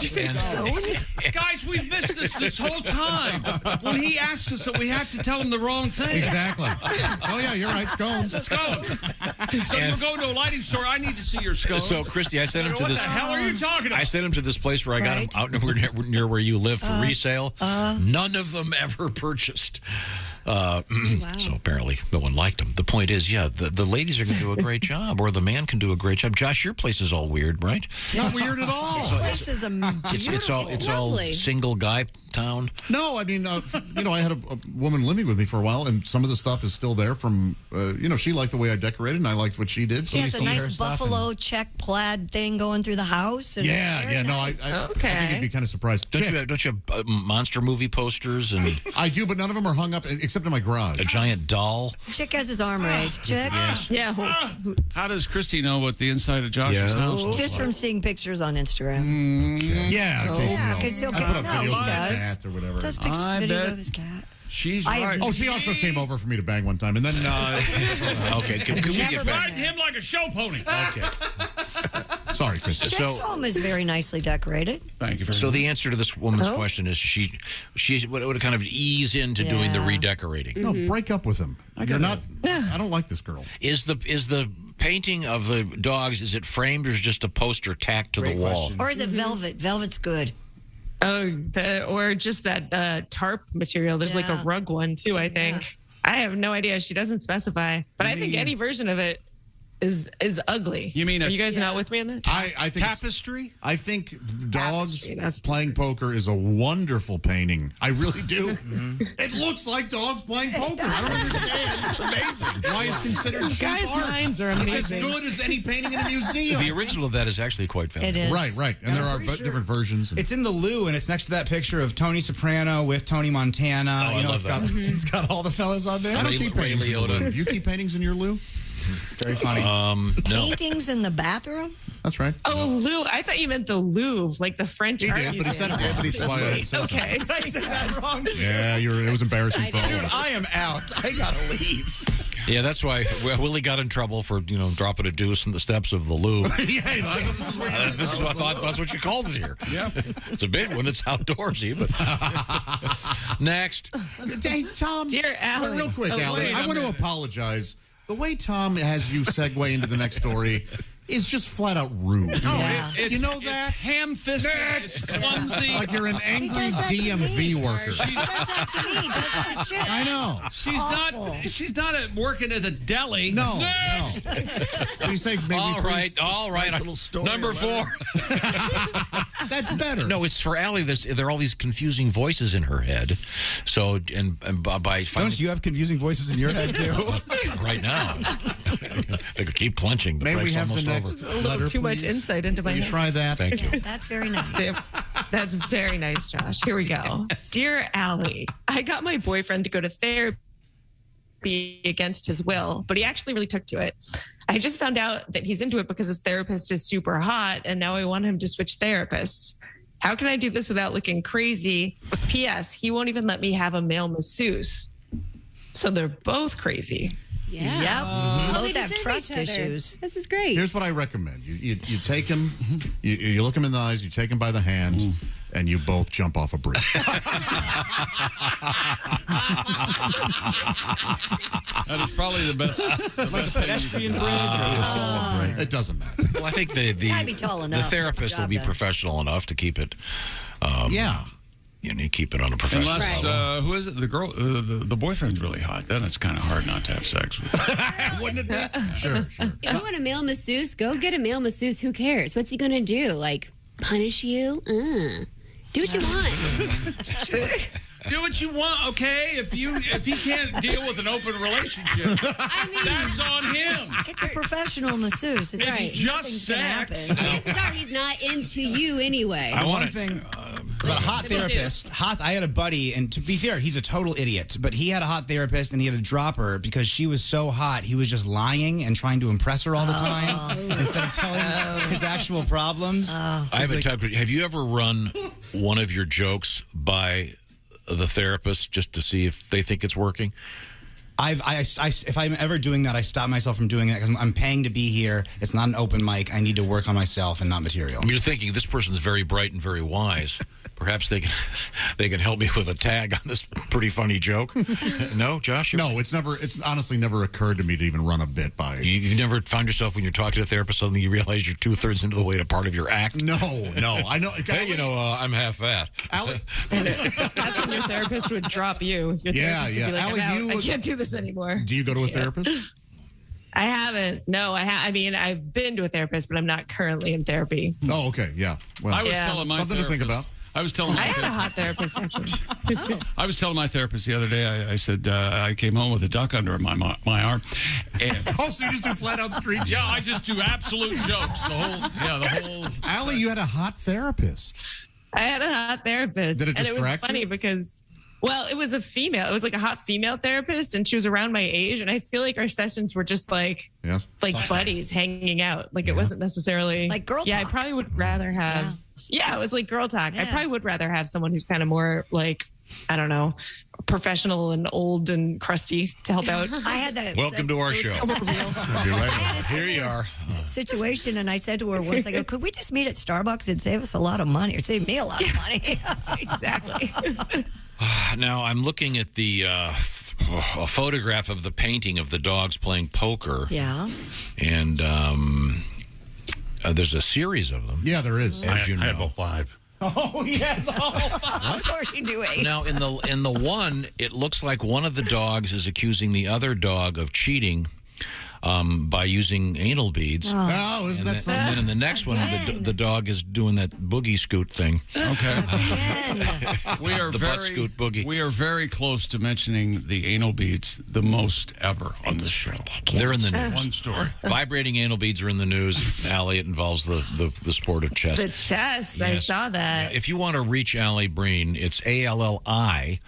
you say scones? Guys, we've missed this whole time. When he asked us that we had to tell him the wrong thing. Exactly. Oh, yeah, you're right. Scones. Scones. So you're going to a lighting store. I need to see your scones. So, Christy, I sent him to What this. the hell are you talking about? I sent him to this place where I got him out near where you live for resale. None of them ever purchased. So apparently no one liked them. The point is, the ladies are going to do a great job, or the man can do a great job. Josh, your place is all weird, right? Not weird at all. This is It's all single guy town. No, I mean, I had a woman living with me for a while, and some of the stuff is still there from, she liked the way I decorated, and I liked what she did. So She has a nice buffalo check plaid thing going through the house. And I think you'd be kind of surprised. Don't you have monster movie posters? And I do, but none of them are hung up, except except in my garage. A giant doll. Chick has his arm raised. Chick. Yeah. How does Christy know what the inside of Josh's house looks Just like? from seeing pictures on Instagram. Yeah, because he'll I get put up no, videos he of my does. cat or whatever. Does pictures videos of his cat. She's I have right. Oh, she also came over for me to bang one time, and then okay, can we get back? Riding him like a show pony. Okay. Sorry, Kristen. Chick's home is very nicely decorated. Thank you very So much. the answer to this woman's question is she would kind of ease into doing the redecorating. No, break up with him. You're not. I don't like this girl. Is the painting of the dogs, is it framed or is it just a poster tacked to the wall? Or is it velvet? Velvet's good. Oh, or just that tarp material. There's like a rug one too, I think. I have no idea. She doesn't specify, but I think any version of it is ugly. You mean Are you guys not with me on that? I think tapestry? I think dogs playing poker is a wonderful painting. I really do. It looks like dogs playing poker. I don't understand. It's amazing. Why it's considered cheap Guys' art. minds are It's amazing. as good as any painting in a museum. The original of that is actually quite fascinating. Right. And there are different versions. It's in the loo, and it's next to that picture of Tony Soprano with Tony Montana. Oh, I love that. It's got all the fellas on there. I don't keep paintings in the loo. Do you keep paintings in your loo? Very funny. No. Paintings in the bathroom? That's right. Oh, Louvre. I thought you meant the Louvre, like the French art did, but he said museum. it. But he said it. Okay. I said that wrong. Yeah, it was embarrassing for all of Dude, us. I am out. I gotta leave. Yeah, that's why Willie got in trouble for dropping a deuce in the steps of the Louvre. This This is what I thought. That's what you called it here. Yeah, it's a big one. It's outdoorsy, but next. Hey, Tom. Dear Allie. Real quick, Allie. I want to apologize. The way Tom has you segue into the next story is just flat out rude. It's, you know that? It's ham-fisted. It's clumsy. Like you're an angry DMV worker. He does that to me. He does that to Chick. I know. She's not working at the deli. No. You say maybe All right. little story, Number 4. That's better. No, it's for Allie. There are all these confusing voices in her head. So, and by Don't you have confusing voices in your head too? right now, they could keep clenching. The May we break's have the almost next over. A little letter, too much please? insight into my Will you head. try that? Thank you. That's very nice. That's very nice, Josh. Here we go. Dear Allie, I got my boyfriend to go to therapy against his will, but he actually really took to it. I just found out that he's into it because his therapist is super hot, and now I want him to switch therapists. How can I do this without looking crazy? P.S. He won't even let me have a male masseuse. So they're both crazy. Yeah. Yep. Well, Both they have deserve trust each other. issues. This is great. Here's what I recommend. You take him, you look him in the eyes, you take him by the hand, and you both jump off a bridge. That is probably the best thing. Pedestrian bridge or It doesn't matter. Well, I think Gotta be tall the enough. therapist will be Job done. professional enough to keep it. Yeah. You keep it on a professional Unless, level. who is it? The girl, the boyfriend's really hot. Then it's kind of hard not to have sex with. Wouldn't it be? Sure. If you want a male masseuse, go get a male masseuse. Who cares? What's he going to do? Like, punish you? Do what you want. Do what you want, okay? If he can't deal with an open relationship, that's on him. It's a professional masseuse. It's It's right. just Nothing's sex. gonna happen. Sorry, he's not into you anyway. One thing about a hot therapist. I had a buddy, and to be fair, he's a total idiot. But he had a hot therapist, and he had to drop her because she was so hot. He was just lying and trying to impress her all the time instead of telling his actual problems. I have a talk. Have you ever run one of your jokes by the therapist just to see if they think it's working? If I'm ever doing that, I stop myself from doing that because I'm paying to be here. It's not an open mic. I need to work on myself and not material. You're thinking this person's very bright and very wise. Perhaps they can help me with a tag on this pretty funny joke. No, Josh? No, it's honestly never occurred to me to even run a bit by it. You never found yourself when you're talking to a therapist, suddenly you realize you're 2/3 into the way to part of your act? No. I know. Hey, I'm half fat. Allie, That's when your therapist would drop you. Your therapist would be like, Allie, I'm out. I can't do this anymore. do you go to a therapist? I haven't. No, I mean, I've been to a therapist, but I'm not currently in therapy. Oh, okay. Yeah. Well, I was telling my something therapist, to think about. I was telling. I had a hot therapist actually. I was telling my therapist the other day. I said I came home with a duck under my arm. And Oh, so you just do flat out street jokes? yeah, I just do absolute jokes. The whole. Allie, you had a hot therapist. I had a hot therapist. Did it and it was distract funny you? because Well, it was a female. It was like a hot female therapist, and she was around my age. And I feel like our sessions were just like buddies hanging out. Like it wasn't necessarily like girl Yeah, talk. I probably would rather have. Yeah, it was like girl talk. I probably would rather have someone who's kind of more like, I don't know, professional and old and crusty to help out. I had that. Welcome to our show. Here you are. Situation, and I said to her once, I go, could we just meet at Starbucks? It'd save us a lot of money, or save me a lot of money. Exactly. Now I'm looking at the a photograph of the painting of the dogs playing poker. Yeah. And there's a series of them. Yeah, there is. As you know. I have all 5. Oh, yes. Of course you do, Ace. Now, in the one, it looks like one of the dogs is accusing the other dog of cheating by using anal beads. Oh, isn't that something? And then in the next one, the dog is doing that boogie scoot thing. Okay. We are The butt scoot boogie. We are very close to mentioning the anal beads the most ever on this show. They're in the news. One story. Vibrating anal beads are in the news. Allie, it involves the sport of chess. The chess. I Yes. saw that. If you want to reach Allie Breen, it's ALLIBREEN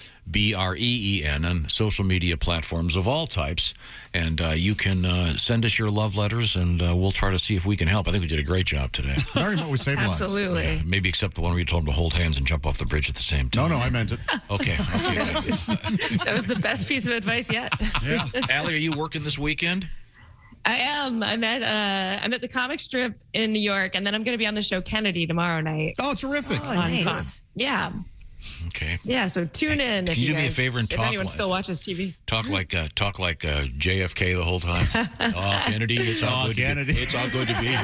on social media platforms of all types. And you can send us your love letters, and we'll try to see if we can help. I think we did a great job today. Very much. We saved lives. Absolutely. Yeah, maybe except the one where you told them to hold hands and jump off the bridge at the same time. No, I meant it. Okay. That was the best piece of advice yet. Yeah. Allie, are you working this weekend? I am. I'm at the comic strip in New York, and then I'm going to be on the show Kennedy tomorrow night. Oh, terrific. Oh, nice. Yeah. Okay. Yeah, so tune in. Can you do me a favor and if talk anyone like- still watches TV. Talk like JFK the whole time. Oh, Kennedy, it's all good. Kennedy. It's all good to be here.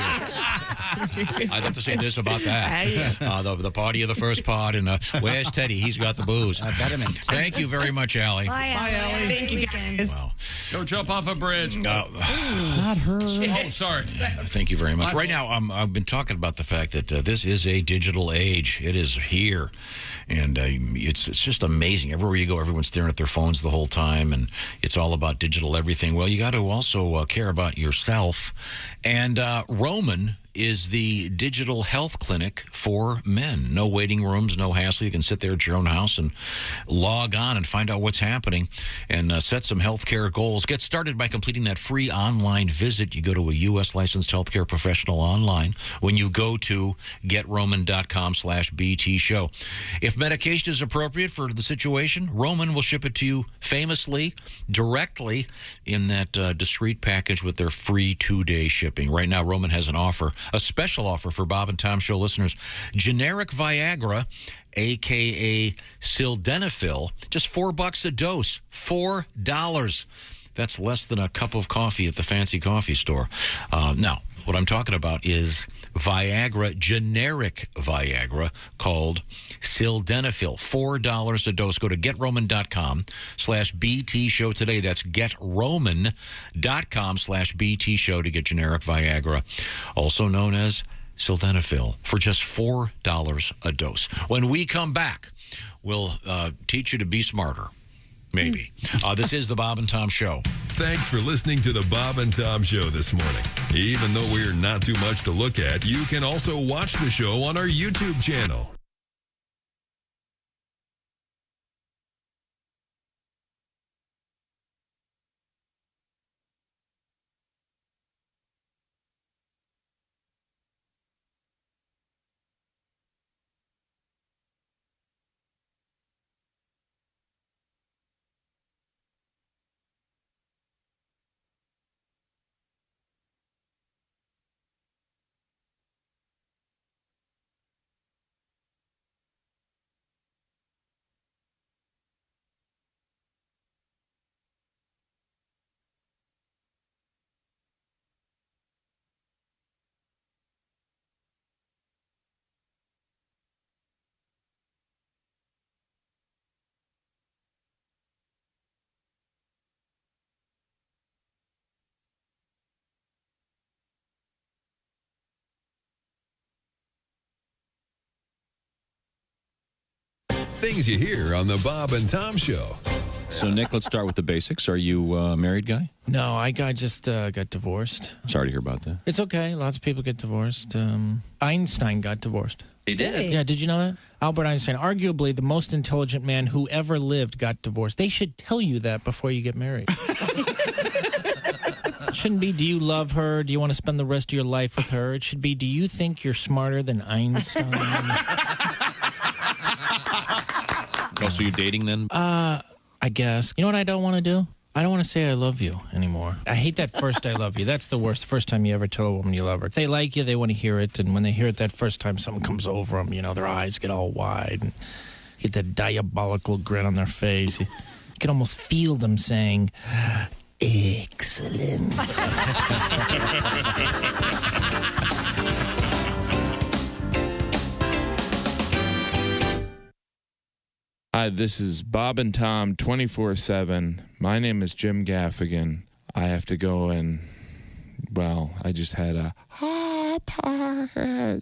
I'd have to say this about that. The party of the first pod, and where's Teddy? He's got the booze. Betterment. Thank you very much, Allie. Bye, Allie. Thank you, guys. Wow. Go jump off a bridge. Not her. Oh, sorry. Thank you very much. Right now, I've been talking about the fact that this is a digital age. It is here, and it's just amazing. Everywhere you go, everyone's staring at their phones the whole time, and it's all about digital everything. Well, you got to also care about yourself, and Roman is the digital health clinic for men. No waiting rooms, no hassle. You can sit there at your own house and log on and find out what's happening and set some healthcare goals. Get started by completing that free online visit. You go to a U.S. licensed healthcare professional online when you go to getroman.com/BT show. If medication is appropriate for the situation, Roman will ship it to you famously, directly in that discreet package with their free 2-day shipping. Right now, Roman has an offer. A special offer for Bob and Tom Show listeners. Generic Viagra, a.k.a. Sildenafil, just $4 a dose. $4. That's less than a cup of coffee at the fancy coffee store. Now, what I'm talking about is Viagra, generic Viagra, called Sildenafil. $4 a dose. Go to getroman.com/BT show today. That's getroman.com/BT show to get generic Viagra, also known as Sildenafil, for just $4 a dose. When we come back, we'll teach you to be smarter. Maybe. This is the Bob and Tom Show. Thanks for listening to the Bob and Tom Show this morning. Even though we're not too much to look at, you can also watch the show on our YouTube channel. Things you hear on the Bob and Tom Show. So, Nick, let's start with the basics. Are you a married guy? No, I just got divorced. Sorry to hear about that. It's okay. Lots of people get divorced. Einstein got divorced. He did? Yeah, did you know that? Albert Einstein, arguably the most intelligent man who ever lived, got divorced. They should tell you that before you get married. It shouldn't be, do you love her? Do you want to spend the rest of your life with her? It should be, do you think you're smarter than Einstein? Oh, so you're dating then? I guess. You know what I don't want to do? I don't want to say I love you anymore. I hate that first I love you. That's the worst. First time you ever tell a woman you love her. If they like you, they want to hear it. And when they hear it that first time, something comes over them. You know, their eyes get all wide. And get that diabolical grin on their face. You can almost feel them saying, excellent. Hi, this is Bob and Tom 24/7. My name is Jim Gaffigan. I have to go and, well, I just had a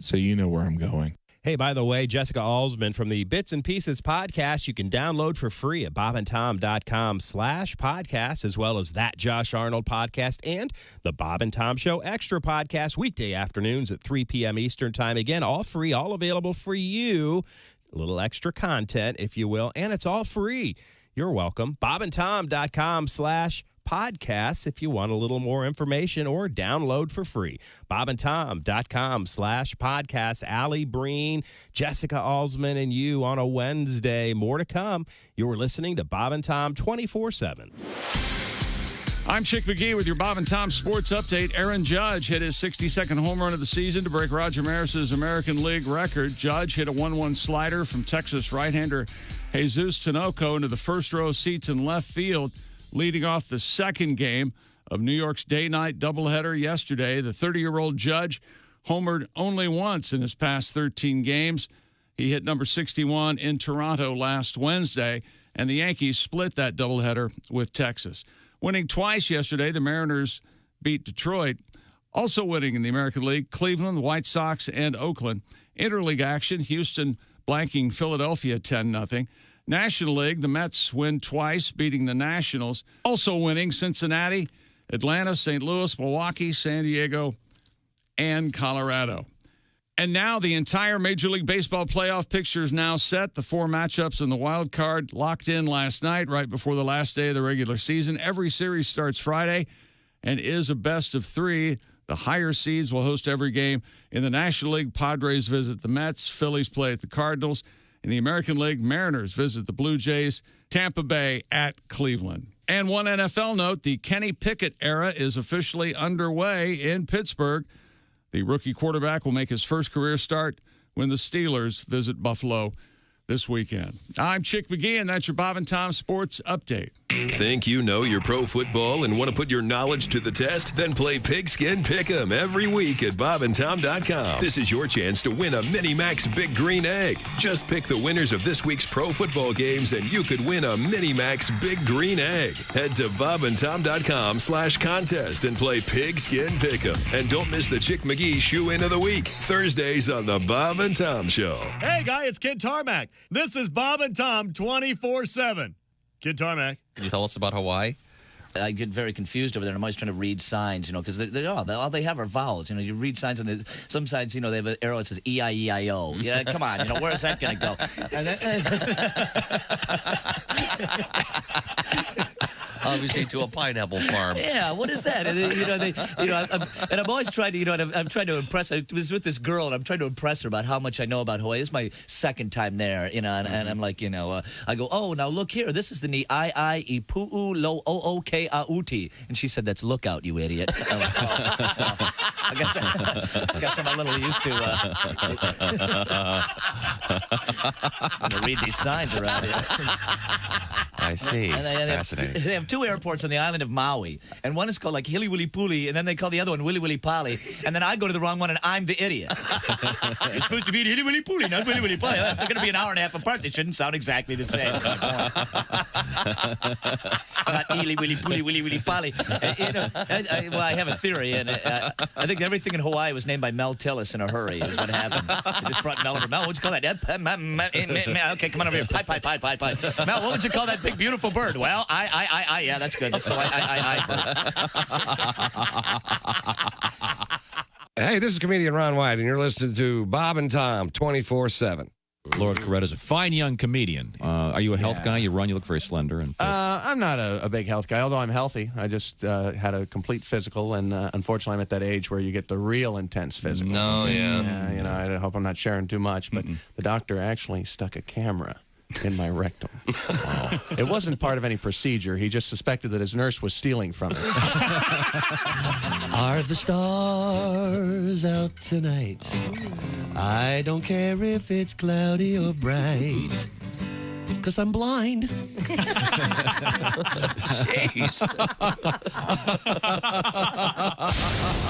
so you know where I'm going. Hey, by the way, Jessica Alsman from the Bits and Pieces podcast, you can download for free at bobandtom.com/podcast, as well as that Josh Arnold podcast and the Bob and Tom Show Extra podcast weekday afternoons at 3 p.m. Eastern Time. Again, all free, all available for you. A little extra content, if you will, and it's all free. You're welcome. bobandtom.com/podcasts if you want a little more information or download for free. bobandtom.com/podcasts. Allie Breen, Jessica Alsman, and you on a Wednesday. More to come. You're listening to Bob and Tom 24/7. I'm Chick McGee with your Bob and Tom Sports Update. Aaron Judge hit his 62nd home run of the season to break Roger Maris's American League record. Judge hit a 1-1 slider from Texas right-hander Jesus Tinoco into the first row seats in left field, leading off the second game of New York's day-night doubleheader yesterday. The 30-year-old Judge homered only once in his past 13 games. He hit number 61 in Toronto last Wednesday, and the Yankees split that doubleheader with Texas. Winning twice yesterday, the Mariners beat Detroit. Also winning in the American League, Cleveland, the White Sox, and Oakland. Interleague action, Houston blanking Philadelphia 10-0. National League, the Mets win twice, beating the Nationals. Also winning, Cincinnati, Atlanta, St. Louis, Milwaukee, San Diego, and Colorado. And now the entire Major League Baseball playoff picture is now set. The 4 matchups in the wild card locked in last night, right before the last day of the regular season. Every series starts Friday and is a best of 3. The higher seeds will host every game. In the National League, Padres visit the Mets. Phillies play at the Cardinals. In the American League, Mariners visit the Blue Jays. Tampa Bay at Cleveland. And one NFL note, the Kenny Pickett era is officially underway in Pittsburgh. The rookie quarterback will make his first career start when the Steelers visit Buffalo this weekend. I'm Chick McGee, and that's your Bob and Tom Sports Update. Think you know your pro football and want to put your knowledge to the test? Then play Pigskin Pick'em every week at bobandtom.com. This is your chance to win a Mini Max Big Green Egg. Just pick the winners of this week's pro football games and you could win a Mini Max Big Green Egg. Head to bobandtom.com/contest and play Pigskin Pick'em. And don't miss the Chick McGee Shoe-In of the Week, Thursdays on the Bob and Tom Show. Hey, guy, it's Kid Tarmac. This is Bob and Tom 24/7. Kid Tarmac. Can you tell us about Hawaii? I get very confused over there. I'm always trying to read signs, because all they have are vowels. You read signs, and some signs, they have an arrow that says E-I-E-I-O. Yeah, come on, where's that going to go? Obviously, to a pineapple farm. Yeah, what is that? And I'm always trying to, I'm trying to impress. I was with this girl, and I'm trying to impress her about how much I know about Hawaii. It's my second time there, and I'm like, I go, oh, now look here. This is the ni I pu'u lo o-o-ke auti. And she said, that's lookout, you idiot. I'm like, I guess I'm a little used to read these signs around here. I see. Fascinating. They have 2 airports on the island of Maui, and one is called like Hili Wili Puli, and then they call the other one Wili Wili Pali, and then I go to the wrong one, and I'm the idiot. It's supposed to be Hili Wili Puli, not Wili Wili Pali. They're going to be an hour and a half apart. They shouldn't sound exactly the same. Not Hili Wili Puli, Wili Wili Pali. I have a theory, and I think everything in Hawaii was named by Mel Tillis in a hurry, is what happened. They just brought Mel over. Mel, what'd you call that? Okay, come on over here. Pie. Mel, what would you call that big beautiful bird. Well, yeah, that's good. That's the bird. Hey, this is comedian Ron White, and you're listening to Bob and Tom 24/7. Lord Coretta's a fine young comedian. Are you a health guy? You run, you look very slender. And I'm not a big health guy, although I'm healthy. I just had a complete physical, and unfortunately I'm at that age where you get the real intense physical. No, yeah. You know, I hope I'm not sharing too much, but the doctor actually stuck a camera in my rectum. Wow. It wasn't part of any procedure. He just suspected that his nurse was stealing from him. Are the stars out tonight? I don't care if it's cloudy or bright, 'cause I'm blind. Jeez.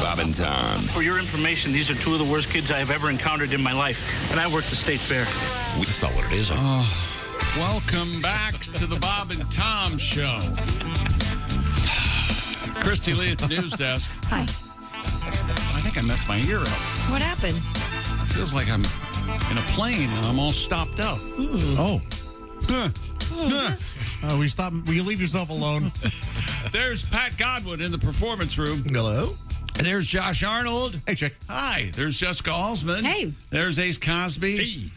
Bob and Tom. For your information, these are two of the worst kids I have ever encountered in my life, and I work the state fair. That's not what it is. Welcome back to the Bob and Tom Show. Christy Lee at the news desk. Hi. I think I messed my ear up. What happened? It feels like I'm in a plane and I'm all stopped up. Oh. Will you leave yourself alone? There's Pat Godwin in the performance room. Hello. There's Josh Arnold. Hey, Chick. Hi. There's Jessica Alsman. Hey. There's Ace Cosby. Hey.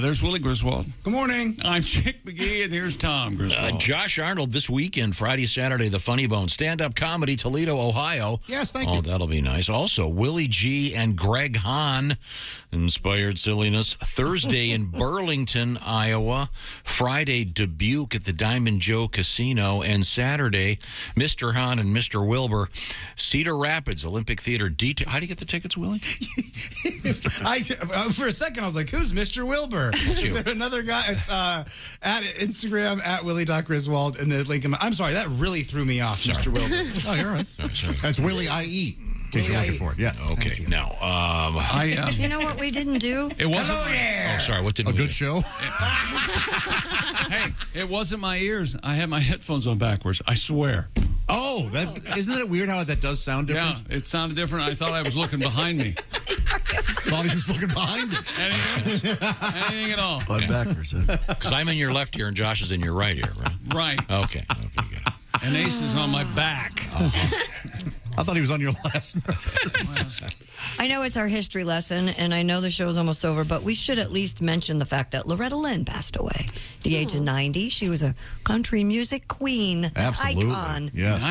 There's Willie Griswold. Good morning. I'm Chick McGee, and here's Tom Griswold. Josh Arnold this weekend, Friday, Saturday, the Funny Bone, stand-up comedy, Toledo, Ohio. Yes, thank you. Oh, that'll be nice. Also, Willie G. and Greg Hahn, inspired silliness, Thursday in Burlington, Iowa. Friday, Dubuque at the Diamond Joe Casino. And Saturday, Mr. Hahn and Mr. Wilbur, Cedar Rapids, Olympic Theater. How do you get the tickets, Willie? For a second, I was like, who's Mr. Wilbur? Is there another guy? It's at Instagram at Willie.Griswold and the link. I'm sorry, that really threw me off, Mr. Wilbur. Oh, you're all right. That's Willie IE. In case you're looking for it. Yes. Okay. Now, You know what we didn't do? It wasn't. Oh, sorry. What did a we good do? show? Hey, it wasn't my ears. I had my headphones on backwards. I swear. Oh, isn't it weird how that does sound different? Yeah, it sounded different. I thought I was looking behind me. Thought he was looking behind it. Anything at all. I'm backwards. Because I'm in your left ear and Josh is in your right ear, right? Right. Okay, good. And Ace is on my back. I thought he was on your last nerve. I know it's our history lesson, and I know the show's almost over, but we should at least mention the fact that Loretta Lynn passed away at the age of 90. She was a country music queen, Absolutely. icon. Yes.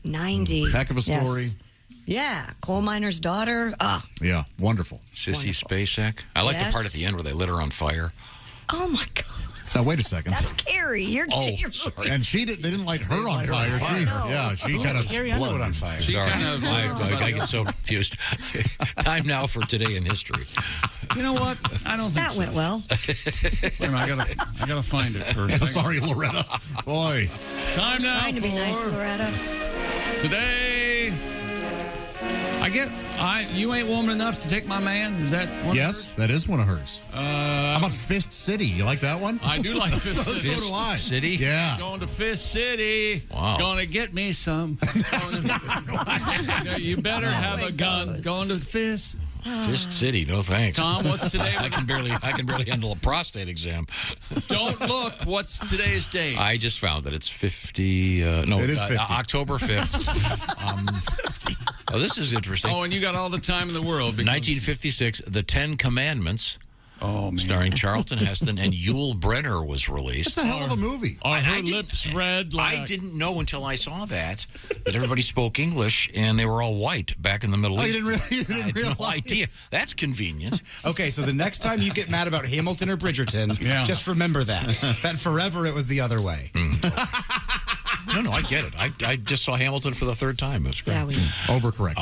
90. Heck of a story. Yes. Yeah, coal miner's daughter. Yeah, wonderful. Sissy Spacek. I like the part at the end where they lit her on fire. Oh, my God. Now, wait a second. That's Carrie. You're getting your sorry. And they didn't light her on fire. She kind of Carrie Underwood on fire. Sorry. I get so confused. Time now for Today in History. You know what? I don't think that went well. Wait a minute, I gotta find it first. Sorry, Loretta. Boy. Time now Trying to be nice, Loretta. Today, you ain't woman enough to take my man. Is that one? Yes, that is one of hers. How about Fist City? You like that one? I do like Fist City. So do I. City? Yeah. Going to Fist City. Wow. Gonna get me some. You better have a gun. Going to Fist. Fist City, no thanks. Tom, what's today? I can barely handle a prostate exam. Don't look. What's today's date? I just found that it's 50. It is 50. October 5th. This is interesting. Oh, and you got all the time in the world. 1956, The Ten Commandments. Oh, man. Starring Charlton Heston and Yul Brynner was released. That's a hell of a movie. Are her lips red? I didn't know until I saw that everybody spoke English and they were all white back in the Middle East. You didn't I had realize. no idea. That's convenient. Okay, so the next time you get mad about Hamilton or Bridgerton, just remember that forever it was the other way. No, I get it. I just saw Hamilton for the third time. It was great. Yeah, we Overcorrect.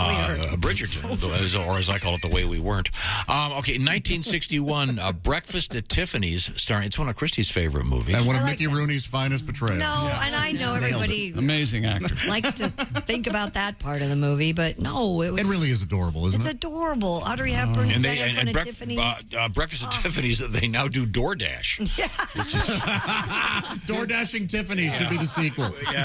Bridgerton, or as I call it, The Way We Weren't. Okay, 1961, Breakfast at Tiffany's, starring. It's one of Christie's favorite movies. And one of Mickey Rooney's finest portrayals. No, and I know everybody amazing actor likes to think about that part of the movie, but no, it really is adorable, isn't it? It's adorable. Audrey Hepburn in front of Tiffany's. Breakfast at Tiffany's, they now do DoorDash. Yeah. DoorDashing Tiffany should be the sequel. Yeah.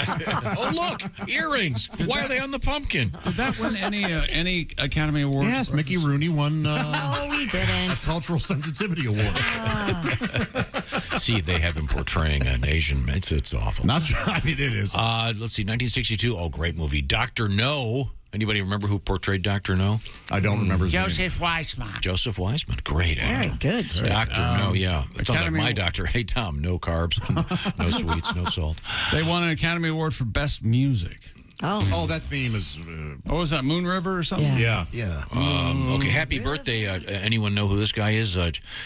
Oh, look, earrings. Why are they on the pumpkin? Did that win any Academy Awards? Yes, Mickey Rooney won No, he didn't. a Cultural Sensitivity Award. See, they have him portraying an Asian. It's awful. Not, I mean, it is. Let's see, 1962. Oh, great movie. Dr. No. Anybody remember who portrayed Dr. No? I don't remember his name. Joseph Weissman. Joseph Weissman. Great Very actor. good. Dr. No, yeah. It sounds like Academy my doctor. Hey, Tom, no carbs, no sweets, no salt. They won an Academy Award for Best Music. Oh, that theme is. What was that, Moon River or something? Yeah. Okay, happy birthday. Anyone know who this guy is?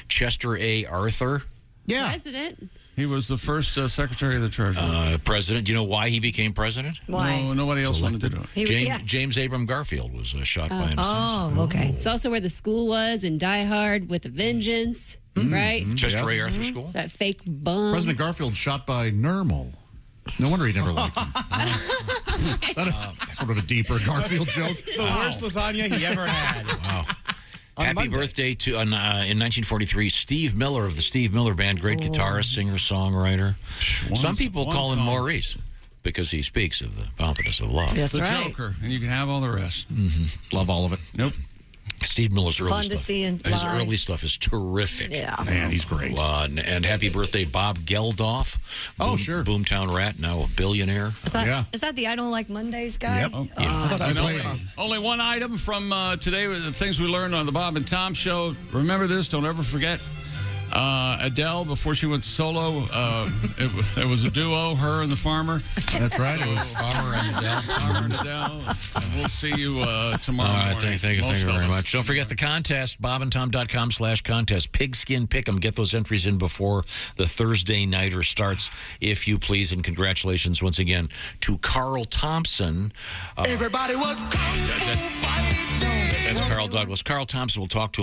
Chester A. Arthur. Yeah. President. He was the first Secretary of the Treasury. President. Do you know why he became president? why? No, nobody else wanted to do it. James Abram Garfield was shot by an assassin. Oh, okay. It's also where the school was in Die Hard with a Vengeance, right? Chester A. Yes. Arthur School? That fake bum. President Garfield shot by Nermal. No wonder he never liked him. Sort of a deeper Garfield joke. The worst lasagna he ever had. Wow. Happy birthday to, in 1943, Steve Miller of the Steve Miller Band, great guitarist, singer, songwriter. Some people call him Maurice because he speaks of the confidence of love. That's the right. Joker, and you can have all the rest. Love all of it. Nope. Steve Miller's early Fun stuff. to see in His live. early stuff is terrific. Yeah. Man, he's great. And happy birthday, Bob Geldof. Oh, sure. Boomtown Rat, now a billionaire. Is that the I Don't Like Mondays guy? Yep. Only one item from today, the things we learned on the Bob and Tom Show. Remember this, don't ever forget. Adele, before she went solo, it was a duo, her and the farmer. That's right. It was Farmer and Adele. Farmer and Adele. And we'll see you tomorrow All right, morning. thank you Most very of us. much. Don't forget the contest, bobandtom.com/contest. Pigskin Pick'em. Get those entries in before the Thursday nighter starts, if you please. And congratulations once again to Carl Thompson. Everybody was kung fu fighting. That's Carl Douglas. Carl Thompson will talk to